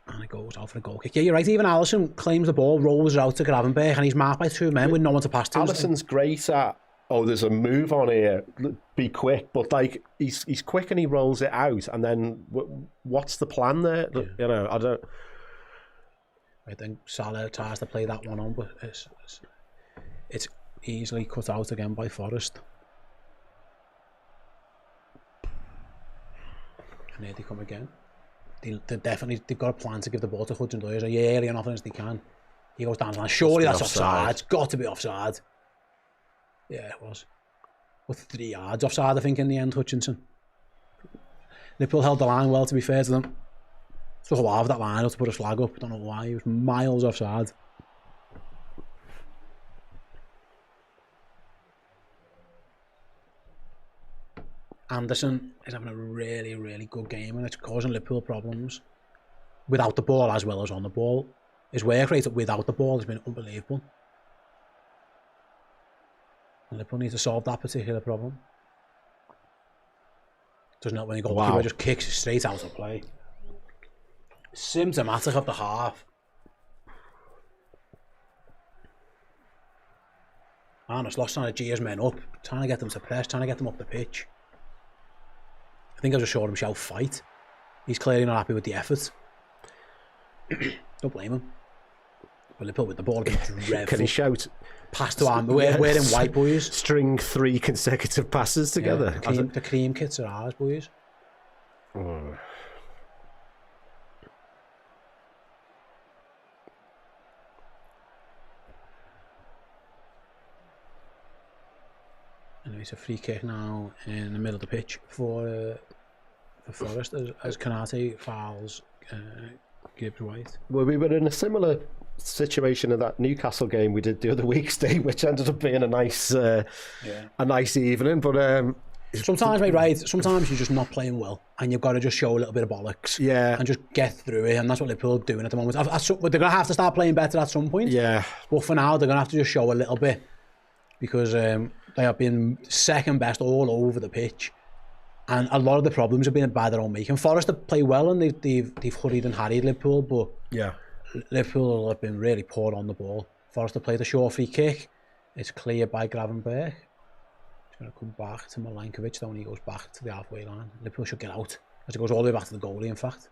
Speaker 1: And it goes out for a goal kick. Yeah, you're right. Even Alisson claims the ball, rolls it out to Gravenberch, and he's marked by 2 men with no one to pass to.
Speaker 2: Alisson's great at, oh, there's a move on here, be quick, but like he's quick and he rolls it out, and then what's the plan there? Yeah. You know, I don't.
Speaker 1: I think Salah tries to play that one on, but it's easily cut out again by Forest. And here they come again. They've got a plan to give the ball to Hudson-Odoi as early enough as they can. He goes down the line. Surely that's offside. It's got to be offside. Yeah, it was. With 3 yards offside, I think, in the end, Hutchinson. Liverpool held the line well, to be fair to them. Took a while for that line to put a flag up. I don't know why. He was miles offside. Anderson is having a really, really good game, and it's causing Liverpool problems without the ball as well as on the ball. His work rate without the ball has been unbelievable. And Liverpool need to solve that particular problem. Doesn't help when the goalkeeper just kicks it straight out of play. Symptomatic of the half. Arnold's lost trying to G his men up, trying to get them to press, trying to get them up the pitch. I think I just showed him shall fight. He's clearly not happy with the effort. Don't blame him. But Liverpool with the ball has been dreadful.
Speaker 2: Can he shout?
Speaker 1: Pass to Arm. We're in white, boys.
Speaker 2: String 3 consecutive passes together.
Speaker 1: Yeah, the cream kits are ours, boys.
Speaker 2: Oh.
Speaker 1: Anyway, it's a free kick now in the middle of the pitch for Forest as Kanate fouls Gibbs White.
Speaker 2: Well, we were in a similar situation in that Newcastle game we did the other week, Steve, which ended up being a nice evening. But
Speaker 1: sometimes, mate, right? Sometimes you're just not playing well, and you've got to just show a little bit of bollocks, and just get through it. And that's what Liverpool are doing at the moment. They're going to have to start playing better at some point.
Speaker 2: Yeah.
Speaker 1: But for now, they're going to have to just show a little bit because they have been second best all over the pitch. And a lot of the problems have been by their own making. Forest have played well and they've hurried and harried Liverpool, but Liverpool have been really poor on the ball. Forest have played a short free kick. It's cleared by Gravenberch. It's going to come back to Milankovic, though, when he goes back to the halfway line. Liverpool should get out, as it goes all the way back to the goalie, in fact.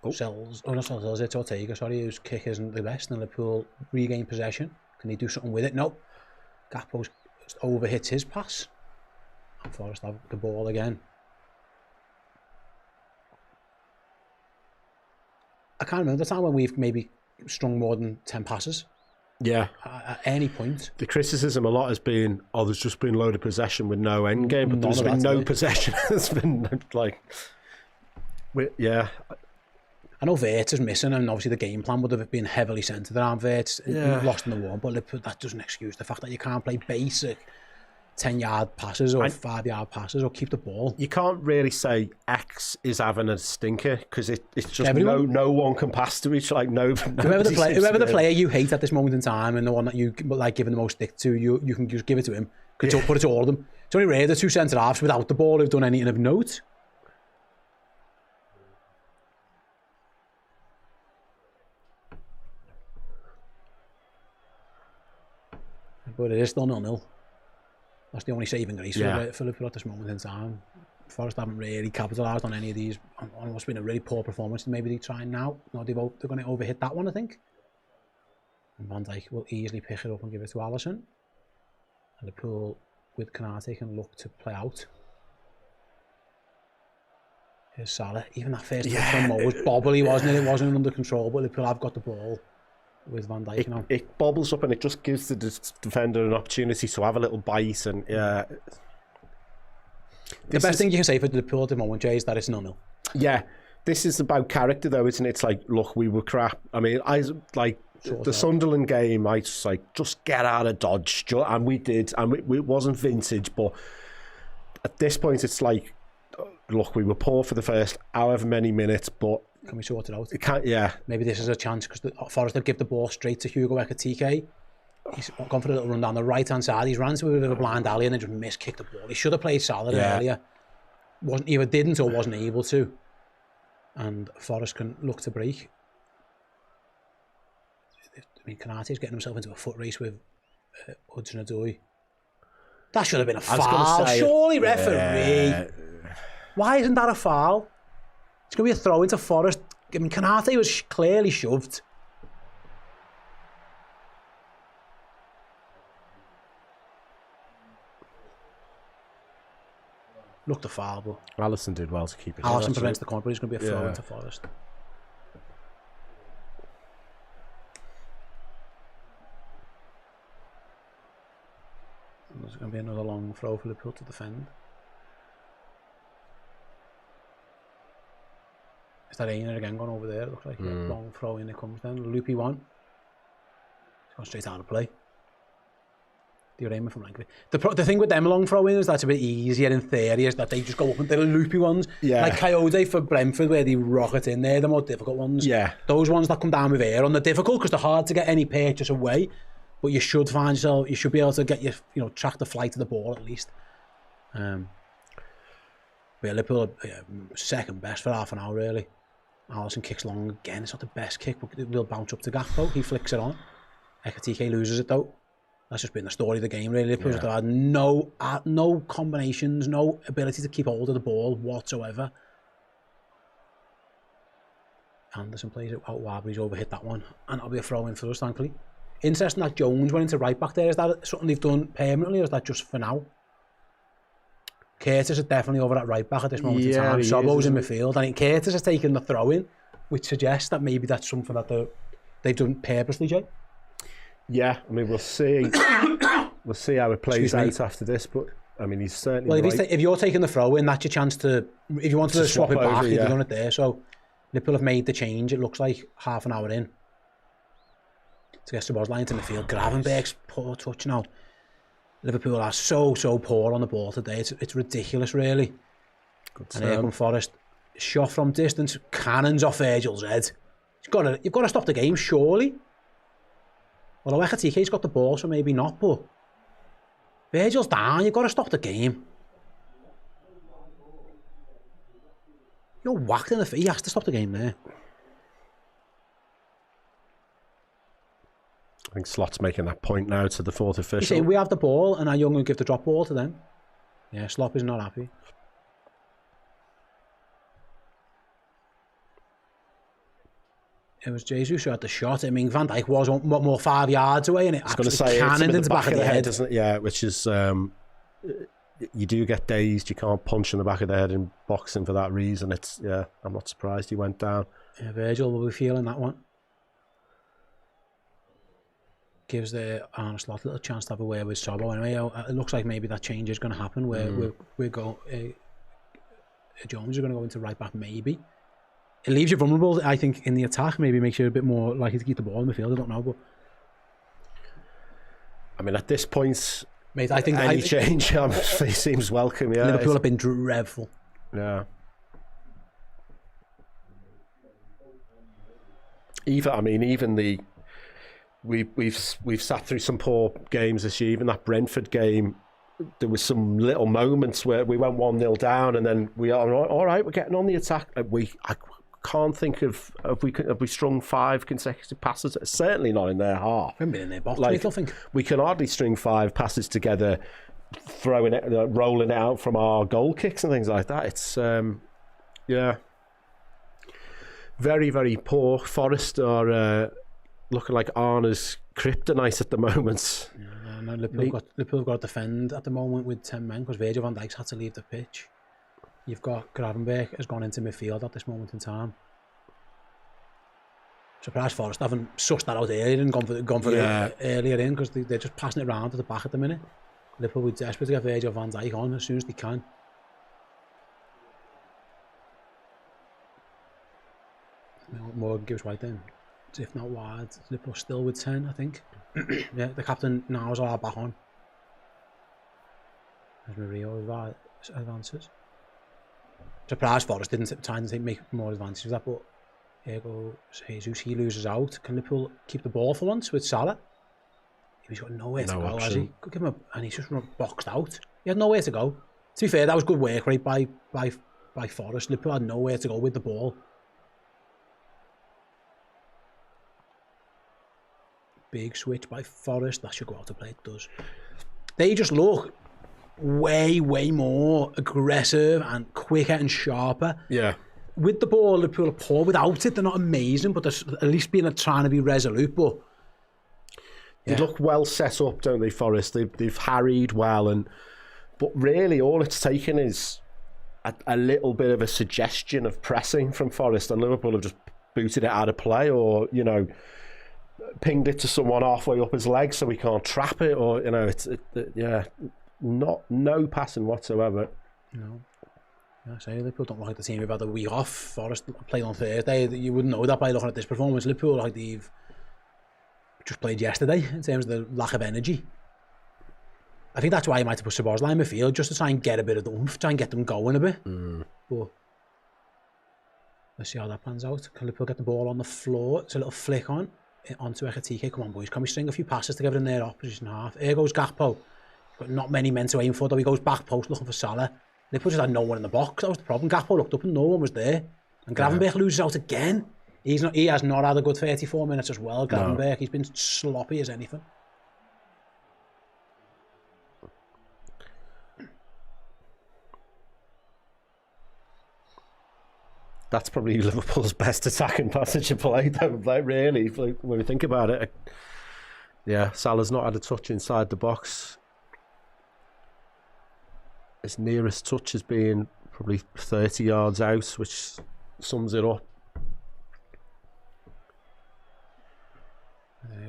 Speaker 1: It's Ortega, sorry, whose kick isn't the best, and Liverpool regain possession. Can he do something with it? No. Gakpo overhits his pass. And Forest have the ball again. I can't remember the time when we've maybe strung more than 10 passes.
Speaker 2: Yeah.
Speaker 1: At any point.
Speaker 2: The criticism a lot has been, there's just been load of possession with no end game, but there's been no possession. There's been like, yeah.
Speaker 1: I know Wirtz is missing, and obviously the game plan would have been heavily centred around Wirtz. Lost in the war, but that doesn't excuse the fact that you can't play basic 10-yard passes or 5-yard passes or keep the ball.
Speaker 2: You can't really say X is having a stinker because it's just no one can pass to each. Like whoever
Speaker 1: the player you hate at this moment in time and the one that you like giving the most stick to, you can just give it to him. Put it to all of them. It's only rare the two centre halves without the ball who've done anything of note. But it is still 0-0. That's the only saving grace for Liverpool at this moment in time. Forest haven't really capitalised on any of these. On what's been a really poor performance. Maybe they try now. No, they're going to overhit that one, I think. And Van Dijk will easily pick it up and give it to Alisson. And Liverpool with Kanate can look to play out. Here's Salah. Even that first from Mo was bobbly, wasn't it? It wasn't under control, but Liverpool have got the ball with Van Dijk now.
Speaker 2: It bobbles up and it just gives the defender an opportunity to have a little bite. And the
Speaker 1: best thing you can say for Liverpool at the moment, Jay, is that it's 0-0.
Speaker 2: Yeah, this is about character though, isn't it? It's like, look, we were crap. I mean, the Sunderland game, I just just get out of Dodge, and we did, and it wasn't vintage, but at this point it's like, look, we were poor for the first however many minutes, but
Speaker 1: can we sort it out?
Speaker 2: It can't,
Speaker 1: maybe this is a chance because Forest will give the ball straight to Hugo Ekitike. He's gone for a little run down the right hand side. He's ran to a bit of a blind alley and then just miskicked the ball. He should have played Salah earlier. Didn't or wasn't able to. And Forest can look to break. I mean, Kanate's getting himself into a foot race with Hudson-Odoi. That should have been a foul. Surely, referee. Why isn't that a foul? It's going to be a throw into Forest. I mean, Kanate was clearly shoved. Looked a foul, but
Speaker 2: Alisson did well to keep it.
Speaker 1: Alisson prevents the corner, but it's going to be a throw into Forest. There's going to be another long throw for Liverpool to defend. Is that Aina again gone over there? It looks like long throw in it comes then. Loopy one. It's gone straight out of play. The aiming from like the thing with them long throw-ins is that's a bit easier in theory, is that they just go up and they're the loopy ones.
Speaker 2: Yeah.
Speaker 1: Like Coyote for Brentford, where they rocket in there, the more difficult ones.
Speaker 2: Yeah.
Speaker 1: Those ones that come down with air on, they're difficult because they're hard to get any purchase away. But you should find yourself, you should be able to get your, track the flight of the ball at least. But Liverpool second best for half an hour really. Alisson kicks long again. It's not the best kick, but it will bounce up to Gakpo. He flicks it on. Ekatike loses it though. That's just been the story of the game really. Liverpool had no combinations, no ability to keep hold of the ball whatsoever. Anderson plays it out wide, but he's overhit that one. And that'll be a throw in for us, thankfully. Interesting that Jones went into right back there. Is that something they've done permanently, or is that just for now? Curtis is definitely over at right back at this moment in time. Sobo's in midfield. I think Curtis has taken the throw in, which suggests that maybe that's something that they've done purposely, Jay.
Speaker 2: Yeah, I mean, we'll see. We'll see how it plays out after this, but I mean, he's certainly.
Speaker 1: Well, if you're taking the throw in, that's your chance to. If you wanted to swap it back, you've done it there. So Liverpool have made the change. It looks like half an hour in. To get Szoboszlai into midfield. Gravenberg's poor touch now. Liverpool are so poor on the ball today. It's ridiculous, really. And here come Forest. Shot from distance, cannons off Virgil's head. You've got to stop the game, surely. Well, Ekatike's got the ball, so maybe not, but Virgil's down, you've got to stop the game. You're whacked in the face, he has to stop the game there.
Speaker 2: I think Slot's making that point now to the fourth official.
Speaker 1: You say, we have the ball, and our young will give the drop ball to them. Yeah, Slop is not happy. It was Jesus who had the shot. I mean, Van Dijk was more 5 yards away, and it actually cannoned into the back of the head.
Speaker 2: Isn't it? Yeah, which is, you do get dazed. You can't punch in the back of the head in boxing for that reason. I'm not surprised he went down.
Speaker 1: Yeah, Virgil will be feeling that one. Gives the Arne Slot a little chance to have a word with Sobo. Anyway, it looks like maybe that change is going to happen, where Jones is going to go into right back, maybe. It leaves you vulnerable, I think, in the attack. Maybe makes you a bit more likely to keep the ball in the field. I don't know, but
Speaker 2: I mean, at this point,
Speaker 1: mate, I think
Speaker 2: any change seems welcome. Yeah,
Speaker 1: Liverpool have been dreadful.
Speaker 2: Yeah. Even the we've sat through some poor games this year. Even that Brentford game, there was some little moments where we went 1-0 down, and then we are all right. We're getting on the attack. I can't think of have we strung 5 consecutive passes. Certainly not in their half.
Speaker 1: We haven't been in their box.
Speaker 2: Like,
Speaker 1: I don't think
Speaker 2: we can hardly string 5 passes together, throwing it, rolling it out from our goal kicks and things like that. It's very, very poor. Forest are looking like Arna's kryptonite at the moment.
Speaker 1: Yeah, no, Liverpool have got to defend at the moment with 10 men because Virgil van Dijk's had to leave the pitch. You've got Gravenberg has gone into midfield at this moment in time. Surprised Forest haven't sussed that out earlier and gone for it earlier in, because they're just passing it around to the back at the minute. Liverpool will be desperate to get Virgil van Dijk on as soon as they can. Morgan gives right in. If not wide, Liverpool still with 10, I think. Yeah, the captain now is all back on. As Mario advances. Surprised Forest didn't try and make more advances of that, but here goes Jesus. He loses out. Can Liverpool keep the ball for once with Salah? He's got nowhere to go, has he? Could give him and he's just boxed out. He had nowhere to go. To be fair, that was good work right by Forest. Liverpool had nowhere to go with the ball. Big switch by Forest. That should go out to play. It does. They just look way more aggressive and quicker and sharper.
Speaker 2: Yeah.
Speaker 1: With the ball, Liverpool are poor. Without it, they're not amazing, but they're at least trying to be resolute. But
Speaker 2: they look well set up, don't they, Forest? They've harried well, but really all it's taken is a little bit of a suggestion of pressing from Forest, and Liverpool have just booted it out of play, or pinged it to someone halfway up his leg so he can't trap it, or no passing whatsoever.
Speaker 1: No. Yeah, I say Liverpool don't look like the team who've had a week off. Forest played on Thursday. You wouldn't know that by looking at this performance. Liverpool like they've just played yesterday in terms of the lack of energy. I think that's why he might have put Szoboszlai in midfield, just to try and get a bit of the oomph, try and get them going a bit. But let's see how that pans out. Can Liverpool get the ball on the floor? It's a little flick onto Ekitike. Come on, boys. Can we string a few passes together in their opposition half? Here goes Gakpo. Got not many men to aim for, though. He goes back post looking for Salah. Liverpool just had no one in the box. That was the problem. Gakpo looked up and no one was there. And Gravenberch loses out again. He has not had a good 34 minutes as well, Gravenberch. No. He's been sloppy as anything.
Speaker 2: That's probably Liverpool's best attacking passage of play, really, when we think about it. Yeah, Salah's not had a touch inside the box. His nearest touch has been probably 30 yards out, which sums it up.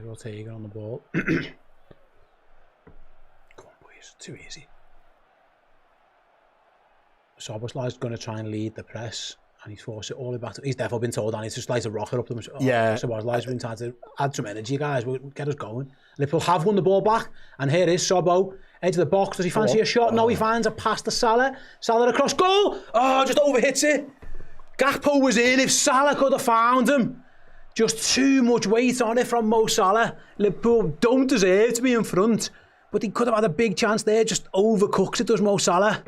Speaker 1: Ortega on the ball. Come on, boys. Too easy. Szoboszlai's going to try and lead the press. And he's forced it all the way back. He's definitely been told, and he's just like a rocket up them.
Speaker 2: Yeah.
Speaker 1: Szoboszlai's been trying to add some energy, guys. We'll get us going. Liverpool have won the ball back. And here is Sobo. Edge of the box. Does he fancy a shot? No, he finds a pass to Salah. Salah across goal. Oh, just overhits it. Gakpo was in. If Salah could have found him. Just too much weight on it from Mo Salah. Liverpool don't deserve to be in front. But he could have had a big chance there. Just overcooks it, does Mo Salah.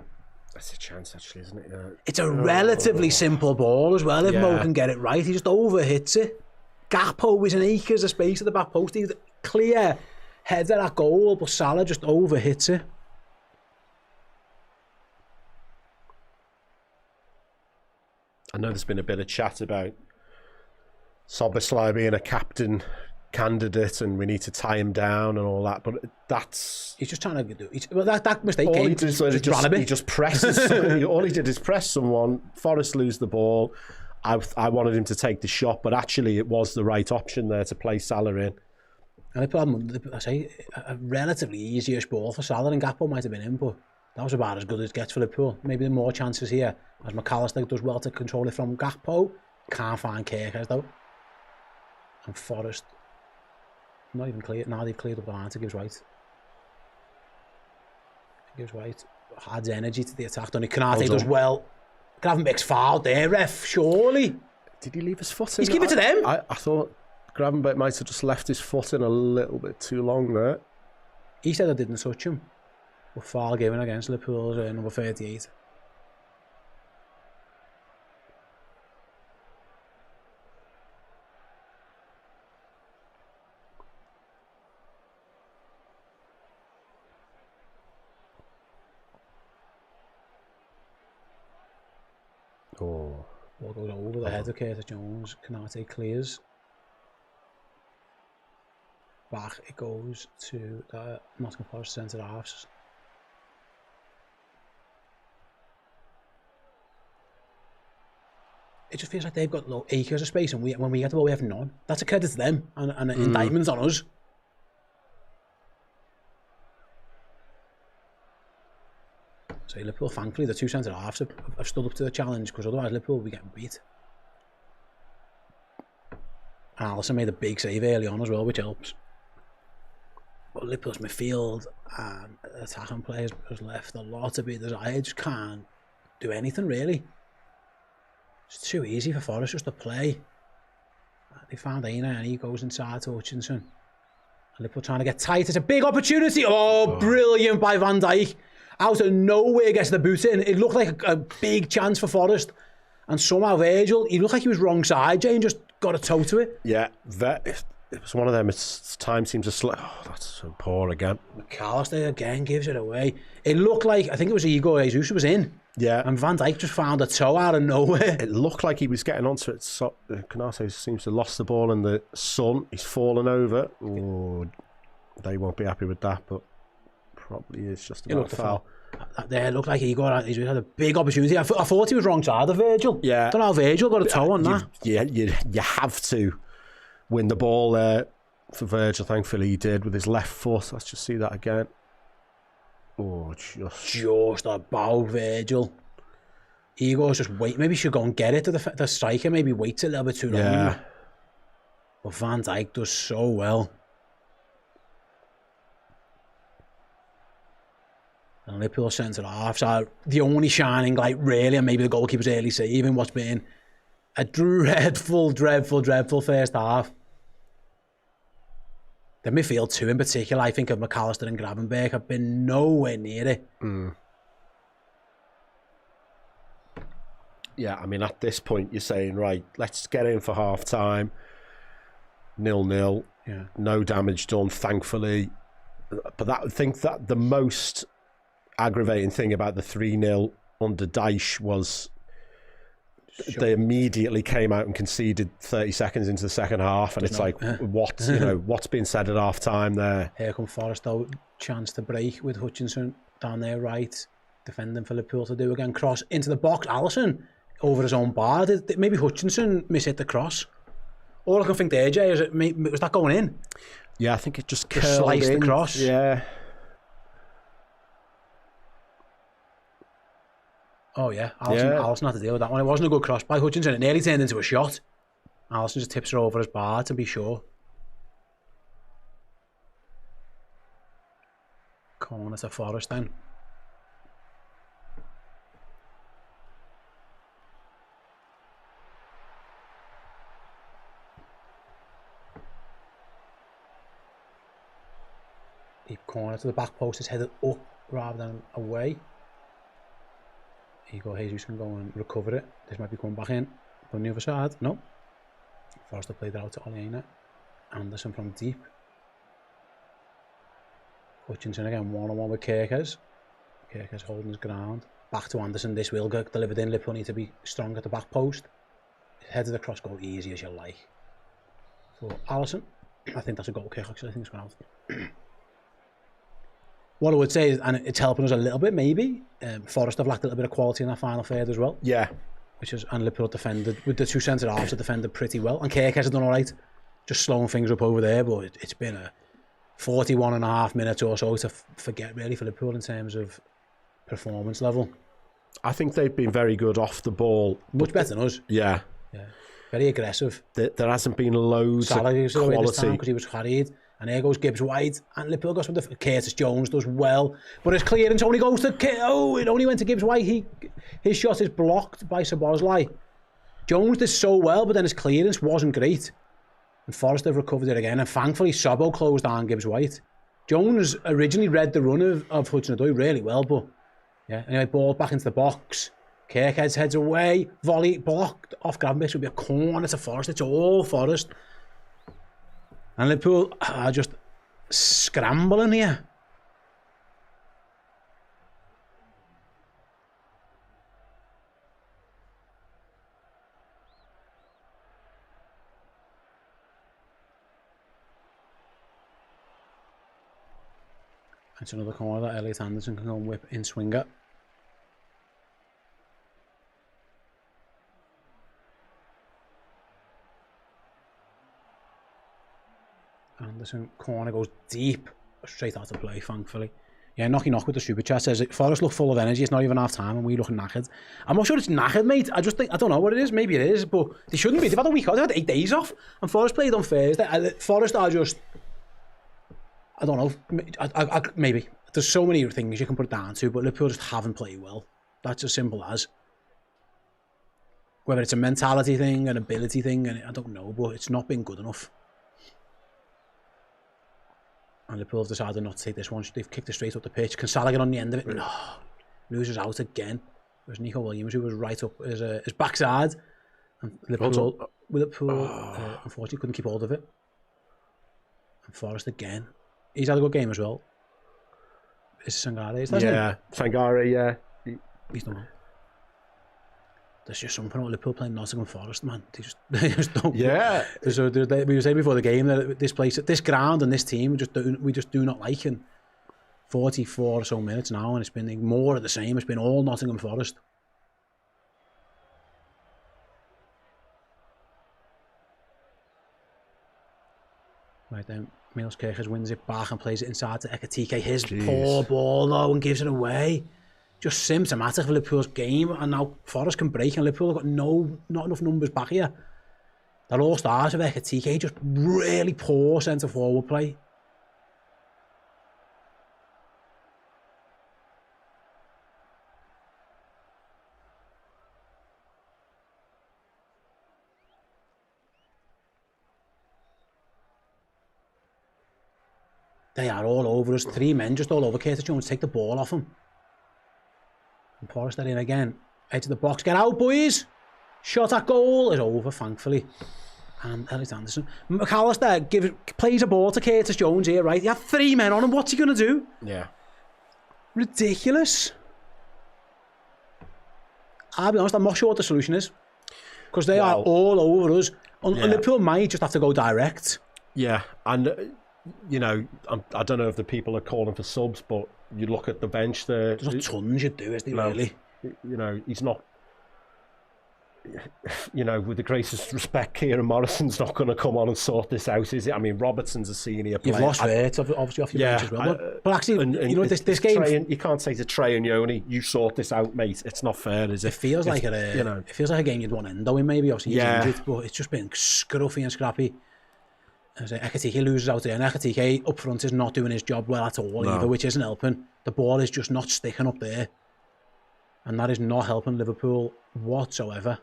Speaker 2: That's a chance, actually, isn't it?
Speaker 1: It's a relatively simple ball as well. If Mo can get it right, he just overhits it. Gakpo was in acres of space at the back post. He's clear header at goal, but Salah just overhits it.
Speaker 2: I know there's been a bit of chat about Szoboszlai being a captain candidate and we need to tie him down and all that, but he's just trying to do. Well, that mistake came. He just presses. All he did is press someone. Forest lose the ball. I wanted him to take the shot, but actually it was the right option there to play Salah in. And I say a relatively easy-ish ball for Salah, and Gakpo might have been in, but that was about as good as it gets for Liverpool. Maybe the more chances here, as McAllister does well to control it from Gakpo. Can't find Kerkers though. And Forest. Not even clear. Now they've cleared up the line to Gibbs White. Gibbs White adds energy to the attack. Donny Konate does well. Gravenberch's fouled there, ref. Surely. Did he leave his foot in? He's giving it to them. I thought Gravenberch might have just left his foot in a little bit too long there. He said I didn't touch him. But foul given against Liverpool's number 38. Ball goes over the head of Curtis Jones. Konate clears. Back it goes to the Nottingham Forest centre halves. It just feels like they've got acres of space, and when we get the ball, we have none. That's a credit to them, and indictments on us. So Liverpool, thankfully, the two centre halves have stood up to the challenge, because otherwise Liverpool will be getting beat. And Alisson made a big save early on as well, which helps. But Liverpool's midfield and attacking players has left a lot to be desired. Just can't do anything really. It's too easy for Forest just to play. They found Aina and he goes inside to Hutchinson. And Liverpool trying to get tight. It's a big opportunity. Oh, brilliant by Van Dijk. Out of nowhere gets the boot in. It looked like a big chance for Forest. And somehow Virgil, he looked like he was wrong side, Jane, just got a toe to it. Yeah, it was one of them. Time seems to slip. Oh, that's so poor again. McAllister again gives it away. It looked like, I think it was Igor Jesus was in. Yeah. And Van Dijk just found a toe out of nowhere. It looked like he was getting onto it. Konate seems to have lost the ball in the sun. He's fallen over. Oh, they won't be happy with that, but probably is just about a foul. It looked like Igor had a big opportunity. I thought he was wrong side of Virgil. Yeah. I don't know how Virgil got a toe on that. Yeah, you have to win the ball there for Virgil. Thankfully he did with his left foot. Let's just see that again. Oh, just about Virgil.
Speaker 1: Igor's just wait. Maybe he should go and get it to the striker. Maybe waits a little bit too long.
Speaker 2: Yeah.
Speaker 1: But Van Dijk does so well. And Liverpool centre halves are the only shining light, really, and maybe the goalkeeper's early saving what's been a dreadful first half. The midfield too, in particular, I think of McAllister and Gravenberch have been nowhere near it.
Speaker 2: Yeah, I mean, at this point, you're saying, right, let's get in for half time. 0-0.
Speaker 1: Yeah.
Speaker 2: No damage done, thankfully. But I think that the most aggravating thing about the 3-0 under Dyche was they immediately came out and conceded 30 seconds into the second half, and it's like, what's being said at half time there?
Speaker 1: Here come Forrest, though, chance to break with Hutchinson down there right, defending for Liverpool to do again, cross into the box, Alisson over his own bar. Did maybe Hutchinson mishit the cross? All I can think there, Jay, is was that going in?
Speaker 2: Yeah, I think it just
Speaker 1: sliced
Speaker 2: in.
Speaker 1: across.
Speaker 2: Yeah.
Speaker 1: Oh yeah, Alisson had to deal with that one. It wasn't a good cross by Hutchinson. It nearly turned into a shot. Alisson just tips her over his bar to be sure. Corner to Forrest then. Deep corner to the back post is headed up rather than away. Igor Jesus can go and recover it. This might be coming back in from the other side. No. Forrester played it out to Oliena. Anderson from deep. Hutchinson again one-on-one with Kerkez. Kerkez holding his ground. Back to Anderson. This will get delivered in. Liverpool need to be strong at the back post. Head of the cross goal easy as you like. For Alisson. I think that's a goal kick actually. I think it's gone out. What I would say is, and it's helping us a little bit maybe, Forrest have lacked a little bit of quality in that final third as well.
Speaker 2: Yeah.
Speaker 1: And Liverpool defended, with the two centre halves have defended pretty well. And Kerkez has done alright, just slowing things up over there, but it's been a 41 and a half minutes or so to forget really for Liverpool in terms of performance level.
Speaker 2: I think they've been very good off the ball.
Speaker 1: Much better than us.
Speaker 2: Yeah.
Speaker 1: Very aggressive.
Speaker 2: There hasn't been loads of quality.
Speaker 1: Because he was carried. And there goes Gibbs White, and Liverpool goes with the Curtis Jones does well, but his clearance only goes to it only went to Gibbs White. His shot is blocked by Szoboszlai. Jones did so well, but then his clearance wasn't great, and Forrest have recovered it again. And thankfully, Sobbo closed down Gibbs White. Jones originally read the run of Hudson-Odoi really well, but yeah. Anyway, ball back into the box. Kerkez heads away, volley blocked off Gravenberch. Would be a corner to Forrest. It's all Forrest. And Liverpool are just scrambling here. It's another corner that Elliot Anderson can go and whip in swinger. Anderson corner goes deep, straight out of play, thankfully. Yeah, Knocky Knock with the super chat says Forrest look full of energy. It's not even half time, and we look knackered. I'm not sure it's knackered, mate. I just think I don't know what it is. Maybe it is, but they shouldn't be. They've had a week off. They've had 8 days off, and Forrest played on Thursday. Forrest are just, I don't know. Maybe there's so many things you can put it down to, but Liverpool just haven't played well. That's as simple as. Whether it's a mentality thing, an ability thing, and I don't know, but it's not been good enough. And Liverpool have decided not to take this one. They've kicked it straight up the pitch. Can Salah get on the end of it? No. Loses out again. There's Nico Williams, who was right up his backside. And Liverpool unfortunately couldn't keep hold of it. And Forrest again. He's had a good game as well. It's Sangare, isn't it?
Speaker 2: Yeah, Sangare, yeah.
Speaker 1: He's done well. There's just something about Liverpool playing Nottingham Forest, man. They just don't. Yeah. We were saying before the game that this ground and this team, we just do not like in 44 or so minutes now, and it's been more of the same. It's been all Nottingham Forest. Right then, Milos Kerkez wins it back and plays it inside to Ekatike. His poor ball though, and gives it away. just symptomatic of Liverpool's game, and now Forest can break, and Liverpool have got not enough numbers back here. That all starts with Ekitike, just really poor centre forward play. They are all over us. 3 men just all over Curtis Jones. Take the ball off him. And Forrester in again. Edge of the box. Get out, boys. Shot at goal is over, thankfully. And Elliot Anderson. McAllister plays a ball to Curtis Jones here, right? You have 3 men on him. What's he going to do?
Speaker 2: Yeah.
Speaker 1: Ridiculous. I'll be honest, I'm not sure what the solution is. Because they are all over us. And Liverpool might just have to go direct.
Speaker 2: Yeah, and... you know, I don't know if the people are calling for subs, but you look at the bench there.
Speaker 1: There's not tons you'd do, is there, really?
Speaker 2: You know, he's not, you know, with the greatest respect, Kieran Morrison's not going to come on and sort this out, is it? I mean, Robertson's a senior player.
Speaker 1: You've lost Vert, obviously, off your bench as well. But actually, you know, this game...
Speaker 2: you can't say to Trey and Yoni, you sort this out, mate. It's not fair, is it?
Speaker 1: It feels like a game you'd want Endo in, maybe. Obviously, he's injured, but it's just been scruffy and scrappy. As Ekitike loses out there, and Ekitike up front is not doing his job well at all either, which isn't helping. The ball is just not sticking up there, and that is not helping Liverpool whatsoever.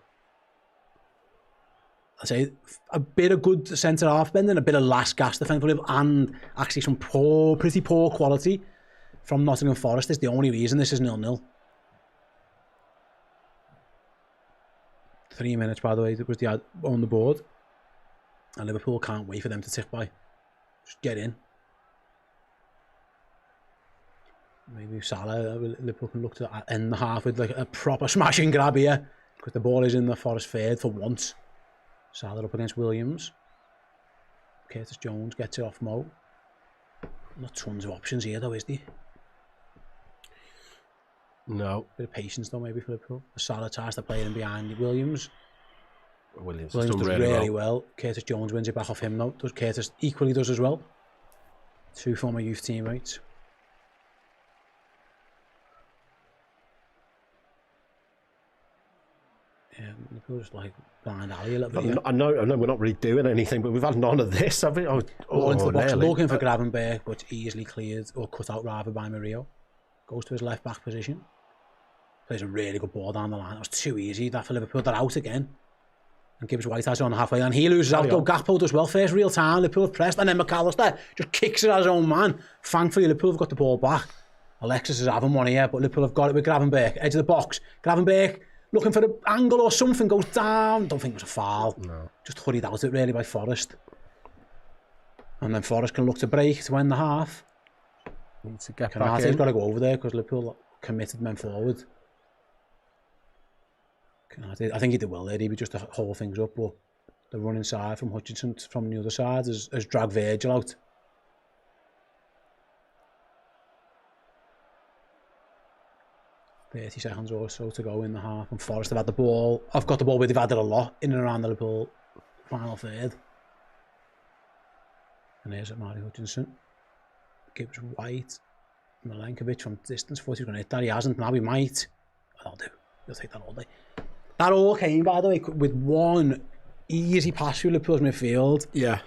Speaker 1: I say a bit of good centre half bending, a bit of last gas defence, and actually some pretty poor quality from Nottingham Forest is the only reason this is 0-0. 3 minutes, by the way, that was the ad on the board. And Liverpool can't wait for them to tick by. Just get in. Maybe Salah, Liverpool can look to end the half with like a proper smashing grab here. Because the ball is in the Forest third for once. Salah up against Williams. Curtis Jones gets it off Mo. Not tons of options here though, is there?
Speaker 2: No.
Speaker 1: Bit of patience though maybe for Liverpool. Salah tries to play in behind Williams.
Speaker 2: Williams
Speaker 1: does
Speaker 2: really
Speaker 1: really well. Curtis Jones wins it back off him now. Curtis equally does as well. 2 former youth teammates. Yeah, Liverpool just like blind alley a little bit.
Speaker 2: I know we're not really doing anything, but we've had none of this, have we?
Speaker 1: Into the box, looking for Gravenberg, but easily cleared or cut out rather by Murillo. Goes to his left back position. Plays a really good ball down the line. That was too easy. That for Liverpool. They're out again. And Gibbs White has it on the halfway, and he loses out. Though Gakpo does well. First real time, Liverpool have pressed, and then McAllister just kicks it at his own man. Thankfully, Liverpool have got the ball back. Alexis is having one here, but Liverpool have got it with Gravenberg. Edge of the box. Gravenberg looking for the angle or something, goes down. Don't think it was a foul. No. Just hurried out it really by Forest. And then Forest can look to break to end the half.
Speaker 2: Needs to get back in.
Speaker 1: He's got to go over there because Liverpool committed men forward. I think he did well there. He would just hold things up, but the run inside from Hutchinson from the other side has dragged Virgil out. "30 seconds or so to go in the half, and Forest have had the ball. I've got the ball, but they've had it a lot in and around the Liverpool final third. And there's Amari Hutchinson. Gibbs White. Milenkovic from distance. Thought he was going to hit that. He hasn't. Now he might. I'll do. He'll take that all day. That all came, by the way, with one easy pass through Liverpool's midfield.
Speaker 2: Yeah.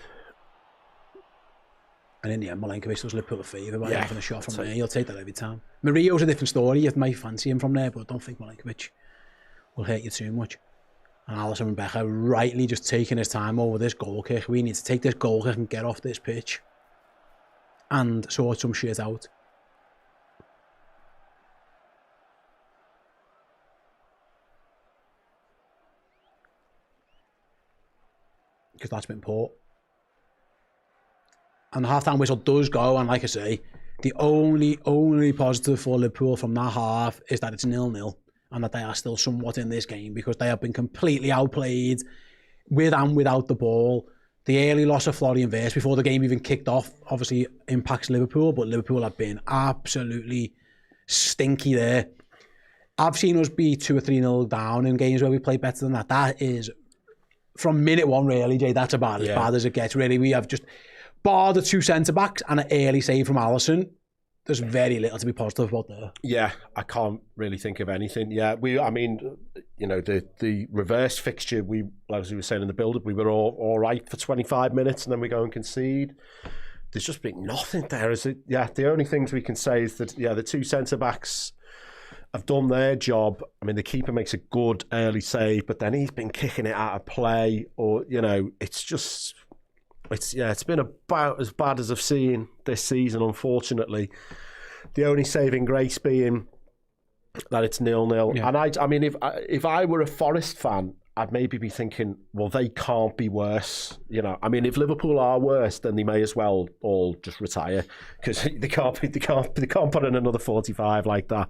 Speaker 1: And in the end, Milenkovic does Liverpool a favour by having a shot from there. He'll take that every time. Murillo's a different story. You might fancy him from there, but I don't think Milenkovic will hurt you too much. And Alisson Becker rightly just taking his time over this goal kick. We need to take this goal kick and get off this pitch and sort some shit out. Because that's been poor. And the half-time whistle does go, and like I say, the only positive for Liverpool from that half is that it's 0-0, and that they are still somewhat in this game because they have been completely outplayed with and without the ball. The early loss of Florian Wirtz before the game even kicked off obviously impacts Liverpool, but Liverpool have been absolutely stinky there. I've seen us be 2 or 3-0 down in games where we play better than that. That is, from minute one really, Jay, that's about as bad as it gets really. We have just, bar the 2 centre-backs and an early save from Alisson, there's very little to be positive about there.
Speaker 2: Yeah, I can't really think of anything. Yeah, the reverse fixture, as we were saying in the build-up, we were all right for 25 minutes and then we go and concede. There's just been nothing there, is it? Yeah, the only things we can say is that, the two centre-backs have done their job. I mean, the keeper makes a good early save, but then he's been kicking it out of play, or, it's been about as bad as I've seen this season, unfortunately. The only saving grace being that it's 0-0.
Speaker 1: Yeah.
Speaker 2: And I mean, if I were a Forest fan, I'd maybe be thinking, well, they can't be worse. I mean, if Liverpool are worse, then they may as well all just retire, because they can't put in another 45 like that.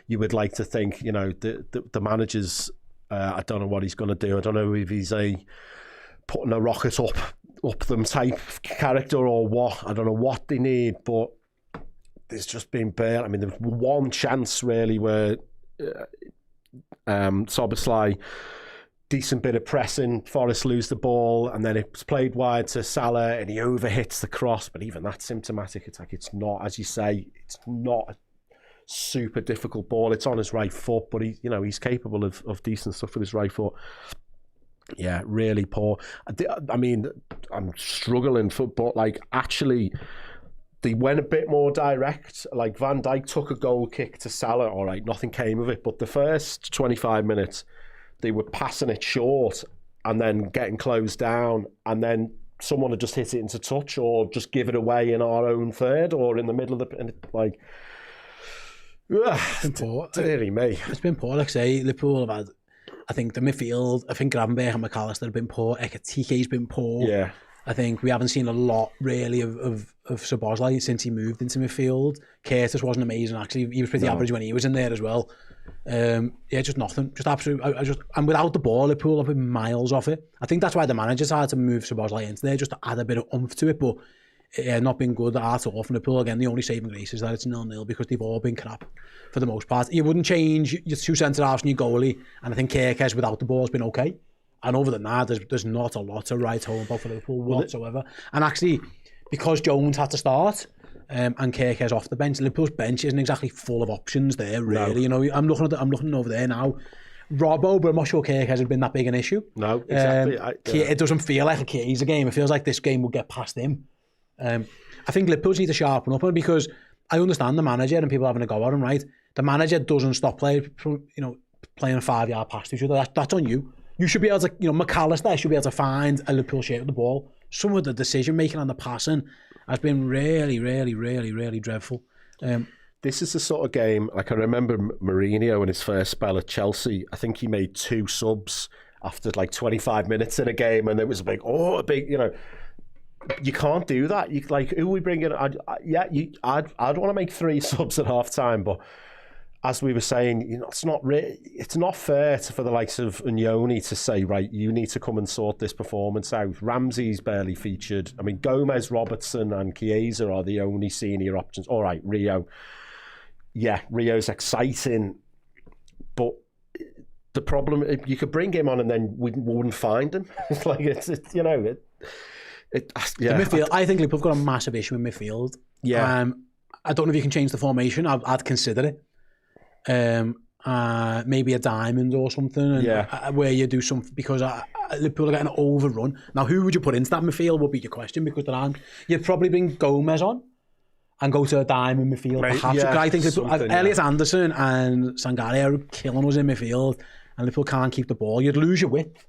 Speaker 2: You would like to think, the manager's, I don't know what he's going to do. I don't know if he's putting a rocket up them type character or what. I don't know what they need, but there's just been bare. I mean, there was one chance really where Szoboszlai, decent bit of pressing, Forest lose the ball, and then it's played wide to Salah and he overhits the cross, but even that's symptomatic. It's like, it's not, as you say, it's not a super difficult ball. It's on his right foot, but he's capable of decent stuff with his right foot. Yeah, really poor. I mean, I'm struggling but actually, they went a bit more direct. Like, Van Dijk took a goal kick to Salah, all right, nothing came of it, but the first 25 minutes, they were passing it short and then getting closed down, and then someone had just hit it into touch or just give it away in our own third or in the middle of dearie me.
Speaker 1: It's been poor, like I say. Liverpool have had, I think, the midfield, I think Gravenberch and McAllister have been poor. Ekitike's been poor.
Speaker 2: Yeah.
Speaker 1: I think we haven't seen a lot, really, of Szoboszlai since he moved into midfield. Curtis wasn't amazing, actually. He was pretty average when he was in there as well. Just nothing. Just absolute. And without the ball, Liverpool have been miles off it. I think that's why the manager's had to move Szoboszlai into there, just to add a bit of oomph to it. But not been good at all from Liverpool. Again, the only saving grace is that it's 0-0, because they've all been crap for the most part. You wouldn't change your two centre-halves and your goalie, and I think Kerkez without the ball has been okay. And other than that, there's not a lot to write home about for Liverpool whatsoever. And actually, because Jones had to start and Kerkez off the bench, Liverpool's bench isn't exactly full of options there, really.
Speaker 2: No.
Speaker 1: I'm looking over there now. Robbo, but I'm not sure Kerkez has been that big an issue.
Speaker 2: No, exactly.
Speaker 1: It doesn't feel like a Chiesa game. It feels like this game will get past him. I think Liverpool need to sharpen up on it, because I understand the manager and people having a go at him, right? The manager doesn't stop playing a 5-yard pass to each other. That's on you. You should be able to, McAllister should be able to find a Liverpool shape with the ball. Some of the decision making and the passing has been really, really, really, really dreadful.
Speaker 2: This is the sort of game, like I remember Mourinho in his first spell at Chelsea, I think he made 2 subs after like 25 minutes in a game, and it was you can't do that. You, like, who we bring in? I'd want to make 3 subs at half time, but as we were saying, it's not fair for the likes of Unyoni to say, right, you need to come and sort this performance out. Ramsey's barely featured. I mean, Gomez, Robertson and Chiesa are the only senior options. All right, Rio. Yeah, Rio's exciting, but the problem, you could bring him on and then we wouldn't find him. It's like,
Speaker 1: The midfield, I think Liverpool have got a massive issue in midfield.
Speaker 2: Yeah.
Speaker 1: I don't know if you can change the formation. I'd consider it. Maybe a diamond or something, where you do something, because Liverpool are getting overrun. Now, who would you put into that midfield would be your question, because you'd probably bring Gomez on and go to a diamond midfield, perhaps. Yeah, I think Elliot Anderson and Sangare are killing us in midfield, and Liverpool can't keep the ball. You'd lose your width,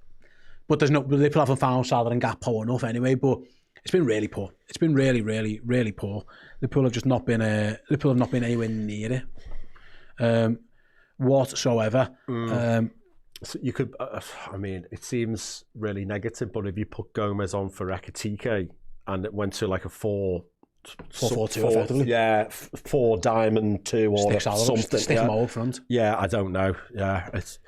Speaker 1: but Liverpool haven't found Salah and Gakpo enough anyway. But it's been really poor. It's been really, really, really poor. Liverpool have just not been anywhere near it. Whatsoever.
Speaker 2: So you could, I mean, it seems really negative, but if you put Gomez on for Ekitike and it went to like a 4-4-2 effectively. Yeah, 4 diamond 2 or something.
Speaker 1: Stick them all up front.
Speaker 2: Yeah, I don't know. Yeah,
Speaker 1: it's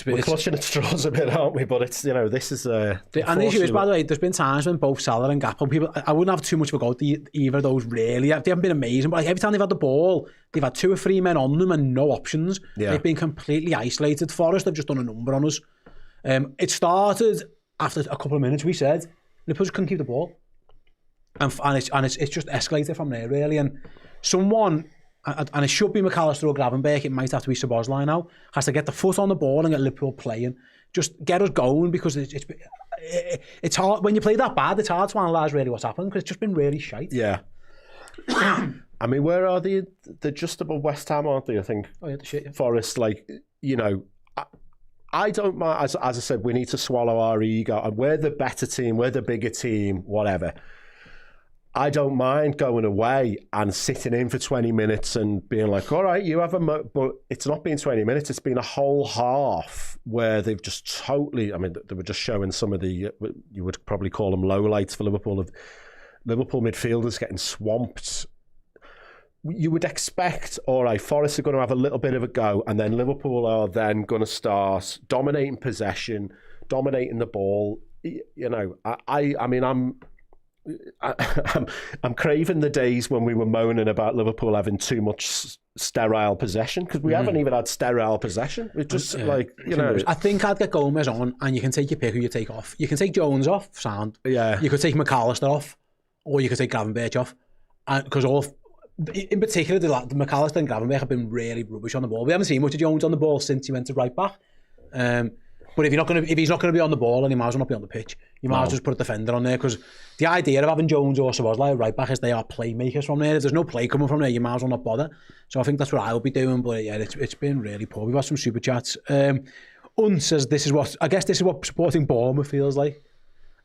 Speaker 1: a bit.
Speaker 2: We're clutching at straws a bit, aren't we? But it's, this is
Speaker 1: and the issue is, by the way, there's been times when both Salah and Gakpo, I wouldn't have too much of a go at either of those really. They haven't been amazing, but like every time they've had the ball, they've had 2 or 3 men on them and no options. Yeah. They've been completely isolated. Forest have just done a number on us. It started after a couple of minutes. We said Liverpool just couldn't keep the ball. and it's just escalated from there really. And someone, and it should be McAllister or Gravenberch, it might have to be Szoboszlai now, has to get the foot on the ball and get Liverpool playing. Just get us going, because it's hard when you play that bad. It's hard to analyse really what's happened, because it's just been really shite.
Speaker 2: Yeah. I mean, where are they? They're just above West Ham, aren't they? I think.
Speaker 1: Oh yeah, the shit. Yeah.
Speaker 2: Forest, like, you know, I don't mind. As I said, we need to swallow our ego, and we're the better team, we're the bigger team, whatever. I don't mind going away and sitting in for 20 minutes and being like, all right, you have but it's not been 20 minutes. It's been a whole half where they've just totally, I mean, they were just showing some of the, you would probably call them lowlights for Liverpool, of Liverpool midfielders getting swamped. You would expect, all right, Forest are going to have a little bit of a go, and then Liverpool are then going to start dominating possession, dominating the ball. You know, I mean, I'm craving the days when we were moaning about Liverpool having too much sterile possession, because we haven't even had sterile possession. We're just like, you know.
Speaker 1: I think I'd get Gomez on, and you can take your pick who you take off. You can take Jones off, sound.
Speaker 2: Yeah.
Speaker 1: You could take McAllister off, or you could take Gravenberch off. Because in particular, the McAllister and Gravenberch have been really rubbish on the ball. We haven't seen much of Jones on the ball since he went to right back. But if he's not going to be on the ball, then he might as well not be on the pitch. You might as well just put a defender on there, because the idea of having Jones or Szoboszlai right back is they are playmakers from there. If there's no play coming from there, you might as well not bother. So I think that's what I'll be doing. But yeah, it's been really poor. We've got some super chats. Says this is what supporting Bournemouth feels like.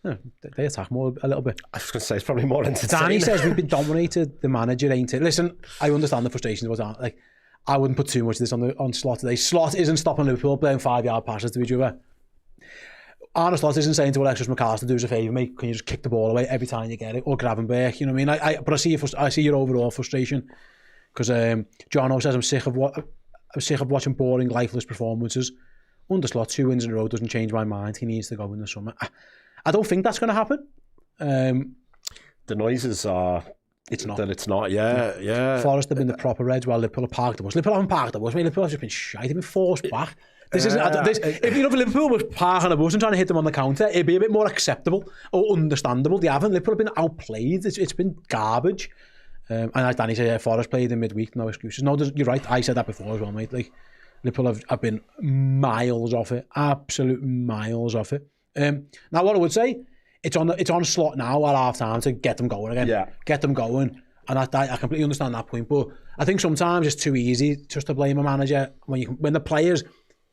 Speaker 1: They attack more a little bit.
Speaker 2: I was going to say it's probably more entertaining.
Speaker 1: Danny says we've been dominated. The manager ain't it. Listen, I understand the frustrations. Like, I wouldn't put too much of this on Slot today. Slot isn't stopping Liverpool playing 5-yard passes to each other. Arne Slot isn't saying to Alexis McAllister, do us a favour, mate, can you just kick the ball away every time you get it? Or Gravenberch, you know what I mean? But I see your overall frustration, because Jono says I'm sick of watching boring, lifeless performances. Under Slot, 2 wins in a row doesn't change my mind. He needs to go in the summer. I don't think that's going to happen.
Speaker 2: The noises are...
Speaker 1: It's not.
Speaker 2: That it's not, yeah.
Speaker 1: Forest have been the proper Reds, while Liverpool have parked the bus. Liverpool haven't parked the bus. I mean, Liverpool have just been shite. They've been forced back. If Liverpool was parking a bus and trying to hit them on the counter, it'd be a bit more acceptable or understandable. They haven't. Liverpool have been outplayed. It's been garbage. And as Danny said, Forest played in midweek, no excuses. No, you're right. I said that before as well, mate. Like, Liverpool have been miles off it. Absolute miles off it. Now, what I would say, it's on Slot now at half time to get them going again.
Speaker 2: Yeah.
Speaker 1: Get them going. And I completely understand that point. But I think sometimes it's too easy just to blame a manager when the players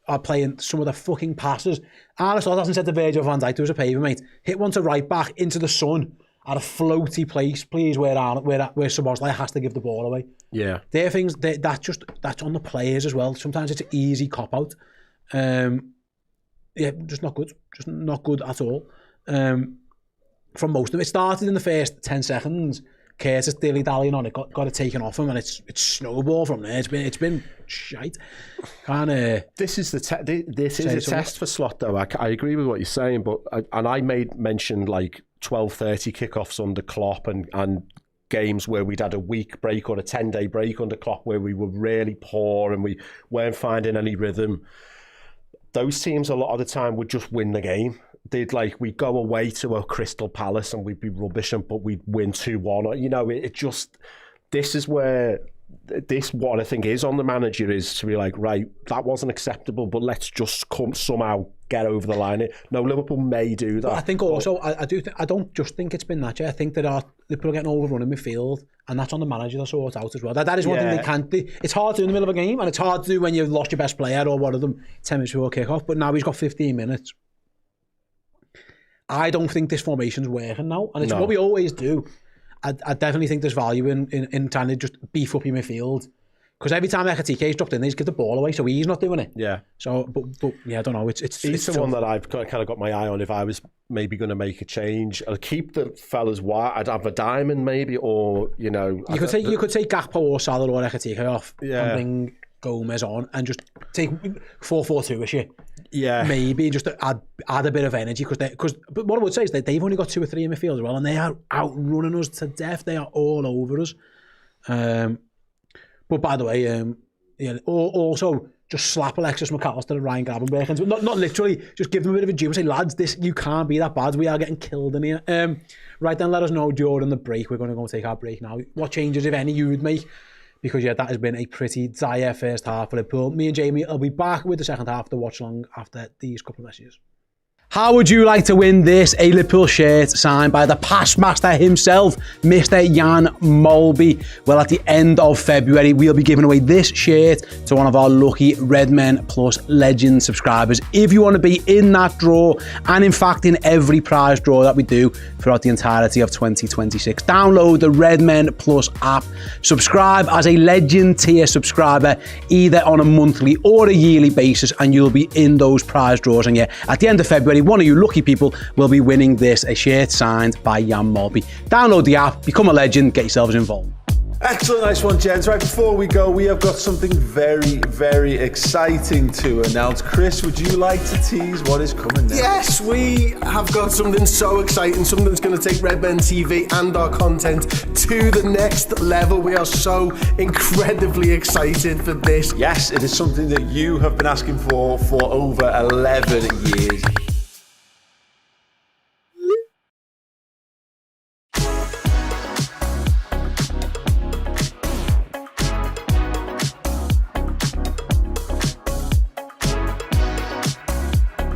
Speaker 1: are playing some of the fucking passes. Arne Slot hasn't said to Virgil van Dijk, do us a favour, mate. Hit one to right back into the sun at a floaty place, please, where Szoboszlai has to give the ball away.
Speaker 2: Yeah.
Speaker 1: They're things, that's on the players as well. Sometimes it's an easy cop-out. Yeah, just not good. Just not good at all. From most of them. It started in the first 10 seconds. Curtis dilly-dallying on it, got it taken off him, and it's snowballed from there. It's been shite.
Speaker 2: This is a test for Slot, though. I agree with what you're saying, but I mentioned like 12:30 kickoffs under Klopp and games where we'd had a week break or a 10-day break under Klopp where we were really poor and we weren't finding any rhythm. Those teams a lot of the time would just win the game. We'd go away to a Crystal Palace and we'd be rubbish, but we'd win 2-1. You know, this is where what I think is on the manager is to be like, right, that wasn't acceptable, but let's just somehow get over the line. No, Liverpool may do that.
Speaker 1: But I think also, I don't just think it's been that. I think that Liverpool are getting overrun in midfield, and that's on the manager to sort out as well. That is one thing they can't do. It's hard to do in the middle of a game, and it's hard to do when you've lost your best player or one of them 10 minutes before kick-off, but now he's got 15 minutes. I don't think this formation's working now, and it's what we always do. I definitely think there's value in trying to just beef up your midfield, because every time Ekatiké's dropped in, they just give the ball away, so he's not doing it. Yeah. So, but yeah, I don't know.
Speaker 2: He's the one that I've kind of got my eye on. If I was maybe going to make a change, I'll keep the fellas wide. I'd have a diamond maybe, or you could
Speaker 1: take Gakpo or Salah or Ekatike off and bring Gomez on and just take 4-4-2-ish.
Speaker 2: Yeah,
Speaker 1: maybe just to add a bit of energy, because what I would say is that they've only got 2 or 3 in midfield as well, and they are outrunning us to death. They are all over us. But by the way, also just slap Alexis McAllister and Ryan Gravenberch. Not literally, just give them a bit of a jib and say, lads, you can't be that bad. We are getting killed in here. Right then, let us know during the break. We're going to go take our break now. What changes, if any, you would make? Because, yeah, that has been a pretty dire first half for Liverpool. Me and Jamie will be back with the second half of the watch along after these couple of messages. How would you like to win this? A Liverpool shirt signed by the past master himself, Mr. Jan Molby. Well, at the end of February, we'll be giving away this shirt to one of our lucky Redmen Plus Legend subscribers. If you want to be in that draw, and in fact in every prize draw that we do throughout the entirety of 2026, download the Redmen Plus app, subscribe as a Legend tier subscriber, either on a monthly or a yearly basis, and you'll be in those prize draws. And yeah, at the end of February, one of you lucky people will be winning a shirt signed by Jan Molby. Download the app, become a legend, get yourselves involved.
Speaker 6: Excellent, nice one, gents. Right, before we go, we have got something very, very exciting to announce. Chris, would you like to tease what is coming next?
Speaker 2: Yes, we have got something so exciting, something that's going to take Redmen TV and our content to the next level. We are so incredibly excited for this.
Speaker 6: Yes, it is something that you have been asking for over 11 years.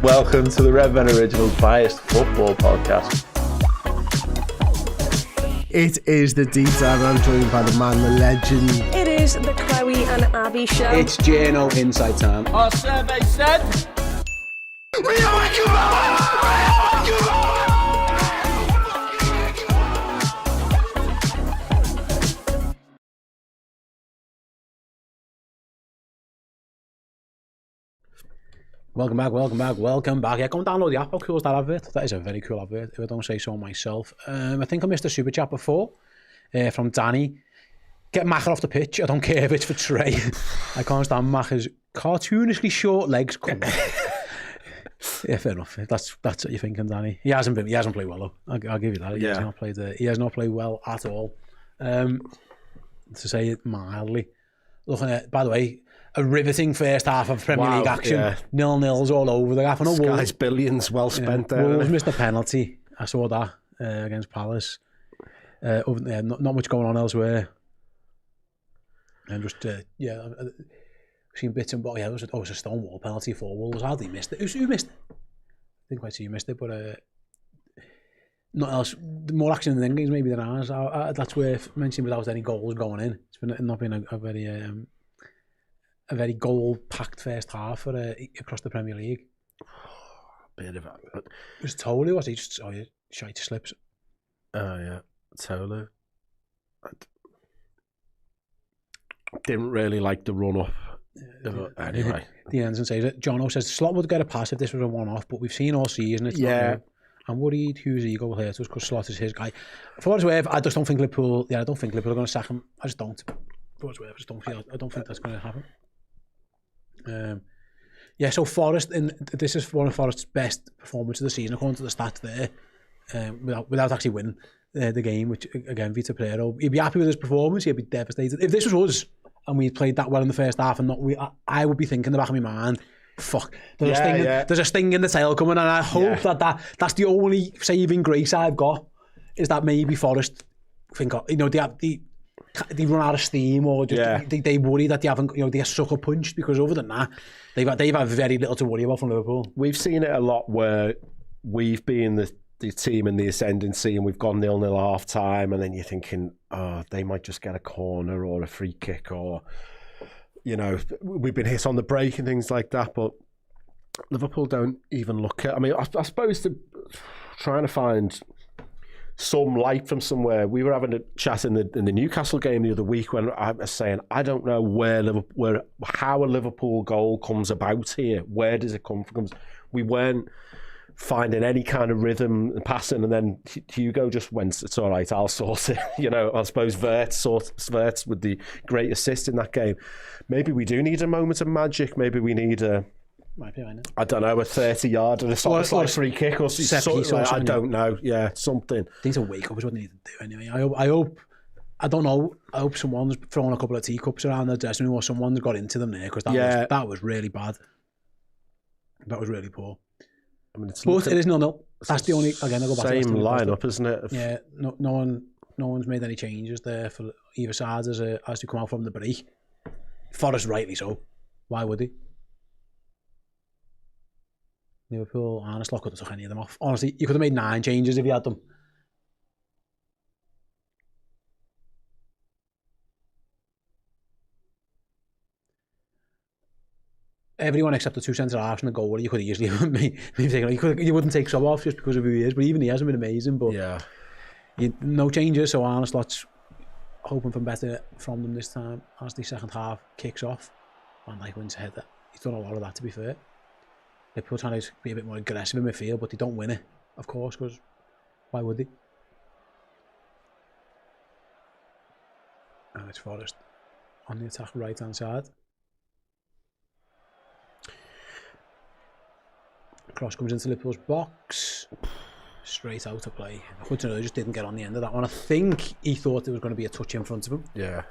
Speaker 6: Welcome to the Redmen Original Biased Football Podcast.
Speaker 2: It is the deep dive. I'm joined by the man, the legend.
Speaker 7: It is the Chloe and Abby show.
Speaker 1: It's JNO Inside Time.
Speaker 8: Our survey said...
Speaker 1: Welcome back. Yeah, go and download the app. How cool is that advert? That is a very cool advert, if I don't say so myself. I think I missed a super chat before from Danny. Get Macher off the pitch. I don't care if it's for Trey. I can't stand Macher's cartoonishly short legs. Come on. Yeah, fair enough. That's what you're thinking, Danny. He hasn't played well though. I'll give you that. He has not played well at all. To say it mildly. Looking at, by the way, a riveting first half of Premier League action. Yeah. 0-0s all over the gap.
Speaker 2: Guy's billions well spent there.
Speaker 1: Wolves missed a penalty. I saw that against Palace. Not much going on elsewhere. And just, I've seen bits and bobs. Yeah, it was a Stonewall penalty for Wolves. Hardly missed it. Who missed it? I didn't quite see who missed it, but not else. More action in the games maybe than ours. That's worth mentioning without any goals going in. It's not been a very goal-packed first half for across the Premier League.
Speaker 2: Bit of it.
Speaker 1: It was Tolu, was he? Just shite slips.
Speaker 2: Oh yeah, Tolu. I didn't really like the run-up. Anyway.
Speaker 1: The Anderson says it. Jono says Slot would get a pass if this was a one-off, but we've seen all season it's not new. I'm worried whose ego will hurt us because Slot is his guy. For what it's worth, I just don't think Liverpool. Yeah, I don't think Liverpool are going to sack him. I just don't. For what it's worth, I don't think that's going to happen. So Forest, and this is one of Forest's best performances of the season according to the stats there, without actually winning the game, which again Vita Pereira, he'd be happy with his performance, he'd be devastated. If this was us and we played that well in the first half and I would be thinking in the back of my mind, fuck, there's a sting in the tail coming, and I hope that's the only saving grace I've got, is that maybe Forest think, they run out of steam, or just they worry that they haven't, they get sucker punched, because other than that, they've had very little to worry about from Liverpool.
Speaker 2: We've seen it a lot where we've been the team in the ascendancy and we've gone 0-0 at half time, and then you're thinking, they might just get a corner or a free kick, or we've been hit on the break and things like that. But Liverpool don't even look at. I mean, I suppose trying to find some light from somewhere. We were having a chat in the Newcastle game the other week when I was saying, I don't know how a Liverpool goal comes about here. Where does it come from? We weren't finding any kind of rhythm and passing, and then Hugo just went, it's all right, I'll sort it. I suppose Wirtz with the great assist in that game. Maybe we do need a moment of magic. Maybe we need a 30-yard and a sort of free kick or something. I don't know. Yeah, something.
Speaker 1: I think it's a wake up is what they need to do anyway. I hope I don't know. I hope someone's throwing a couple of teacups around the dressing room or someone's got into them there because that was really bad. That was really poor.
Speaker 2: I mean, it's
Speaker 1: but it is 0-0. That's the only. Again, I'll go back
Speaker 2: same
Speaker 1: to
Speaker 2: lineup, isn't it?
Speaker 1: Yeah, no one's made any changes there for either side as they come out from the break. Forest rightly so. Why would he? Liverpool, Arneslot could have took any of them off. Honestly, you could have made 9 changes if you had them. Everyone except the 2 centre-halves and the goalie, you could have easily you wouldn't take Sub off just because of who he is, but even he hasn't been amazing. But
Speaker 2: yeah,
Speaker 1: no changes, so Arneslot's hoping for better from them this time as the second half kicks off. Van Dijk wins a header. He's done a lot of that, to be fair. Liverpool trying to be a bit more aggressive in midfield, but they don't win it, of course, because why would they? And it's Forest on the attack right-hand side. Cross comes into Liverpool's box. Straight out to play. Hudson just didn't get on the end of that one. I think he thought there was going to be a touch in front of him.
Speaker 2: Yeah.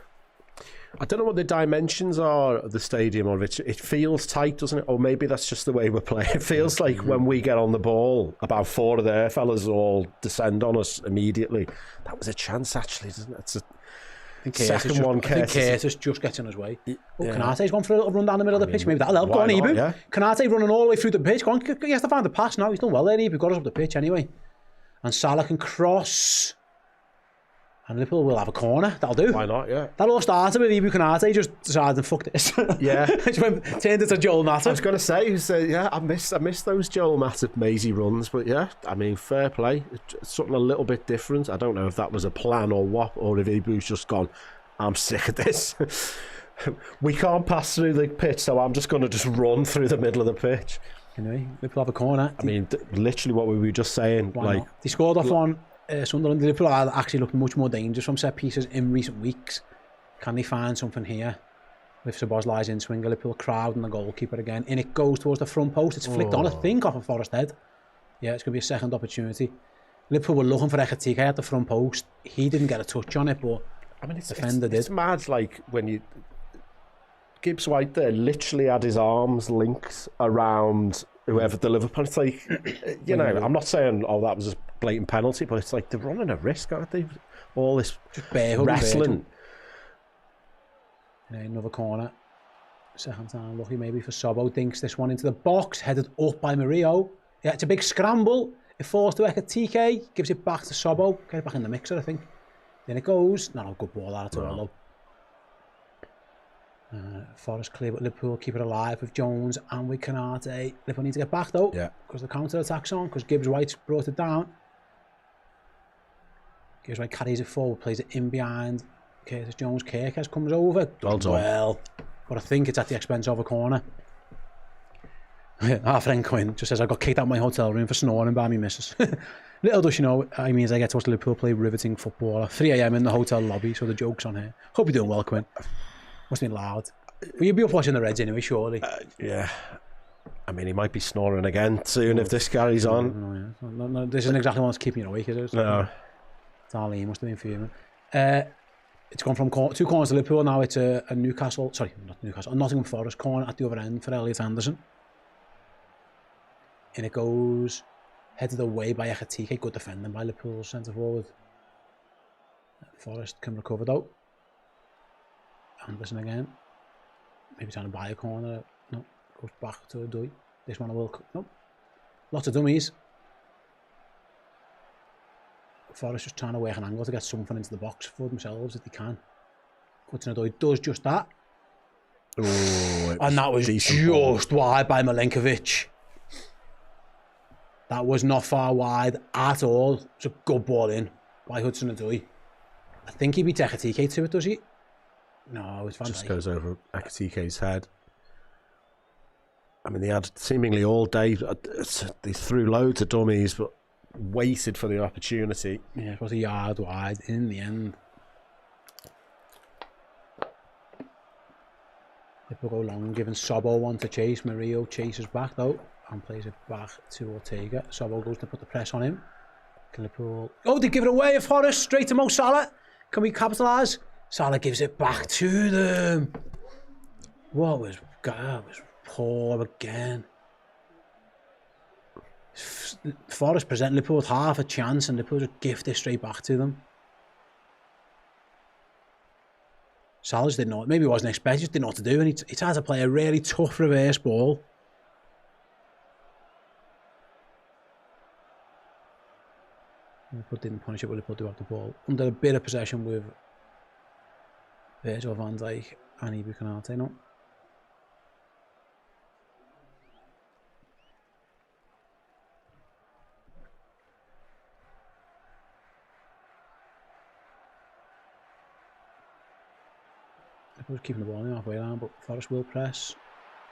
Speaker 2: I don't know what the dimensions are of the stadium, or it feels tight, doesn't it? Or maybe that's just the way we're playing. It feels like when we get on the ball, about 4 of their fellas all descend on us immediately. That was a chance, actually, doesn't it? It's a second one.
Speaker 1: I think Curtis just gets in his way. Kanate's gone for a little run down the middle of the pitch. Maybe that'll help. Go on, Ibu. Yeah. Kanate running all the way through the pitch. Go on, he has to find the pass now. He's done well there, Ibu. Got us up the pitch anyway. And Salah can cross. And Liverpool will have a corner. That'll do.
Speaker 2: Why not, yeah.
Speaker 1: That all started with Ibu Kanate just decided, fuck this.
Speaker 2: Yeah.
Speaker 1: Turned into Joel Matip.
Speaker 2: I was going to say, I miss those Joel Matip mazy runs, but yeah, I mean, fair play. It's something a little bit different. I don't know if that was a plan or what, or if Ibu's just gone, I'm sick of this. We can't pass through the pitch, so I'm just going to just run through the middle of the pitch.
Speaker 1: Anyway, Liverpool have a corner.
Speaker 2: I mean, literally what we were just saying.
Speaker 1: Why not? They scored off on Sunderland. Liverpool are actually looking much more dangerous from set pieces in recent weeks. Can they find something here? With Szoboszlai's in swinger, Liverpool crowd and the goalkeeper again. In it goes towards the front post. It's flicked on, I think, off of Forest head. Yeah, it's going to be a second opportunity. Liverpool were looking for Ekitike at the front post. He didn't get a touch on it, but
Speaker 2: I mean,
Speaker 1: it's
Speaker 2: mad, like, when you... Gibbs White there literally had his arms linked around whoever the Liverpool... It's like, you know, I'm not saying, that was a blatant penalty, but it's like they're running a risk, aren't they? All this
Speaker 1: just
Speaker 2: wrestling.
Speaker 1: Another corner. Second time, lucky maybe for Sobo. Dinks this one into the box, headed up by Murillo. Yeah, it's a big scramble. It falls to Ekitike, gives it back to Sobo. Get it back in the mixer, I think. Then it goes. Not a good ball at all, though. Forest clear, but Liverpool keep it alive with Jones and with Kanate. Liverpool need to get back though, because the counter attack's on, because Gibbs White brought it down. Gibbs White carries it forward, plays it in behind Curtis Jones. Kirkes comes over. Well, but I think it's at the expense of a corner. Our friend Quinn just says, I got kicked out of my hotel room for snoring by me missus. Little does she know, it means I get to watch Liverpool play riveting football at 3 AM in the hotel lobby, so the joke's on here. Hope you're doing well, Quinn. Must have been loud. But you'll be up watching the Reds anyway, surely.
Speaker 2: Yeah. I mean, he might be snoring again soon if this carries on.
Speaker 1: No, this isn't exactly what's keeping you awake, is it?
Speaker 2: No.
Speaker 1: Darlene must have been fuming. It's gone from 2 corners to Liverpool, now it's a Newcastle, sorry, not Newcastle, a Nottingham Forest corner at the other end for Elliot Anderson. And it goes headed away by Ekitike, good defending by Liverpool's centre forward. Forest can recover though. Anderson again. Maybe trying to buy a corner. No, goes back to a Dui. This one will. No. Lots of dummies. Forest just trying to work an angle to get something into the box for themselves if they can. Hudson Odoi does just that. And that was just wide by Milenkovic. That was not far wide at all. It's a good ball in by Hudson Odoi. I think he beat Ekitike to it, does he? No, it's Van Dijk.
Speaker 2: Just goes over Ekitike's head. I mean, they had seemingly all day. They threw loads of dummies, but waited for the opportunity.
Speaker 1: Yeah, it was a yard wide in the end. Liverpool go long, giving Sobo one to chase. Murillo chases back though and plays it back to Ortega. Sobo goes to put the press on him. Liverpool. Oh, they give it away. Forest straight to Mo Salah. Can we capitalise? Salah gives it back to them. What was poor again. Forest present Liverpool with half a chance and Liverpool just gift it straight back to them. Salah didn't know, maybe he wasn't expected, just didn't know what to do, and he tried to play a really tough reverse ball. Liverpool didn't punish it, but Liverpool do have the ball. Under a bit of possession with Virgil van Dijk and Ibu Konate now. Liverpool's keeping the ball in the halfway line, but Forest will press.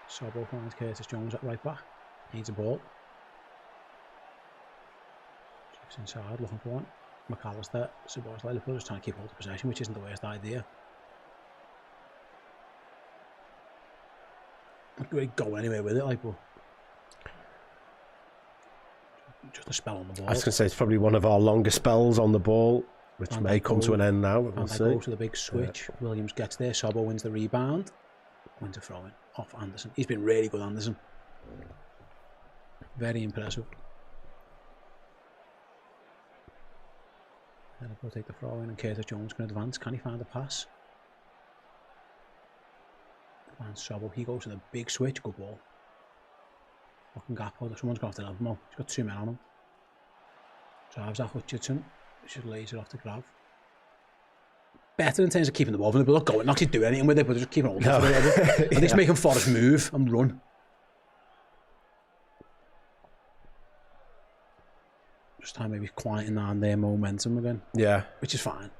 Speaker 1: Sobbo finds Curtis Jones at right back. Needs a ball. Checks inside, looking for one. McAllister, Szoboszlai, Liverpool just trying to keep hold of possession, which isn't the worst idea. Not really going anywhere with it, like, but just a spell on the ball.
Speaker 2: I was going to say it's probably one of our longer spells on the ball, which
Speaker 1: and
Speaker 2: may come to an end now. We'll see.
Speaker 1: Goes to the big switch. Yeah. Williams gets there. Sobbo wins the rebound. Wins a throw in off Anderson. He's been really good, Anderson. Very impressive. Liverpool take the throw in, and Curtis Jones can advance. Can he find a pass? And Sobbo, he goes to the big switch. Good ball. Fucking gap holder. Someone's got to have him. He's got 2 men on him. Drives off Hutchinson. Just lays it off the grab. Better in terms of keeping the ball from Liverpool. Not going, not actually do anything with it, but just keeping it all. I think it's making Forest move and run. Just time maybe quieting down their momentum again.
Speaker 2: Yeah.
Speaker 1: Which is fine.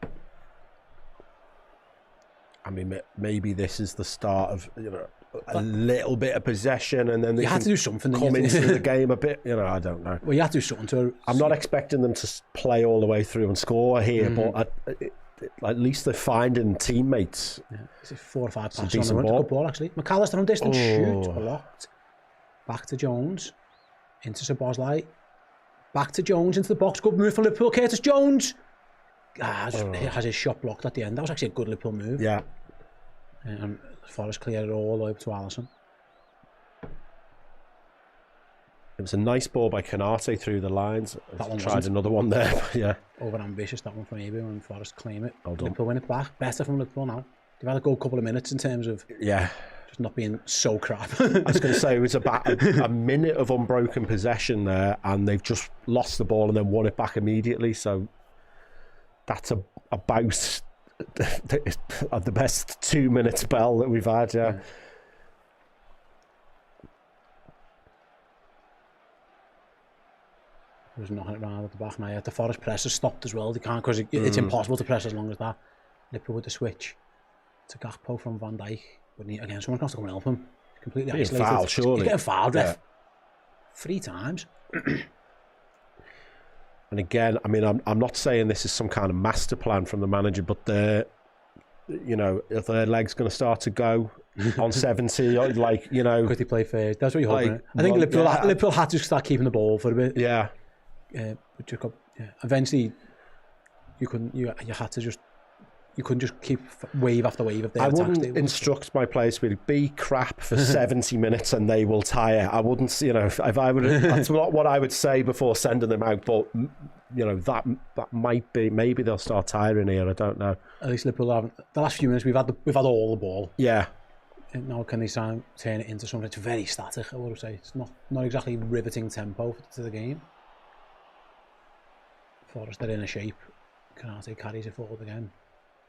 Speaker 2: I mean, maybe this is the start of, you know, a little bit of possession, and then they
Speaker 1: had to do something.
Speaker 2: Come into the game a bit. You know, I don't know.
Speaker 1: Well, you have to do something to.
Speaker 2: I'm not expecting them to play all the way through and score here, but at least they're finding teammates.
Speaker 1: Yeah, it's a 4 or 5 passes on the run. Good ball, actually. McAllister from distance shoots, blocked. Back to Jones, into Szoboszlai. Back to Jones into the box. Good move from Liverpool. Curtis Jones has his shot blocked at the end. That was actually a good Liverpool move.
Speaker 2: Yeah.
Speaker 1: And Forest cleared it all over to Alisson.
Speaker 2: It was a nice ball by Konate through the lines.
Speaker 1: That one
Speaker 2: tried another one there, but yeah.
Speaker 1: Over ambitious, that one from Ibu, and Forest claim it.
Speaker 2: Well done.
Speaker 1: Liverpool win it back. Better from Liverpool now. They've had a good couple of minutes in terms of just not being so crap.
Speaker 2: I was going to say it was about a minute of unbroken possession there, and they've just lost the ball and then won it back immediately. So that's about the best 2-minute spell that we've had. Yeah.
Speaker 1: There's nothing around at the back now. The Forest press has stopped as well. They can't, because it's impossible to press as long as that. Liverpool with the switch to Gakpo from Van Dijk. But again, someone has to come and help him. Completely isolated.
Speaker 2: Fouled, surely.
Speaker 1: He's getting fouled, ref. 3 times.
Speaker 2: And again, I mean, I'm not saying this is some kind of master plan from the manager, but if their leg's going to start to go on 70, like, you know,
Speaker 1: could they play first? That's what you're hoping. I think Liverpool had to start keeping the ball for a bit.
Speaker 2: Yeah.
Speaker 1: Eventually, you couldn't just keep wave after wave of their
Speaker 2: I
Speaker 1: attacks.
Speaker 2: wouldn't instruct my players to be crap for 70 minutes and they will tire. I wouldn't, if I would, that's not what I would say before sending them out, but, that might be, maybe they'll start tiring here, I don't know.
Speaker 1: At least Liverpool haven't. The last few minutes, we've had all the ball.
Speaker 2: Yeah.
Speaker 1: And now can they turn it into something that's very static, I would say. It's not exactly riveting tempo to the game. Forest are in a shape. Konate carries it forward again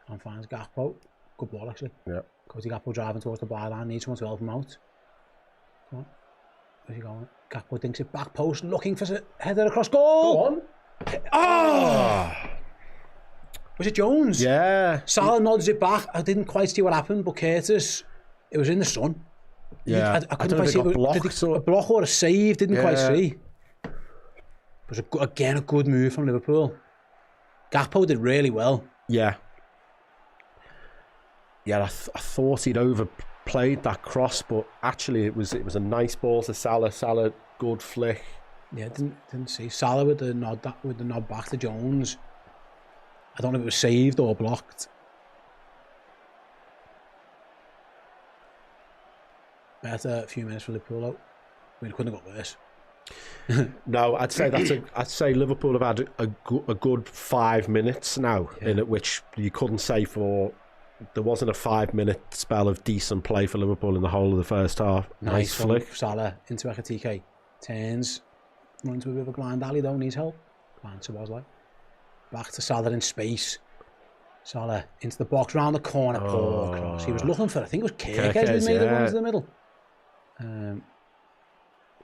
Speaker 1: and finds Gakpo. Good ball, actually.
Speaker 2: Yeah.
Speaker 1: Cody Gakpo driving towards the byline, needs someone to help him out. Come on. Where's he going? Gakpo dinks it back post, looking for a header across goal.
Speaker 2: Go on.
Speaker 1: Oh! Was it Jones?
Speaker 2: Yeah.
Speaker 1: Salah nods it back. I didn't quite see what happened, but Curtis, it was in the sun.
Speaker 2: Yeah.
Speaker 1: I couldn't quite see. A block or a save, didn't quite see. It was again a good move from Liverpool. Gakpo did really well.
Speaker 2: Yeah. Yeah, I thought he'd overplayed that cross, but actually it was a nice ball to Salah. Salah, good flick.
Speaker 1: Yeah, didn't see Salah with the nod back to Jones, I don't know if it was saved or blocked. Better a few minutes for Liverpool out. I mean, it couldn't have got worse.
Speaker 2: No, I'd say Liverpool have had a good 5 minutes now, in it, which you couldn't say for. There wasn't a 5-minute spell of decent play for Liverpool in the whole of the first half. Nice flick.
Speaker 1: Salah into Ekatike. Turns. Runs with a bit of a blind alley though, needs help. Blind to was like. Back to Salah in space. Salah into the box, round the corner. Poor cross. He was looking for, I think it was Kirkes who made it run to the middle.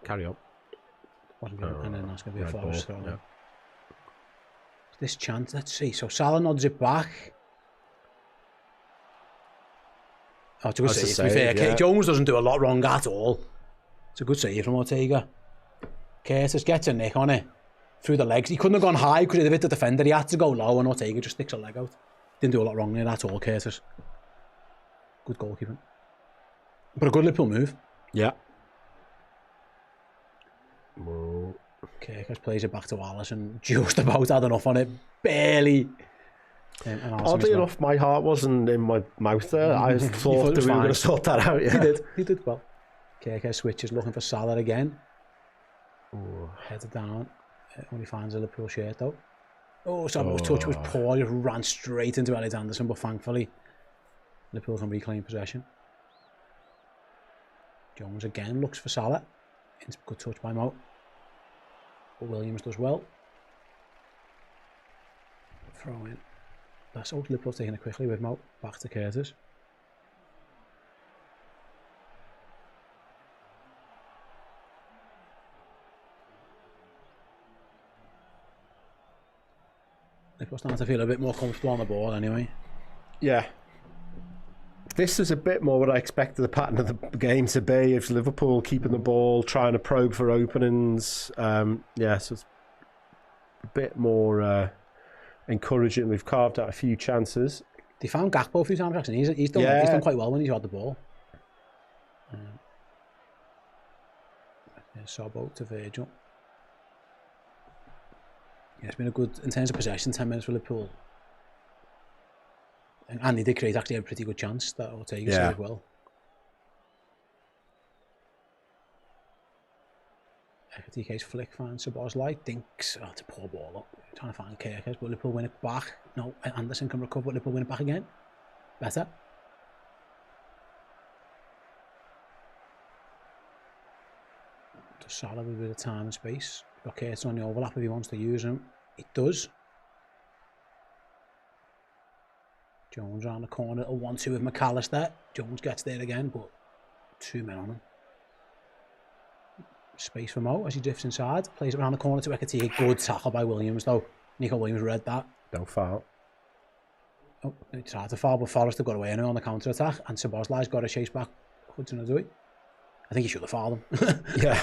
Speaker 2: Carry on.
Speaker 1: Wasn't good. And then that's going to be a Forest throw. Yeah. This chance, let's see. So Salah nods it back. Oh, it's a good save. To be fair, Jones doesn't do a lot wrong at all. It's a good save from Ortega. Curtis gets a nick on it through the legs. He couldn't have gone high because he'd have hit the defender. He had to go low, and Ortega just sticks a leg out. Didn't do a lot wrong there at all, Curtis. Good goalkeeping. But a good Liverpool move.
Speaker 2: Yeah.
Speaker 1: Curtis plays it back to Alisson. Just about had enough on it. Barely.
Speaker 2: Oddly enough, my heart wasn't in my mouth there. I thought that we were going to sort that out. Yeah.
Speaker 1: He did well. KK switches, looking for Salah again. Headed down. When he finds a Liverpool shirt though. Salah's touch was poor. He ran straight into Elliot Anderson, but thankfully Liverpool can reclaim possession. Jones again looks for Salah. It's a good touch by Mo. But Williams does well. Throw in. That's all. Liverpool taking it quickly with Mo. Back to Curtis. Liverpool starting to feel a bit more comfortable on the ball anyway.
Speaker 2: Yeah. This is a bit more what I expected the pattern of the game to be. If Liverpool keeping the ball, trying to probe for openings. So it's a bit more encouraging. We've carved out a few chances.
Speaker 1: They found Gakpo a few times, actually. He's done quite well when he's had the ball. Sobo to Virgil. Yeah, it's been a good, in terms of possession, 10 minutes for Liverpool. And they did create actually a pretty good chance that Ortega saved well. DK's flick finds Szoboszlai, thinks, it's a poor ball up. Trying to find Kirkes, but Liverpool win it back. No, Anderson can recover, but Liverpool win it back again. Better. Just Salah with a bit of time and space. Got Curtis on the overlap if he wants to use him. It does. Jones around the corner, a 1-2 with McAllister. Jones gets there again, but 2 men on him. Space for Mo as he drifts inside. Plays it around the corner to Ekatike. Good tackle by Williams though. Nico Williams read that.
Speaker 2: No foul.
Speaker 1: Oh, he tried to foul, but Forrest have got away anyway on the counter attack, and Szoboszlai's got to chase back Hudson-Odoi. I think he should have fouled him.
Speaker 2: Yeah.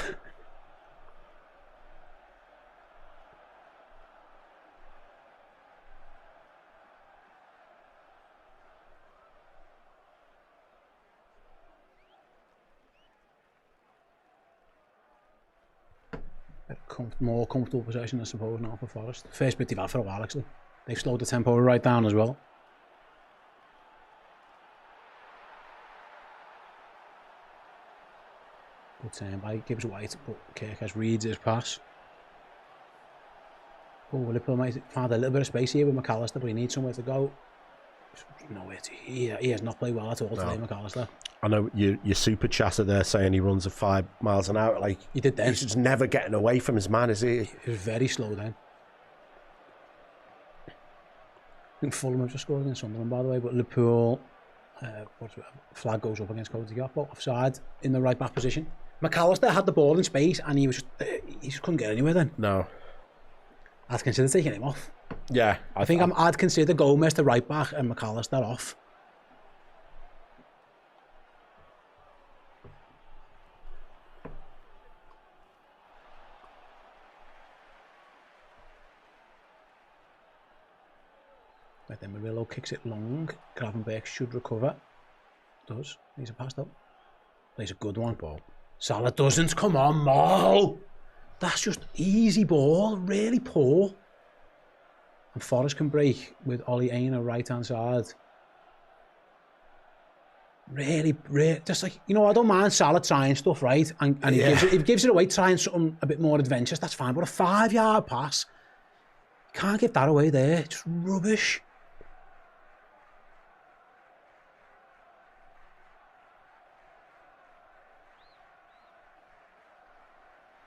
Speaker 1: More comfortable possession, I suppose, now for Forest. First bit they've had for a while, actually. They've slowed the tempo right down as well. Good turn by Gibbs White, but Kirkes reads his pass. Liverpool might find a little bit of space here with McAllister, but he needs somewhere to go. Nowhere to. He has not played well at all today, McAllister.
Speaker 2: I know your super chatter there saying he runs at 5 miles an hour. Like
Speaker 1: he did then.
Speaker 2: He's just never getting away from his man, is he?
Speaker 1: He was very slow then. I think Fulham have just scored against Sunderland, by the way, but Liverpool, flag goes up against Cody Gakpo, offside in the right back position. McAllister had the ball in space and he just couldn't get anywhere then.
Speaker 2: No.
Speaker 1: I'd consider taking him off.
Speaker 2: Yeah.
Speaker 1: I'd consider Gomez the right back and McAllister off. Right then, Murillo kicks it long. Gravenberch should recover. Does. He's a pass though. Plays a good one. Ball. Salah doesn't. Come on, Mo. That's just easy ball. Really poor. And Forrest can break with Ollie Aina right hand side. Really, just like, you know, I don't mind Salah trying stuff, right? And he gives it away, trying something a bit more adventurous, that's fine. But a 5-yard pass, you can't give that away there. It's rubbish.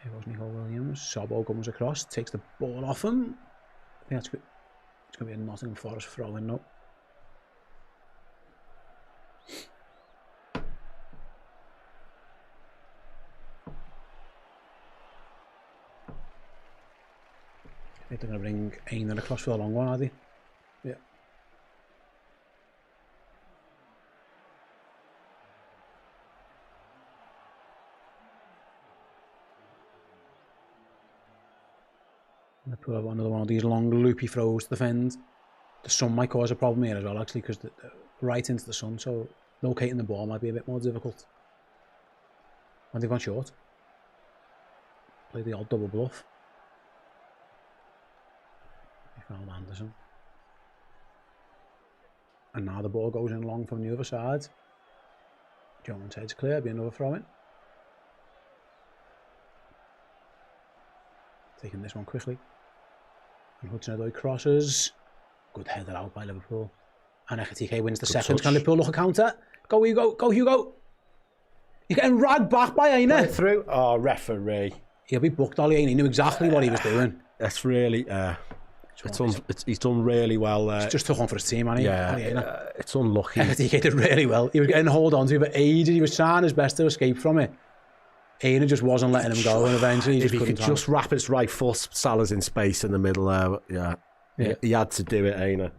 Speaker 1: Here goes Nico Williams. Sobbo comes across, takes the ball off him. I think it's going to be a Nottingham Forest throw-in now. I think they're going to bring Aina across for the long one, are they? Yeah. They put up another one of these long loopy throws to defend. The sun might cause a problem here as well, actually, because they're right into the sun, so locating the ball might be a bit more difficult. And they've gone short. Play the odd double bluff. They found Anderson. And now the ball goes in long from the other side. Jones heads clear, be another throw in. Taking this one quickly. And Hudson-Odoi crosses. Good header out by Liverpool. And Ekitike wins the second. Can Liverpool look a counter? Go Hugo, go Hugo. You're getting ragged back by Aina.
Speaker 2: Right through. Oh, referee.
Speaker 1: He'll be booked, Ollie Aina. He knew exactly what he was doing.
Speaker 2: That's really... he's done really well there.
Speaker 1: He's just took on for his team, hasn't he?
Speaker 2: Yeah, it's unlucky.
Speaker 1: Ekitike did really well. He was getting hold on to it for ages. He was trying his best to escape from it. Aina just wasn't letting him go, and eventually he
Speaker 2: if he could just wrap his right foot, Salah's in space in the middle there. Yeah. He had to do it, Aina.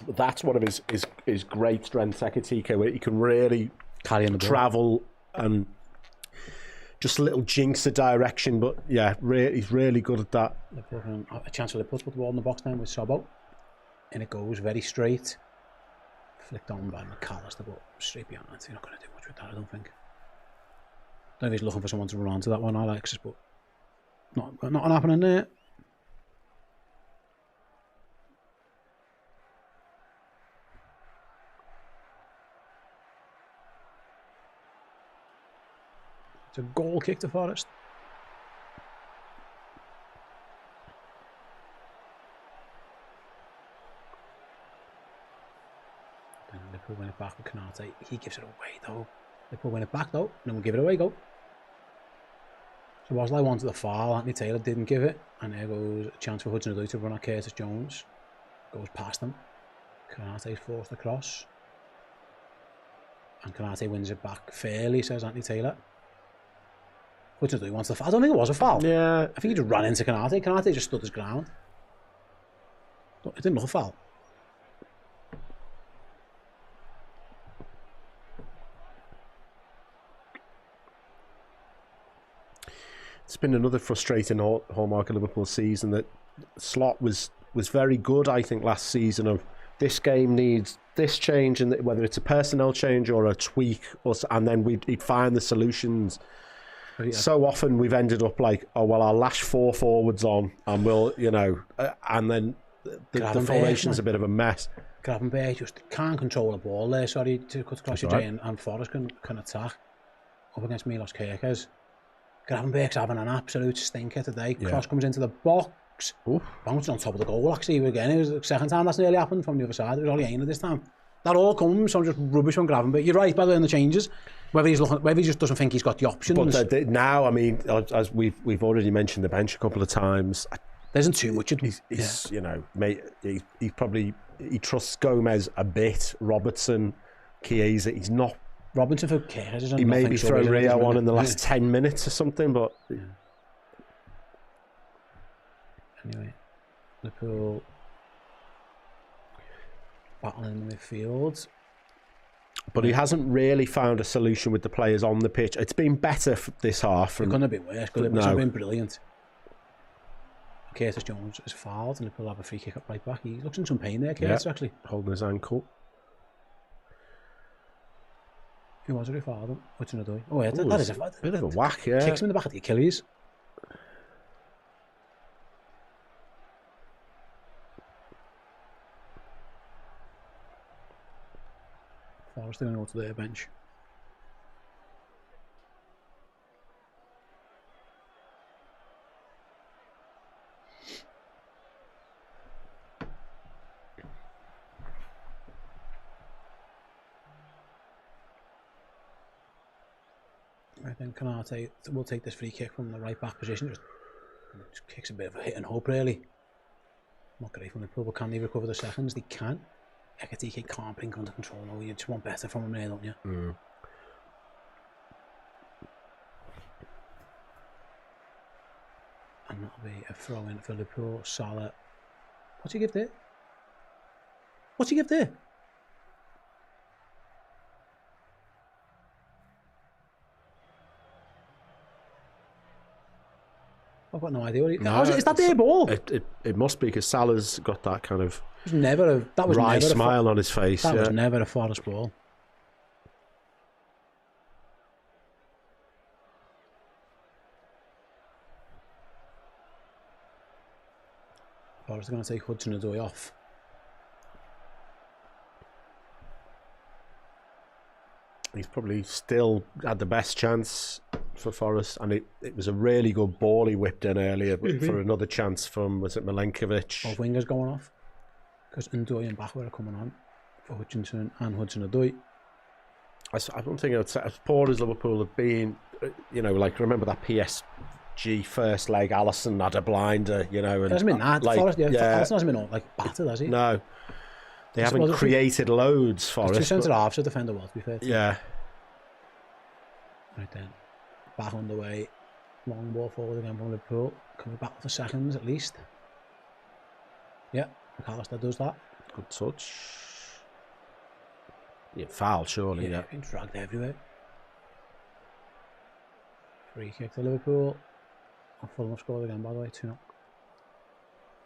Speaker 2: But that's one of his great strengths, Ekitike, where he can really
Speaker 1: carry the
Speaker 2: travel and just a little jinx of direction, but yeah, he's really good at that.
Speaker 1: A chance for Liverpool to put the ball in the box now with Sobbo. And it goes very straight. Flicked on by McAllister, but straight behind. He's not going to do much with that, I don't think. I don't know if he's looking for someone to run onto that one, Alexis, but not happening there. It's a goal kick to Forest. Then Liverpool win it back with Canate. He gives it away though. Liverpool win it back though, and then we'll give it away, go. So Watchalong wanted the foul, Anthony Taylor didn't give it, and there goes a chance for Hudson-Odoi to run at Curtis Jones. Goes past him. Canate's forced across. And Canate wins it back fairly, says Anthony Taylor. Hudson-Odoi wants the foul. I don't think it was a foul.
Speaker 2: Yeah.
Speaker 1: I think he just ran into Canate. Canate just stood his ground. It didn't look a foul.
Speaker 2: It's been another frustrating hallmark of Liverpool's season that Slot was very good, I think, last season. Of this game needs this change, and whether it's a personnel change or a tweak, and then he'd find the solutions. Yeah. So often we've ended up like, oh well, I'll lash 4 forwards on, and we'll, and then the formation's a bit of a mess.
Speaker 1: Gravenberg just can't control the ball there. Sorry to cut across your Jay, and Forrest can attack up against Milos Kerkez. Gravenberg's having an absolute stinker today. Yeah. Cross comes into the box. Bouncing on top of the goal, actually, again. It was the second time that's nearly happened from the other side. It was only Aina this time. That all comes from just rubbish from Gravenberg. You're right, by the way, in the changes. Whether he just doesn't think he's got the options.
Speaker 2: But now, I mean, as we've already mentioned the bench a couple of times.
Speaker 1: There isn't too much.
Speaker 2: He's he probably trusts Gomez a bit. Robertson, Chiesa, he's not.
Speaker 1: Robinson for Kerkez.
Speaker 2: He maybe throw Rio on in the last 10 minutes or something, but... Yeah.
Speaker 1: Anyway, Liverpool battling in the midfield.
Speaker 2: But he hasn't really found a solution with the players on the pitch. It's been better this half.
Speaker 1: It's going to be worse, but it's been brilliant. Curtis Jones is fouled, and Liverpool have a free kick up right back. He looks in some pain there, Curtis, actually.
Speaker 2: Holding his ankle.
Speaker 1: Who was it who fouled him? Hudson-Odoi. Oh, yeah,
Speaker 2: Ooh,
Speaker 1: that is a
Speaker 2: bit of a whack, yeah.
Speaker 1: Kicks him in the back of the Achilles. Forrest going to go to their bench. I think Canate will take this free kick from the right back position. Just kicks a bit of a hit and hope, really. Not great from Liverpool, but can they recover the seconds? They can. Ekatike can't bring under control. No, you just want better from him there, don't you?
Speaker 2: Mm.
Speaker 1: And that'll be a throw in for Liverpool. Salah. What's he give there? What's he give there? I've got no idea. Is that their ball?
Speaker 2: It must be because Salah's got that kind of
Speaker 1: It was never a, that was
Speaker 2: wry
Speaker 1: never
Speaker 2: smile on his face.
Speaker 1: That
Speaker 2: yeah.
Speaker 1: was never a Forest ball. Forest are going to take Hudson-Odoi off.
Speaker 2: He's probably still had the best chance for Forest, and it was a really good ball he whipped in earlier for another chance from, was it Milenkovic?
Speaker 1: Both wingers going off because Ndoi and Bachwer are coming on for Hutchinson and Hudson-Odoi.
Speaker 2: I don't think as poor as Liverpool have been, you know, like remember that PSG first leg, Alisson had a blinder, you know, and
Speaker 1: It hasn't been that.
Speaker 2: like,
Speaker 1: Forest, Alisson hasn't been all, like battered, has he?
Speaker 2: No, they haven't created loads. Forest,
Speaker 1: two centre halves to defend well, to be fair.
Speaker 2: Yeah.
Speaker 1: Right then, back underway, long ball forward again from Liverpool. Coming back for seconds at least. Yeah, McAllister does that.
Speaker 2: Good touch. Yeah, foul surely. Yeah.
Speaker 1: Been dragged everywhere. Free kick to Liverpool. And Fulham have scored again, by the way, 2-0.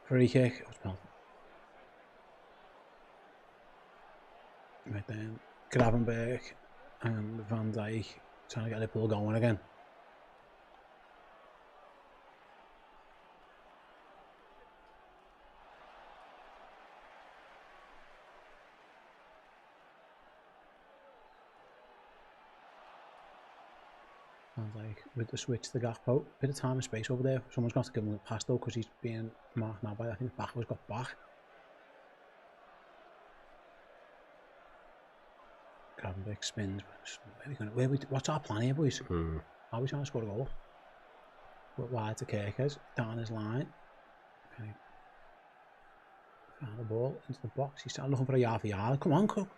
Speaker 1: Free kick. It was penalty. Right then, Gravenberg and Van Dijk trying to get Liverpool going again. Van Dijk with the switch to Gakpo. Bit of time and space over there. Someone's got to give him a pass though, because he's being marked now by, I think Bachwer's got back. Gravenberg spins. What's our plan here, boys? Are we trying to score a goal? Wide to Kerkers, down his line. Okay. Found the ball into the box. He's looking for a yard for yard. Come on, Cook.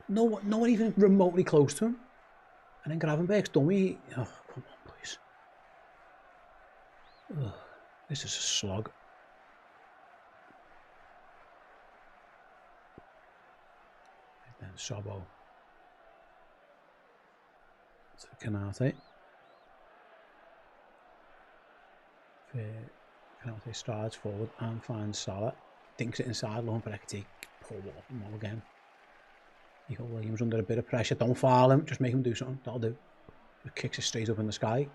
Speaker 1: No one even remotely close to him. And then Gravenberg's dummy. Oh, come on, boys. Ugh, this is a slog. And then Sobo. To Canate. Canate strides forward and finds Salah. Dinks it inside, looking for Ekatike. Pull off him all again. You got Williams under a bit of pressure. Don't foul him. Just make him do something. That'll do. Just kicks it straight up in the sky.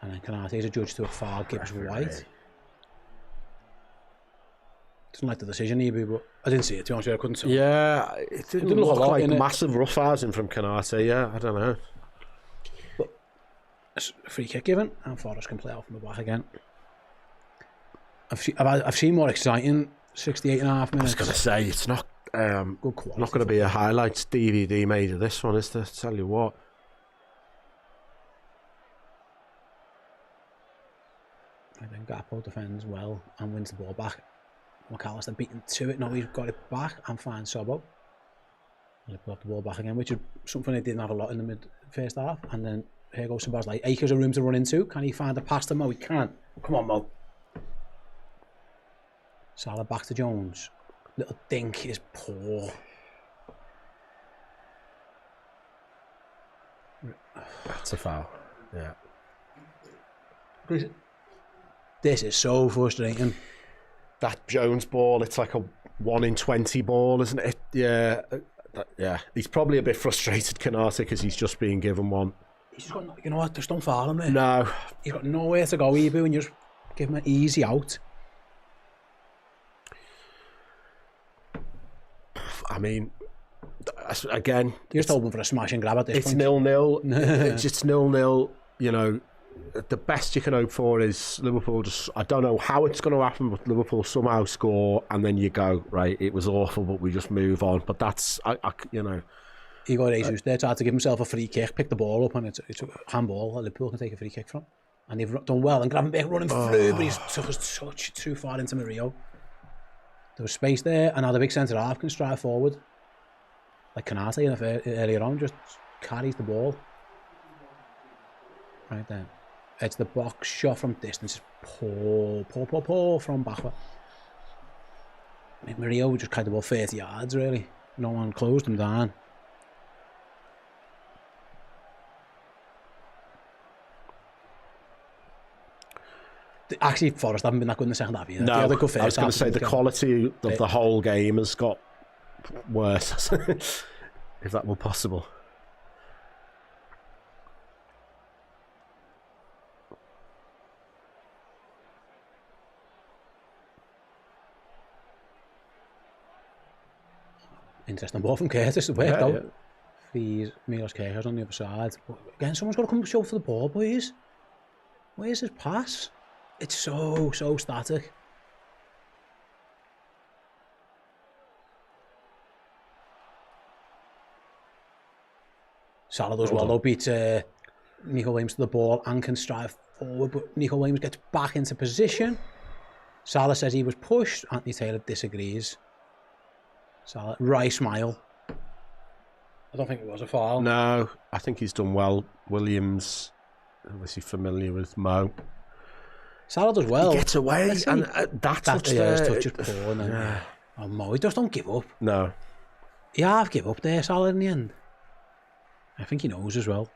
Speaker 1: And then Canate is adjudged to a foul. Gibbs white. Doesn't like the decision, Eby, but I didn't see it. To be honest with you, I couldn't see it.
Speaker 2: Yeah, it didn't look like massive roughhousing from Canate. Yeah, I don't know.
Speaker 1: But a free kick given, and Forrest can play off from the back again. I've seen more exciting 68.5 minutes.
Speaker 2: I was going to say, it's not
Speaker 1: good quality.
Speaker 2: Not going to be a highlights DVD made of this one, is there? Tell you what.
Speaker 1: I think Gakpo defends well and wins the ball back. McAllister beaten to it. Now he's got it back and finds Sobo. Liverpool got the ball back again, which is something they didn't have a lot in the first half. And then here goes Sabaz, like acres of room to run into. Can he find a pass to Mo? He can't. Come on, Mo. Salah back to Jones. Little dink is poor.
Speaker 2: That's a foul. Yeah.
Speaker 1: This is so frustrating.
Speaker 2: That Jones ball, it's like a 1 in 20 ball, isn't it? Yeah. Yeah, he's probably a bit frustrated, Canate, because he's just being given one.
Speaker 1: He's just got, you know what, just don't foul him there.
Speaker 2: No.
Speaker 1: He's got nowhere to go, Ibu, and you just give him an easy out.
Speaker 2: I mean, again...
Speaker 1: You're just hoping for a smash and grab at this point.
Speaker 2: It's 0-0. It's just 0-0. You know, the best you can hope for is Liverpool just... I don't know how it's going to happen, but Liverpool somehow score, and then you go, right, it was awful, but we just move on. But that's, you know...
Speaker 1: Igor Jesus there tried to give himself a free kick, pick the ball up, and it's a handball that Liverpool can take a free kick from. And they've done well, and Gravenberch running through, but he's took us touch too far into Murillo. There was space there, and now the big centre half can stride forward. Like Canate earlier on, just carries the ball. Right there. It's the box shot from distance. Poor from backward. I mean, Murillo just carried the ball 30 yards, really. No one closed him down. Actually, Forest haven't been that good in the second half either.
Speaker 2: No,
Speaker 1: I was
Speaker 2: going to say the quality of the whole game has got worse, if that were possible.
Speaker 1: Interesting ball from Curtis. It worked out. Fees Milos Kerkers on the other side. But again, someone's got to come show for the ball, boys. Where's his pass? It's so static. Salah does well though, beats Nico Williams to the ball and can strive forward, but Nico Williams gets back into position. Salah says he was pushed. Anthony Taylor disagrees. Salah, wry smile. I don't think it was a foul.
Speaker 2: No, I think he's done well. Williams, obviously familiar with Mo.
Speaker 1: Salah does well.
Speaker 2: He gets away, and that touch there.
Speaker 1: His touch is poor. And oh, Mo, he just don't give up.
Speaker 2: No.
Speaker 1: He half give up there, Salah, in the end. I think he knows as well.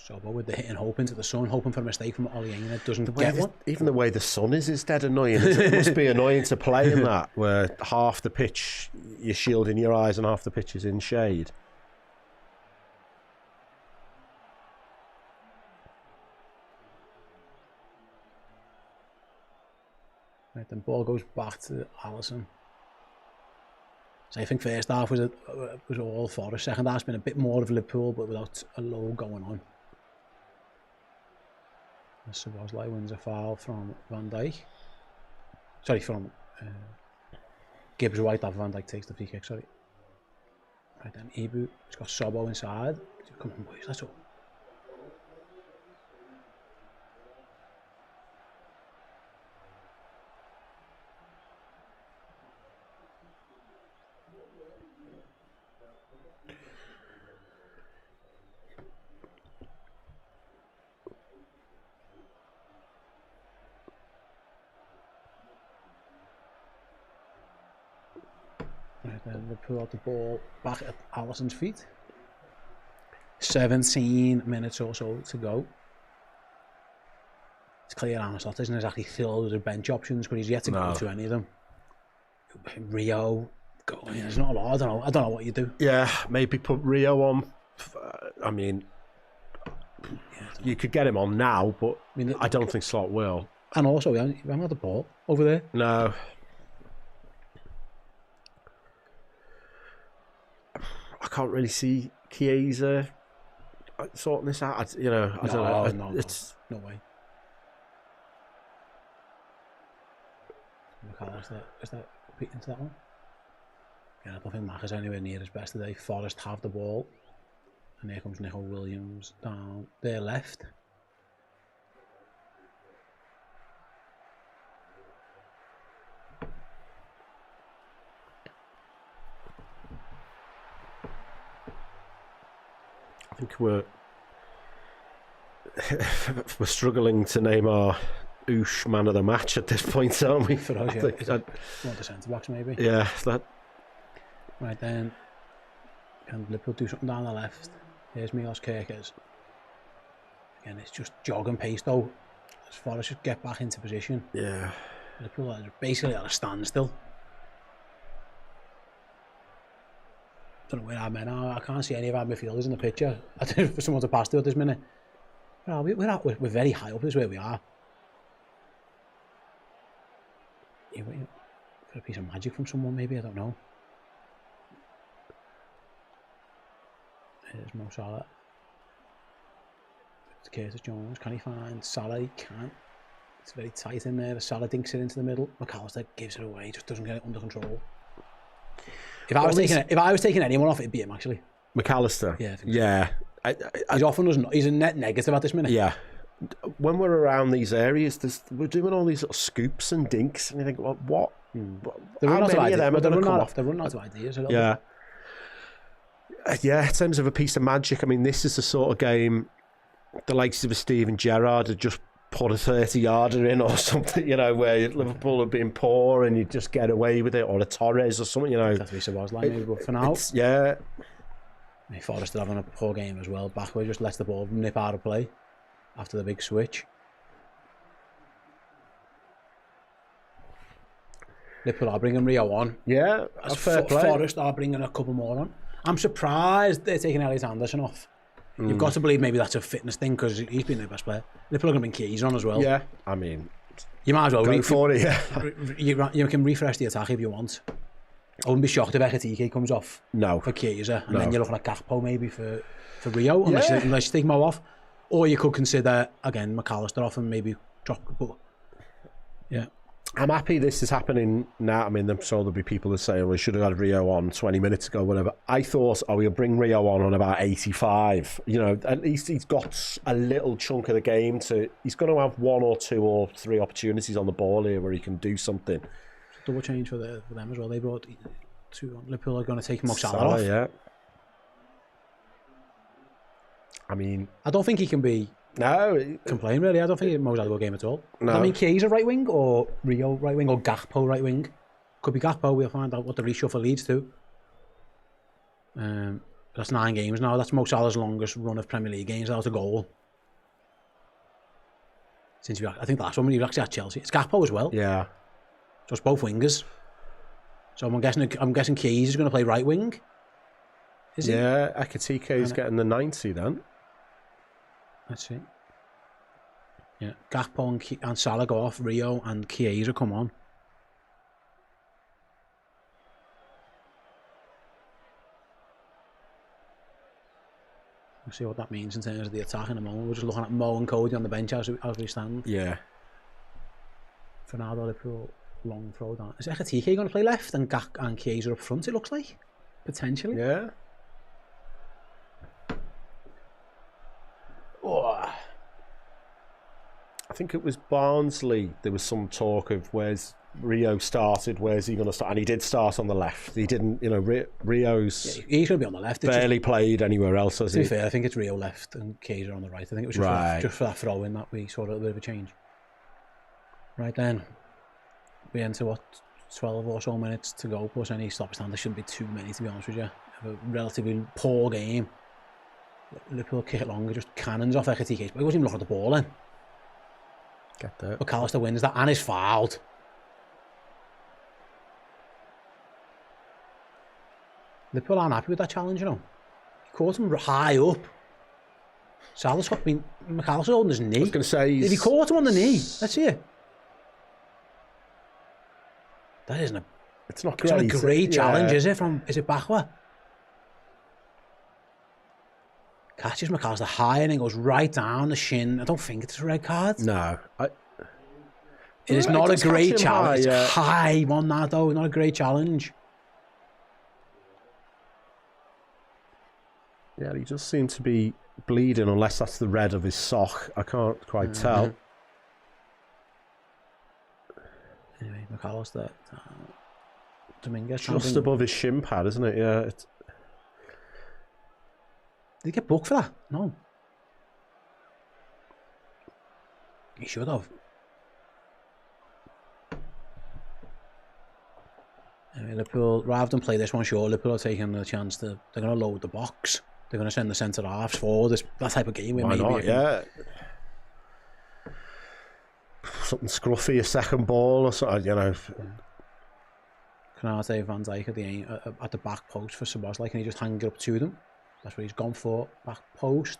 Speaker 1: Sobo with the hit and hope into the sun, hoping for a mistake from Ollie Yang, and it doesn't get one.
Speaker 2: Even the way the sun is dead annoying. It must be annoying to play in that, where half the pitch you're shielding your eyes and half the pitch is in shade.
Speaker 1: Right, then ball goes back to Alisson. So I think first half was all Forest. Second half's been a bit more of Liverpool, but without a low going on. Szoboszlai wins a foul from Van Dijk. Sorry, from Gibbs White after Van Dijk takes the free kick, sorry. Right then, Ibu, he's got Sobo inside. Come on boys, let's go. Right then, they pull out the ball back at Alisson's feet. 17 minutes or so to go. It's clear Armstrong isn't exactly filled with bench options, but he's yet to go to any of them. Rio, there's not a lot. I don't know what you do.
Speaker 2: Yeah, maybe put Rio on. I mean, you could get him on now, but I don't think Slot will.
Speaker 1: And also, we haven't got the ball over there.
Speaker 2: No. I can't really see Chiesa sorting this out. I don't know.
Speaker 1: No, it's no way. Is that repeat into that one? Yeah, I don't think Mac is anywhere near his best today. Forest have the ball, and here comes Nico Williams down their left.
Speaker 2: I think we're struggling to name our Oosh man of the match at this point, aren't we?
Speaker 1: For us, yeah. Want the centre backs maybe?
Speaker 2: Yeah, that.
Speaker 1: Right then, can Liverpool do something down the left? Here's Milos Kerkers. Again, it's just jogging pace though. As far as just get back into position.
Speaker 2: Yeah.
Speaker 1: Liverpool are basically at a standstill. Don't know where our men are. I can't see any of our midfielders in the picture. I don't know for someone to pass to at this minute. Well, we're very high up. This is where we are. Yeah, for a piece of magic from someone, maybe, I don't know. Here's Mo Salah. It's Curtis Jones. Can he find Salah? He can't. It's very tight in there. Salah dinks it into the middle. McAllister gives it away. Just doesn't get it under control. If I was taking anyone off, it'd be him actually.
Speaker 2: McAllister.
Speaker 1: Yeah. I think
Speaker 2: Yeah.
Speaker 1: he's often doesn't. He's a net negative at this minute.
Speaker 2: Yeah. When we're around these areas, we're doing all these little scoops and dinks, and you think, well, what?
Speaker 1: They're
Speaker 2: How
Speaker 1: running out of
Speaker 2: many of them are
Speaker 1: ideas.
Speaker 2: going to come off?
Speaker 1: They're running out of ideas.
Speaker 2: Yeah. Yeah, in terms of a piece of magic, I mean, this is the sort of game the likes of a Steven Gerrard had just put a 30-yarder in or something, you know, where Liverpool have been poor and you just get away with it, or a Torres or something, you know.
Speaker 1: That's what it was like, maybe, but for now,
Speaker 2: yeah.
Speaker 1: Forrest are having a poor game as well. Backway just lets the ball nip out of play after the big switch. Liverpool are bringing Rio on.
Speaker 2: Yeah,
Speaker 1: As
Speaker 2: fair play.
Speaker 1: Forrest are bringing a couple more on. I'm surprised they're taking Elliot Anderson off. You've got to believe maybe that's a fitness thing because he's been their best player. Liverpool are going to bring Keys on as well.
Speaker 2: Yeah, I mean,
Speaker 1: you might as well
Speaker 2: go for it, yeah.
Speaker 1: You can refresh the attack if you want. I wouldn't be shocked if Ekatike comes off
Speaker 2: No.
Speaker 1: for Chiesa, and then you're looking at Gakpo maybe for Rio, unless you take Mo off. Or you could consider, again, McAllister off and maybe drop. But yeah.
Speaker 2: I'm happy this is happening now. I mean, I'm sure there'll be people that say, well, we should have had Rio on 20 minutes ago, whatever. I thought, we'll bring Rio on about 85. You know, at least he's got a little chunk of the game he's going to have 1 or 2 or 3 opportunities on the ball here where he can do something.
Speaker 1: Double change for them as well. They brought 2 on. Liverpool are going to take Mo Salah off.
Speaker 2: Yeah. I mean,
Speaker 1: I don't think he can be complain really. I don't think Mo's had a good game at all.
Speaker 2: No.
Speaker 1: I mean, Chiesa right wing or Rio right wing or Gakpo right wing. Could be Gakpo. We'll find out what the reshuffle leads to. That's 9 games now. That's Mo Salah's longest run of Premier League games without a goal. I think the last one when he was actually at Chelsea. It's Gakpo as well.
Speaker 2: yeah.
Speaker 1: So it's both wingers. So I'm guessing Chiesa is going to play right wing. Is he?
Speaker 2: Yeah, Ekatike is getting the 90 then.
Speaker 1: Let's see. Yeah, Gakpo and Salah go off. Rio and Chiesa come on. We'll see what that means in terms of the attack in a moment. We're just looking at Mo and Cody on the bench as we stand.
Speaker 2: Yeah.
Speaker 1: For now, Liverpool long throw down. Is Ekatike going to play left and Chiesa up front? It looks like potentially.
Speaker 2: Yeah.
Speaker 1: Oh.
Speaker 2: I think it was Barnsley. There was some talk of where's Rio started, where's he going to start? And he did start on the left. He didn't, you know, Rio's
Speaker 1: He's going to be on the left.
Speaker 2: barely played anywhere else, has
Speaker 1: To
Speaker 2: he?
Speaker 1: be fair, I think it's Rio left and Chiesa on the right. I think it was just for that throw in that we saw a little bit of a change. Right then, we enter what, 12 or so minutes to go, plus any stop stand. There shouldn't be too many, to be honest with you. Have a relatively poor game. Liverpool kick it longer, just cannons off Ekatike. But he wasn't even looking at the ball then.
Speaker 2: Get that.
Speaker 1: McAllister wins that and is fouled. Liverpool aren't happy with that challenge, you know. He caught him high up. Salah's got, McAllister holding his knee.
Speaker 2: I was going to say,
Speaker 1: If he caught him on the knee, let's see it. That isn't a.
Speaker 2: it's not
Speaker 1: It's not a
Speaker 2: great.
Speaker 1: great challenge,
Speaker 2: Yeah.
Speaker 1: is it? Is it Bachwa? Catches McAllister high and then goes right down the shin. I don't think it's a red card.
Speaker 2: No.
Speaker 1: It is
Speaker 2: Right,
Speaker 1: not a
Speaker 2: just catch
Speaker 1: great
Speaker 2: him
Speaker 1: challenge.
Speaker 2: high,
Speaker 1: It's high on that though. Not a great challenge.
Speaker 2: Yeah, he just seemed to be bleeding, unless that's the red of his sock. I can't quite tell.
Speaker 1: Anyway, McAllister. Dominguez.
Speaker 2: Just above his shin pad, isn't it? Yeah.
Speaker 1: Did he get booked for that? No. He should have. Liverpool, rather than play this one short, Liverpool are taking the chance to, they're going to load the box. They're going to send the centre halves forward. That type of game where
Speaker 2: Why
Speaker 1: maybe
Speaker 2: not? Yeah. Something scruffy, a second ball or something, you know.
Speaker 1: Canate, Van Dijk at the back post for Szoboszlai, and he just hang it up to them. That's what he's gone for. Back post,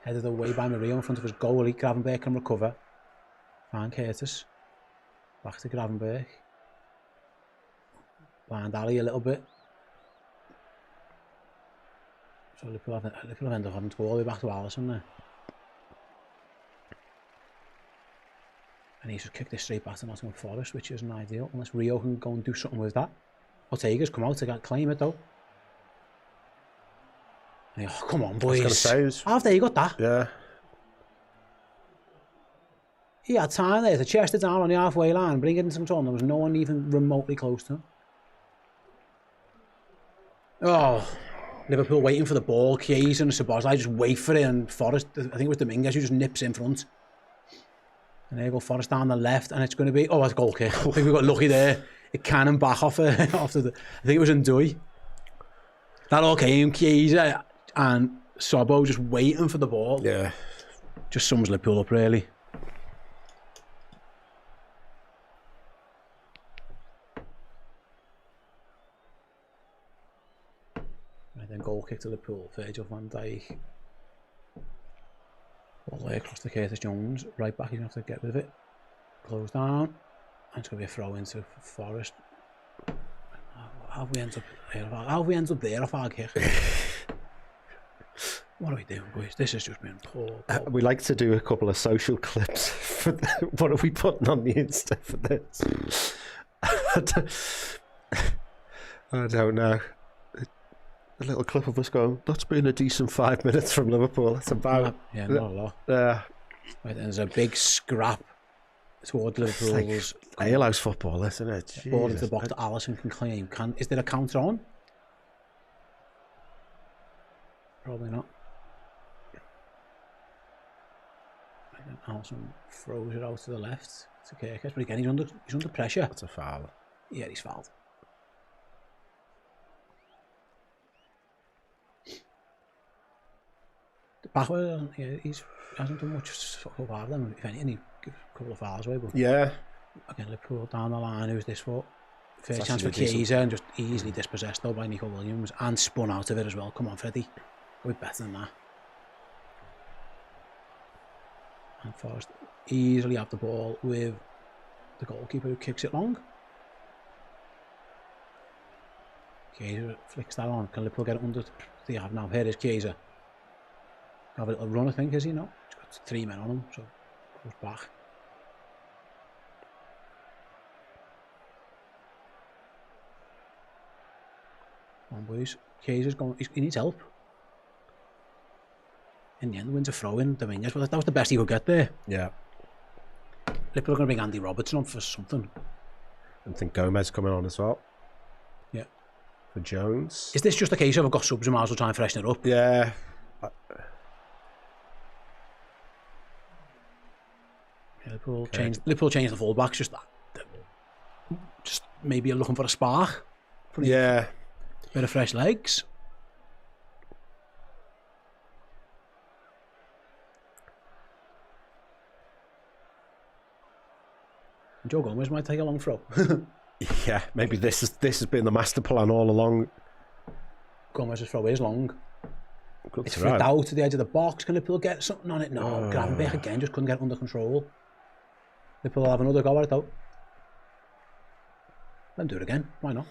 Speaker 1: headed away by Mario in front of his goalie. Gravenberch can recover. Van Curtis, back to Gravenberch. Blind alley a little bit. So Liverpool have ended up having to go all the way back to Alisson there. And he's just kicked this straight back to Nottingham Forest, which isn't ideal, unless Rio can go and do something with that. Ortega's come out to claim it though. And oh, come on, boys. How have they got that?
Speaker 2: Yeah.
Speaker 1: He had time there to chest it down on the halfway line, bring it into control, and there was no one even remotely close to him. Oh, Liverpool waiting for the ball. Chiesa and Szoboszlai just wait for it, and Forest, I think it was Dominguez who just nips in front. And there you go, Forest down the left, and it's going to be, oh, that's a goal kick. I think we got lucky there. It cannon back off after the, I think it was Ndui. That all came, Chiesa and Sobo just waiting for the ball.
Speaker 2: Yeah.
Speaker 1: Just sums Liverpool up, really. Right then, goal kick to Liverpool. Virgil van Dijk. All the way across to Curtis Jones. Right back, he's going to have to get rid of it. Close down. And it's going to be a throw into Forest. How have we ended up there? How have we ended up there off our kick? What are we doing, boys? This has just been poor.
Speaker 2: We like to do a couple of social clips. What are we putting on the Insta for this? I don't know. A little clip of us going, that's been a decent 5 minutes from Liverpool. That's about...
Speaker 1: Yeah, not a lot.
Speaker 2: Yeah.
Speaker 1: Right, and there's a big scrap toward Liverpool's...
Speaker 2: Like alehouse football, isn't it?
Speaker 1: Ball into the box that Alisson can claim. Is there a counter on? Probably not. Right, then Alisson throws it out to the left to Kirkes, but again he's under pressure.
Speaker 2: That's a foul.
Speaker 1: Yeah, he's fouled. Backward, yeah, he hasn't done much so far of them. If anything, he gives a couple of fouls away. But
Speaker 2: yeah.
Speaker 1: Again, Liverpool down the line. Who's this for? First chance for Chiesa and just easily dispossessed though by Nico Williams and spun out of it as well. Come on, Freddie. Go better than that. And Forest easily have the ball with the goalkeeper who kicks it long. Chiesa flicks that on. Can Liverpool get it under? They have now. Here is Chiesa. Have a little run, I think, is he not? He's got 3 men on him, so goes back. Come on, boys. Chiesa's going. He needs help. In the end, wins a throw in. Dominguez, but that was the best he could get there.
Speaker 2: Yeah.
Speaker 1: Liverpool are going to bring Andy Robertson on for something.
Speaker 2: I think Gomez coming on as well.
Speaker 1: Yeah.
Speaker 2: For Jones.
Speaker 1: Is this just a case of I've got subs and might as well try and freshen it up?
Speaker 2: Yeah.
Speaker 1: Liverpool changed the fullbacks, just maybe you're looking for a spark.
Speaker 2: Yeah.
Speaker 1: Bit of fresh legs. And Joe Gomez might take a long throw.
Speaker 2: Yeah, maybe this has been the master plan all along.
Speaker 1: Gomez's throw is long.
Speaker 2: Good
Speaker 1: it's flicked out to the edge of the box. Can Liverpool get something on it? No, Gravenberch again just couldn't get it under control. Liverpool will have another go at it though. Let them do it again. Why not?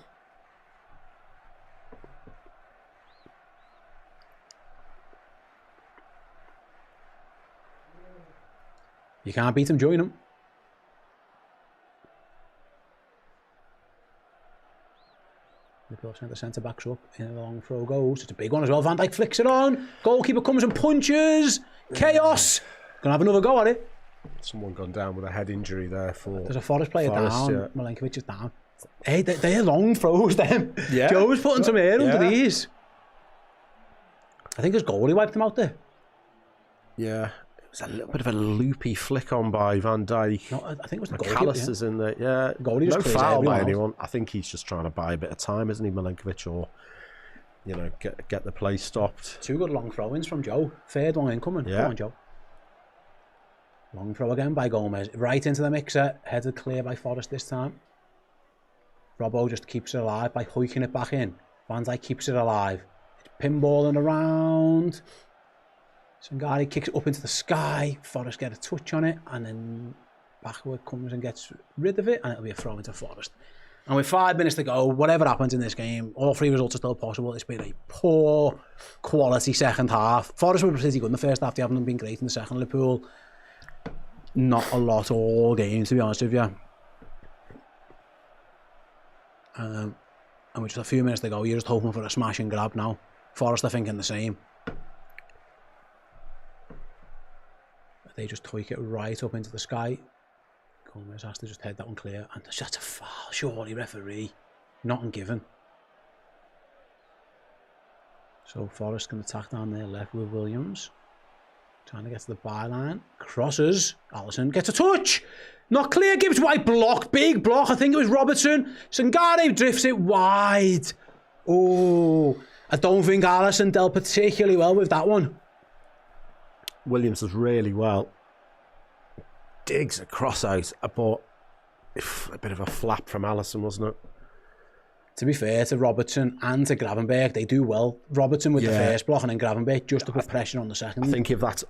Speaker 1: You can't beat them, join them. Liverpool sent the centre backs up in a long throw goes. It's a big one as well. Van Dijk flicks it on. Goalkeeper comes and punches. Chaos. Gonna have another go at it.
Speaker 2: Someone gone down with a head injury there for.
Speaker 1: There's a Forest player down. Yeah. Milenkovic is down. Hey, they're long throws, them.
Speaker 2: Yeah.
Speaker 1: Joe's putting some air under these. I think his goalie wiped him out there.
Speaker 2: Yeah. was a little bit of a loopy flick on by Van Dijk.
Speaker 1: No, I think it was the goalkeeper.
Speaker 2: McAllister's in there, yeah.
Speaker 1: Goalie just
Speaker 2: No
Speaker 1: clears
Speaker 2: foul by
Speaker 1: everyone out.
Speaker 2: anyone. I think he's just trying to buy a bit of time, isn't he, Milenkovic, or get the play stopped.
Speaker 1: 2 good long throw-ins from Joe. Third one incoming.
Speaker 2: Yeah.
Speaker 1: Come on, Joe. Long throw again by Gomez. Right into the mixer. Headed clear by Forrest this time. Robbo just keeps it alive by hoiking it back in. Van Dijk keeps it alive. It's pinballing around. Sangari kicks it up into the sky. Forrest get a touch on it, and then backward comes and gets rid of it, and it'll be a throw into Forrest. And with 5 minutes to go, whatever happens in this game, all 3 results are still possible. It's been a poor quality second half. Forrest were pretty good in the first half. They haven't been great in the second. Liverpool, not a lot all game, to be honest with you. And with just a few minutes to go, you're just hoping for a smash and grab now. Forrest are thinking the same. They just tweak it right up into the sky. Gomez has to just head that one clear. And that's a foul, surely, referee. Nothing given. So Forrest can attack down there left with Williams. Trying to get to the byline. Crosses. Alisson gets a touch. Not clear. Gibbs White block. Big block. I think it was Robertson. Sangare drifts it wide. Oh, I don't think Alisson dealt particularly well with that one.
Speaker 2: Williams does really well. Digs a cross out, but a bit of a flap from Alisson, wasn't it?
Speaker 1: To be fair to Robertson and to Gravenberch, they do well. Robertson with the first block and then Gravenberch just to put pressure on the second.
Speaker 2: I think if that's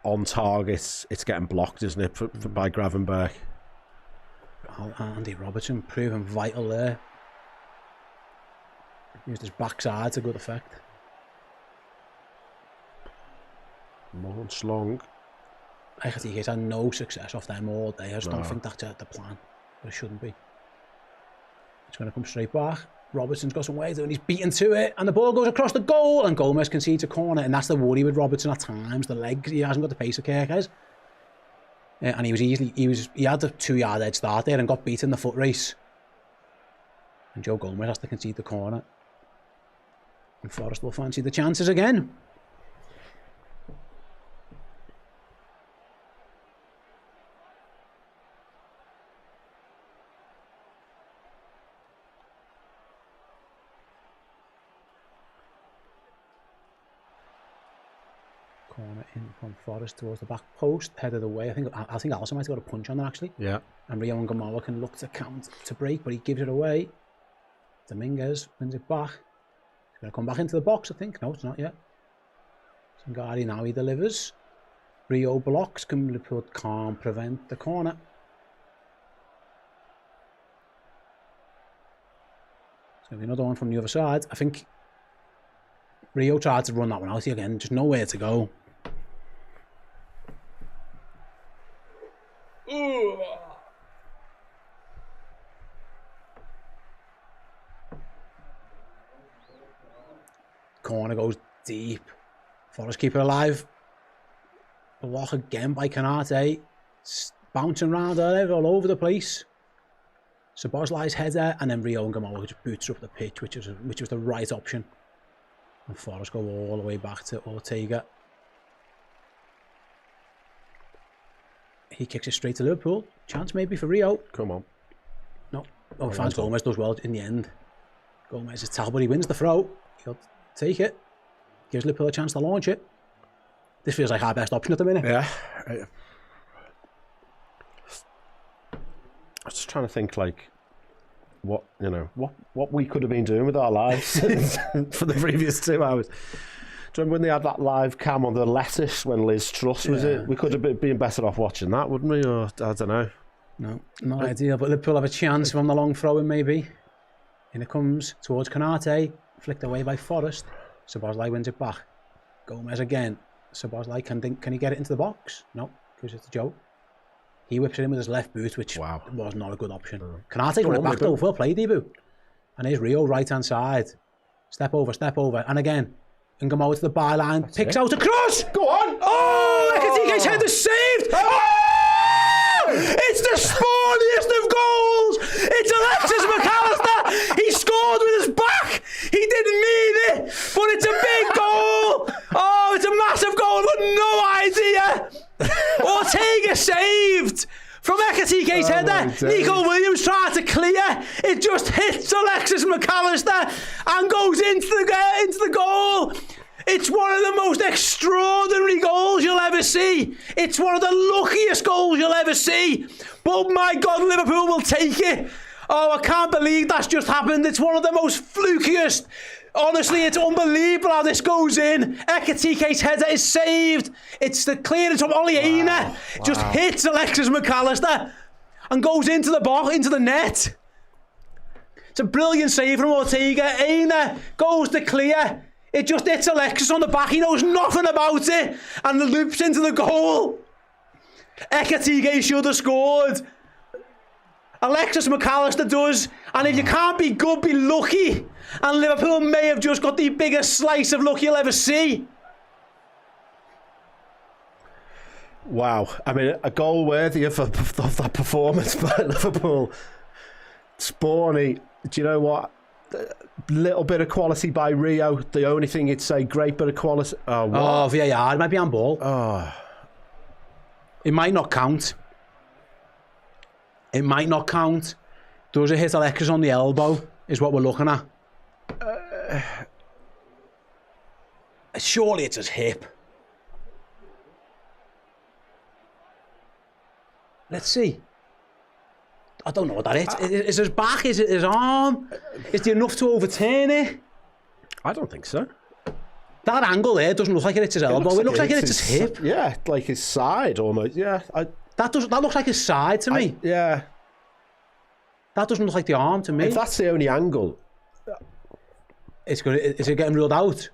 Speaker 2: on target, it's getting blocked, isn't it, by Gravenberch?
Speaker 1: Andy Robertson proving vital there. Used his backside to good effect.
Speaker 2: Watchalong.
Speaker 1: I think he's had no success off them all day. I just don't think that's the plan. But it shouldn't be. It's going to come straight back. Robertson's got some way to do, and he's beaten to it, and the ball goes across the goal, and Gomez concedes a corner, and that's the worry with Robertson at times. The legs, he hasn't got the pace of Kirk has. And he had a 2-yard head start there and got beat in the foot race. And Joe Gomez has to concede the corner. And Forrest will fancy the chances again. Corner in from Forrest towards the back post, headed away. I think Alisson might have got a punch on there actually.
Speaker 2: Yeah.
Speaker 1: And Rio and Gamola can look to count to break, but he gives it away. Dominguez wins it back. He's going to come back into the box, I think. No, it's not yet. Sangari now he delivers. Rio blocks. Liverpool can't prevent the corner. It's going to be another one from the other side. I think Rio tried to run that one out again. Just nowhere to go. Corner goes deep. Forrest keep it alive. Block again by Canate. Bouncing around all over the place. Szoboszlai's header, and then Rio and Gamola just boots up the pitch, which was the right option. And Forrest go all the way back to Ortega. He kicks it straight to Liverpool. Chance maybe for Rio.
Speaker 2: Come on.
Speaker 1: No. Oh, Franz Gomez does well in the end. Gomez is tall, but he wins the throw. He'll take it. Gives Liverpool a chance to launch it. This feels like our best option at the minute.
Speaker 2: Yeah. I was just trying to think, like, what we could have been doing with our lives for the previous 2 hours. Do you remember when they had that live cam on the lettuce when Liz Truss was it? We could have been better off watching that, wouldn't we? Or I don't know.
Speaker 1: No, not ideal. But Liverpool have a chance from the long throw-in maybe. In it comes towards Canate, flicked away by Forrest. Szoboszlai wins it back. Gomez again. Szoboszlai can he get it into the box? No, because it's a joke. He whips it in with his left boot, which was not a good option. Canate won it back though. Well played, debut. And here's Rio right hand side. Step over, and again. And Gamola to the byline, picks out a cross!
Speaker 2: Go on!
Speaker 1: Oh! Ekatiké's header saved! Oh! It's the sportiest of goals! It's Alexis McAllister! He scored with his back! He didn't mean it! But it's a big goal! Oh, it's a massive goal! I've got no idea Ortega! Ortega saved! From Ekatike's header, Nico Williams tried to clear. It just hits Alexis McAllister and goes into the goal. It's one of the most extraordinary goals you'll ever see. It's one of the luckiest goals you'll ever see. But my God, Liverpool will take it. Oh, I can't believe that's just happened. It's one of the most flukiest. Honestly, it's unbelievable how this goes in. Ekatike's header is saved. It's the clearance from Ollie Aina. Just hits Alexis McAllister and goes into the box, into the net. It's a brilliant save from Ortega. Aina goes to clear. It just hits Alexis on the back. He knows nothing about it. And the loops into the goal. Ekatike should have scored. Alexis McAllister does. And if you can't be good, be lucky. And Liverpool may have just got the biggest slice of luck you'll ever see.
Speaker 2: Wow. I mean, a goal worthy of that performance by Liverpool. Spawny, do you know what? Little bit of quality by Rio. The only thing you'd say, great bit of quality. Oh, what?
Speaker 1: Oh, VAR. It might be on ball.
Speaker 2: Oh.
Speaker 1: It might not count. It might not count. Does it hit Alexis on the elbow? Is what we're looking at. Surely it's his hip. Let's see. I don't know what that is. Is his back? Is it his arm? Is there enough to overturn it?
Speaker 2: I don't think so.
Speaker 1: That angle there doesn't look like it's his elbow. It looks like it's his hip.
Speaker 2: Yeah, like his side almost. Yeah.
Speaker 1: That looks like his side to me.
Speaker 2: Yeah.
Speaker 1: That doesn't look like the arm to me.
Speaker 2: If that's the only angle,
Speaker 1: is it getting ruled out?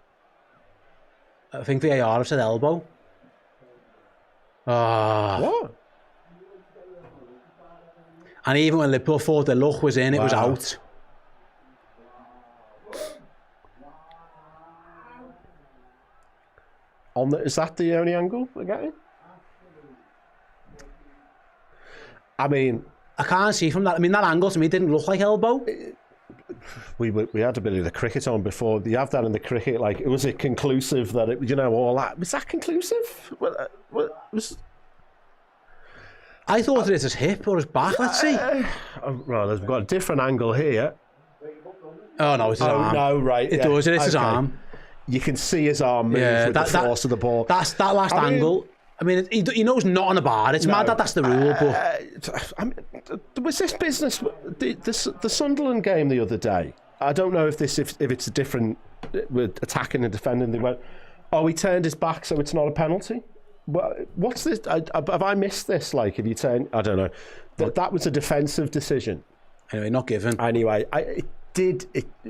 Speaker 1: I think VAR have said elbow.
Speaker 2: What?
Speaker 1: And even when Liverpool thought the luck was in, it was out.
Speaker 2: Is that the only angle we're getting? I mean,
Speaker 1: I can't see from that. I mean, that angle to me didn't look like elbow.
Speaker 2: We had a bit of the cricket on before. You have that in the cricket. Like, was it conclusive that it? You know, all that was that conclusive?
Speaker 1: I thought it was his hip or his back. Let's see.
Speaker 2: Well, we've got a different angle here.
Speaker 1: Oh no, it's his arm.
Speaker 2: No, right.
Speaker 1: It does. It is his arm.
Speaker 2: You can see his arm move with the force of the ball.
Speaker 1: That's that last angle. I mean, he knows nothing about it. It's mad that that's the rule, but
Speaker 2: was this business the Sunderland game the other day? I don't know if it's a different with attacking and defending. They went, oh, he turned his back, so it's not a penalty. What's this? Have I missed this? Like, if you turn, I don't know. That was a defensive decision.
Speaker 1: Anyway, not given.
Speaker 2: Anyway,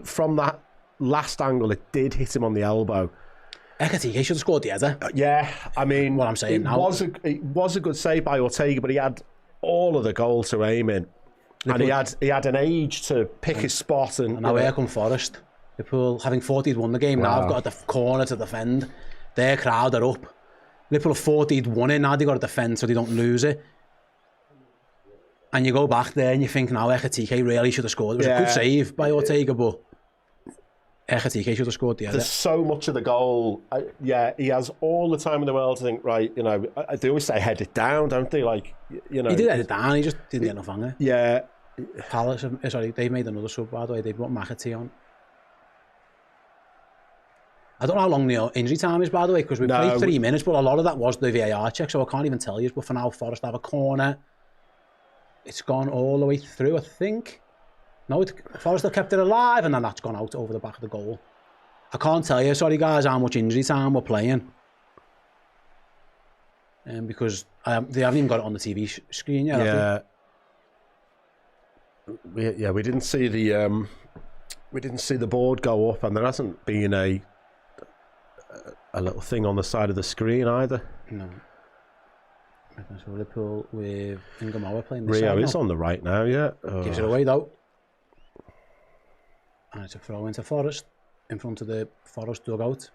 Speaker 2: from that last angle, it did hit him on the elbow.
Speaker 1: Ekatike should have scored the header.
Speaker 2: Yeah, I mean,
Speaker 1: what I'm saying now.
Speaker 2: It was a good save by Ortega, but he had all of the goal to aim in. And he had an age to pick his spot. And
Speaker 1: now here come Forest. Liverpool, having 40'd won the game now, have got a corner to defend. Their crowd are up. Liverpool have 40'd won it, now they've got to defend so they don't lose it. And you go back there and you think, now Ekatike really should have scored. It was a good save by Ortega, but Ekatike should have scored the other.
Speaker 2: There's so much of the goal. He has all the time in the world to think, right, you know, they always say head it down, don't they? Like, you know.
Speaker 1: He did head it down, he just didn't get enough on it.
Speaker 2: Yeah.
Speaker 1: Palace, they've made another sub, by the way. They've put McAtee on. I don't know how long the injury time is, by the way, because we played 3 minutes, but a lot of that was the VAR check, so I can't even tell you. But for now, Forest have a corner. It's gone all the way through, I think. No, Forest have kept it alive, and then that's gone out over the back of the goal. I can't tell you, sorry guys, how much injury time we're playing. Because they haven't even got it on the TV screen yet.
Speaker 2: Yeah. We didn't see the board go up, and there hasn't been a little thing on the side of the screen either.
Speaker 1: No. So Liverpool with Ingamoa playing
Speaker 2: this Rio is on the right now, yeah.
Speaker 1: Gives it away though. And it's a throw into Forest in front of the Forest dugout.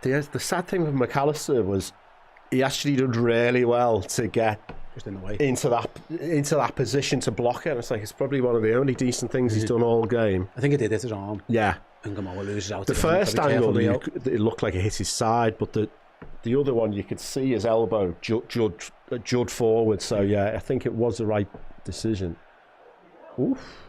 Speaker 2: The sad thing with McAllister was he actually did really well to get
Speaker 1: Just in the way.
Speaker 2: into that position to block it. And it's like it's probably one of the only decent things he's done all game.
Speaker 1: I think it did hit his arm.
Speaker 2: Yeah.
Speaker 1: And Gamoa loses out.
Speaker 2: The first angle, it looked like it hit his side, but the other one, you could see his elbow jud forward. So, yeah, I think it was the right decision. Oof.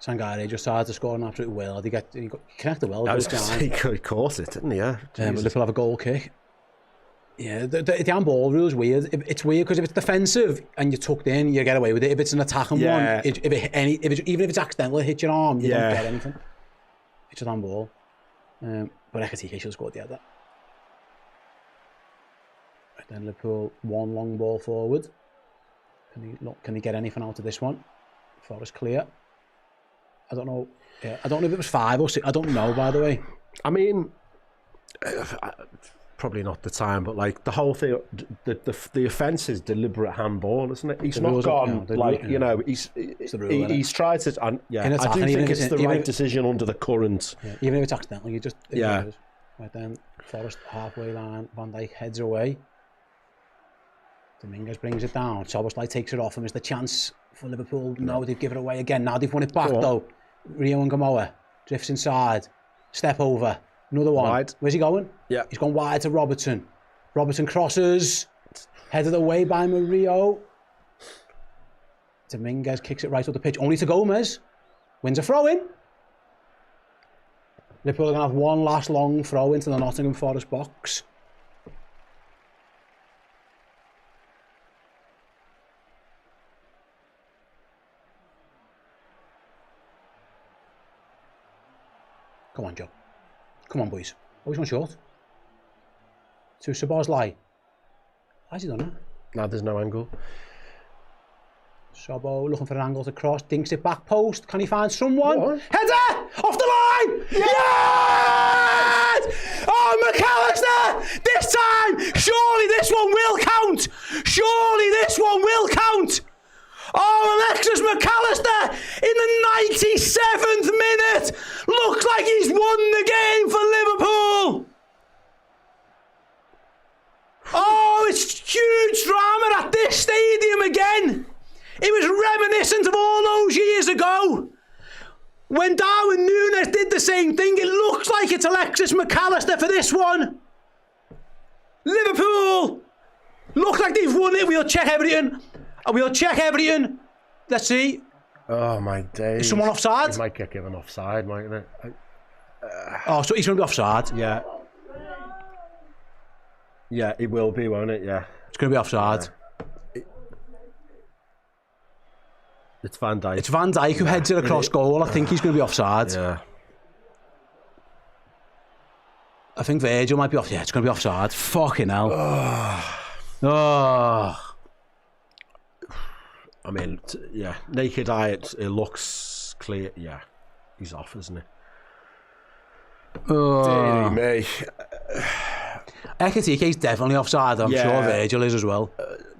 Speaker 1: Sangare just started to score an absolute will. He connected well.
Speaker 2: I was going to say, he caught it, didn't he? Yeah.
Speaker 1: But Liverpool have a goal kick. Yeah, the handball rule is weird. It's weird because if it's defensive and you're tucked in, you get away with it. If it's an attacking one, even if it's accidental, it hits your arm, you don't get anything. It's a handball. But Ekatike should have scored the other. Right, then Liverpool, one long ball forward. Can he get anything out of this one? Forest clear. I don't know. Yeah, I don't know if it was 5 or 6. I don't know, by the way.
Speaker 2: I mean, probably not the time, but like the whole thing, the offence is deliberate handball, isn't it? He's not gone he's tried to. And I do think it's the right decision under the current.
Speaker 1: Yeah, even if it's accidental, you just Right then, Forest halfway line. Van Dijk heads away. Dominguez brings it down. Szoboszlai takes it off him. Is the chance for Liverpool? No, they've given it away again. Now they've won it back though. Rio and Gamoa drifts inside. Step over. Another one. Wide. Where's he going?
Speaker 2: Yeah.
Speaker 1: He's gone wide to Robertson. Robertson crosses. Headed away by Murillo. Dominguez kicks it right up the pitch. Only to Gomez. Wins a throw-in. Liverpool are going to have one last long throw into the Nottingham Forest box. Come on, Joe. Come on, boys. Oh, he's gone short. To Szoboszlai. Why's he done that?
Speaker 2: No, there's no angle.
Speaker 1: Sobo looking for an angle to cross. Dinks it back post. Can he find someone? Header! Off the line! Yes! Oh, McAllister! This time! Surely this one will count! Surely this one will count! Oh, Alexis McAllister in the 97th minute! Looks like he's won the game for Liverpool! Oh, it's huge drama at this stadium again! It was reminiscent of all those years ago. When Darwin Núñez did the same thing, it looks like it's Alexis McAllister for this one. Liverpool look like they've won it. We'll check everything. Let's see.
Speaker 2: Oh my days.
Speaker 1: Is someone offside?
Speaker 2: He might get given offside, mightn't it?
Speaker 1: Oh, so he's going to be offside?
Speaker 2: Yeah. Yeah, it will be, won't it? Yeah.
Speaker 1: It's going to be offside.
Speaker 2: Yeah. It's Van Dijk.
Speaker 1: It's Van Dijk who heads it across goal. I think he's going to be offside.
Speaker 2: Yeah.
Speaker 1: I think Virgil might be off. Yeah, it's going to be offside. Fucking hell. Oh.
Speaker 2: I mean, naked eye, it looks clear. Yeah, he's off, isn't he? Dear me.
Speaker 1: Ekatike's definitely offside. I'm sure Virgil is as well.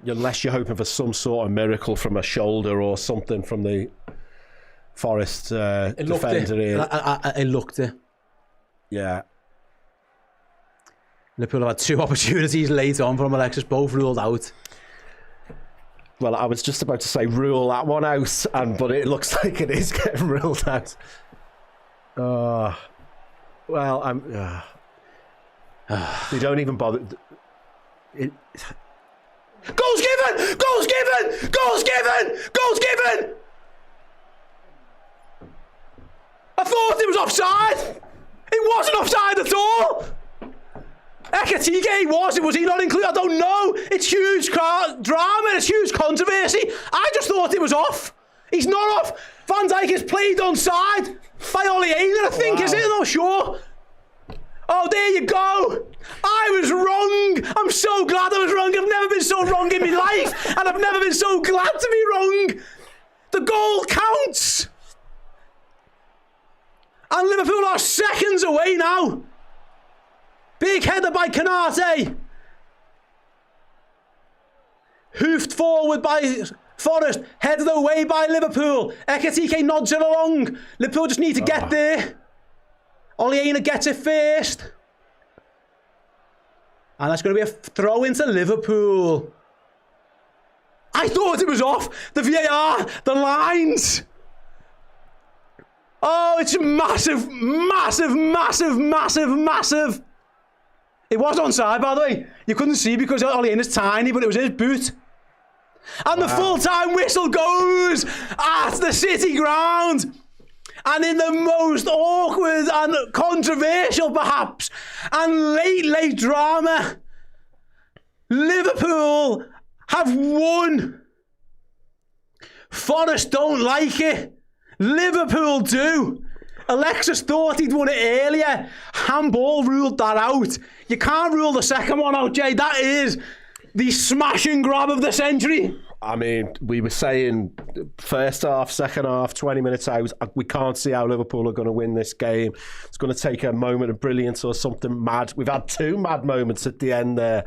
Speaker 2: Unless you're hoping for some sort of miracle from a shoulder or something from the Forest defender here.
Speaker 1: It looked it.
Speaker 2: Yeah.
Speaker 1: Liverpool have had 2 opportunities late on from Alexis, both ruled out.
Speaker 2: Well, I was just about to say rule that one out, but it looks like it is getting ruled out. Well, I'm... they don't even bother...
Speaker 1: Goals given! Goals given! Goals given! Goals given! I thought it was offside! It wasn't offside at all! Ekatike was he not included? I don't know. It's huge drama, it's huge controversy. I just thought it was off. He's not off. Van Dijk is played onside by Oleander, I think, is it? I'm not sure. Oh, there you go. I was wrong. I'm so glad I was wrong. I've never been so wrong in my life, and I've never been so glad to be wrong. The goal counts. And Liverpool are seconds away now. Big header by Canate. Hoofed forward by Forest. Headed away by Liverpool. Ekatike nods it along. Liverpool just need to get there. Oleander gets it first. And that's going to be a throw into Liverpool. I thought it was off. The VAR, the lines. Oh, it's massive, massive, massive, massive, massive. It was onside, by the way. You couldn't see because Ollie is tiny, but it was his boot. And the full-time whistle goes at the City ground. And in the most awkward and controversial, perhaps, and late drama, Liverpool have won. Forest don't like it. Liverpool do. Alexis thought he'd won it earlier. Handball ruled that out. You can't rule the second one out, Jay. That is the smash and grab of the century.
Speaker 2: I mean, we were saying first half, second half, 20 minutes out, we can't see how Liverpool are going to win this game. It's going to take a moment of brilliance or something mad. We've had two mad moments at the end there.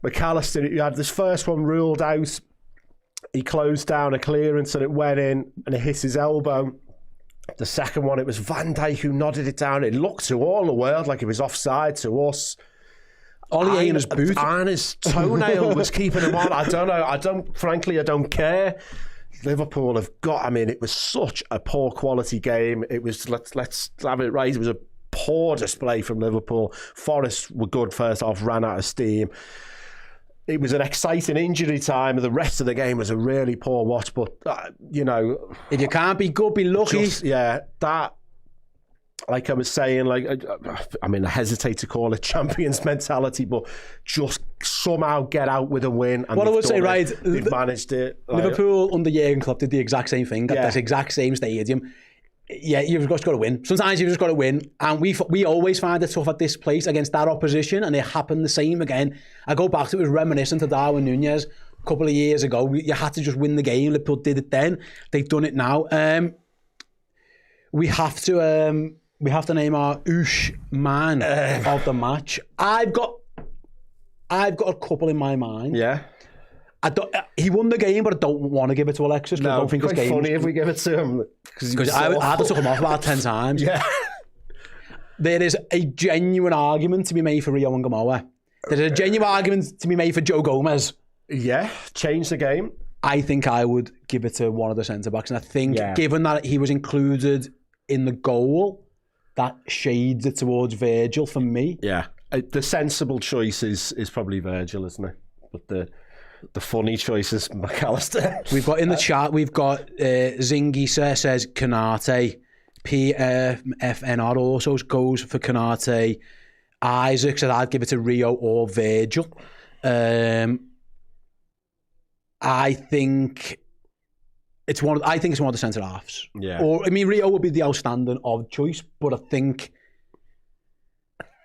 Speaker 2: McAllister, you had this first one ruled out. He closed down a clearance and it went in and it hit his elbow. The second one, it was Van Dijk who nodded it down. It looked to all the world like it was offside to us.
Speaker 1: Ollie in his boot.
Speaker 2: And his toenail was keeping him on. I don't know. Frankly, I don't care. Liverpool have got, I mean, it was such a poor quality game. It was, let's have it right. It was a poor display from Liverpool. Forest were good first half, ran out of steam. It was an exciting injury time. The rest of the game was a really poor watch. But, you know...
Speaker 1: If you can't be good, be lucky.
Speaker 2: That... Like I was saying, I mean, I hesitate to call it champions mentality, but just somehow get out with a win. And
Speaker 1: what I would say, right,
Speaker 2: they've managed it.
Speaker 1: Liverpool under Jurgen Klopp did the exact same thing at this exact same stadium. Yeah, you've just got to win. Sometimes you've just got to win, and we always find it tough at this place against that opposition, and it happened the same again. I go back to it was reminiscent of Darwin Núñez a couple of years ago. You had to just win the game. Liverpool did it then. They've done it now. We have to name our Oosh man of the match. I've got a couple in my mind.
Speaker 2: Yeah.
Speaker 1: He won the game, but I don't want to give it to Alexis.
Speaker 2: No,
Speaker 1: I don't think
Speaker 2: it's quite funny if we give it to him.
Speaker 1: Because I had to took him off about 10 times.
Speaker 2: Yeah.
Speaker 1: There is a genuine argument to be made for Rio and Gamoa. There's a genuine argument to be made for Joe Gomez.
Speaker 2: Yeah, change the game.
Speaker 1: I think I would give it to one of the centre-backs. And I think, given that he was included in the goal, that shades it towards Virgil for me.
Speaker 2: Yeah. The sensible choice is probably Virgil, isn't it? But the funny choice is McAllister.
Speaker 1: We've got in the chat, we've got Zingy says Kanate. PFNR also goes for Kanate. Isaac said I'd give it to Rio or Virgil. I think it's one of the centre halves.
Speaker 2: Yeah.
Speaker 1: Or I mean, Rio would be the outstanding odd choice, but I think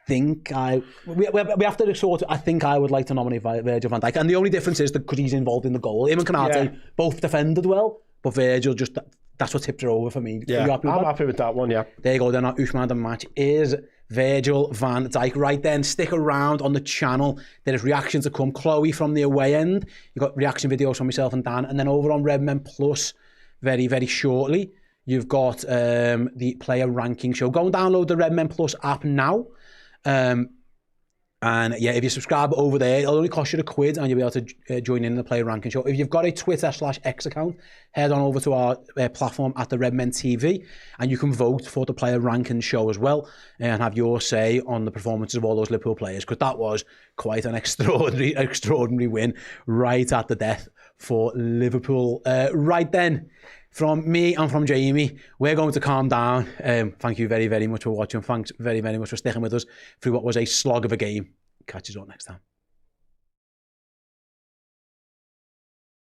Speaker 1: we have to sort of, I think I would like to nominate Virgil van Dijk, and the only difference is that because he's involved in the goal. Him and Kanate both defended well, but Virgil just that's what tipped her over for me.
Speaker 2: Yeah, I'm happy with that one. Yeah.
Speaker 1: There you go. Then our Ooshman of the match is Virgil van Dijk. Right then, stick around on the channel. There is reaction to come. Chloe from the away end. You've got reaction videos from myself and Dan. And then over on Redmen Plus, very, very shortly, you've got the player ranking show. Go and download the Redmen Plus app now. And yeah, if you subscribe over there, it'll only cost you £1 and you'll be able to join in the player ranking show. If you've got a Twitter/X account, head on over to our platform at the Redmen TV and you can vote for the player ranking show as well and have your say on the performances of all those Liverpool players, because that was quite an extraordinary win right at the death for Liverpool. Right then, from me and from Jamie, we're going to calm down. Thank you very, very much for watching. Thanks very, very much for sticking with us through what was a slog of a game. Catch you all next time.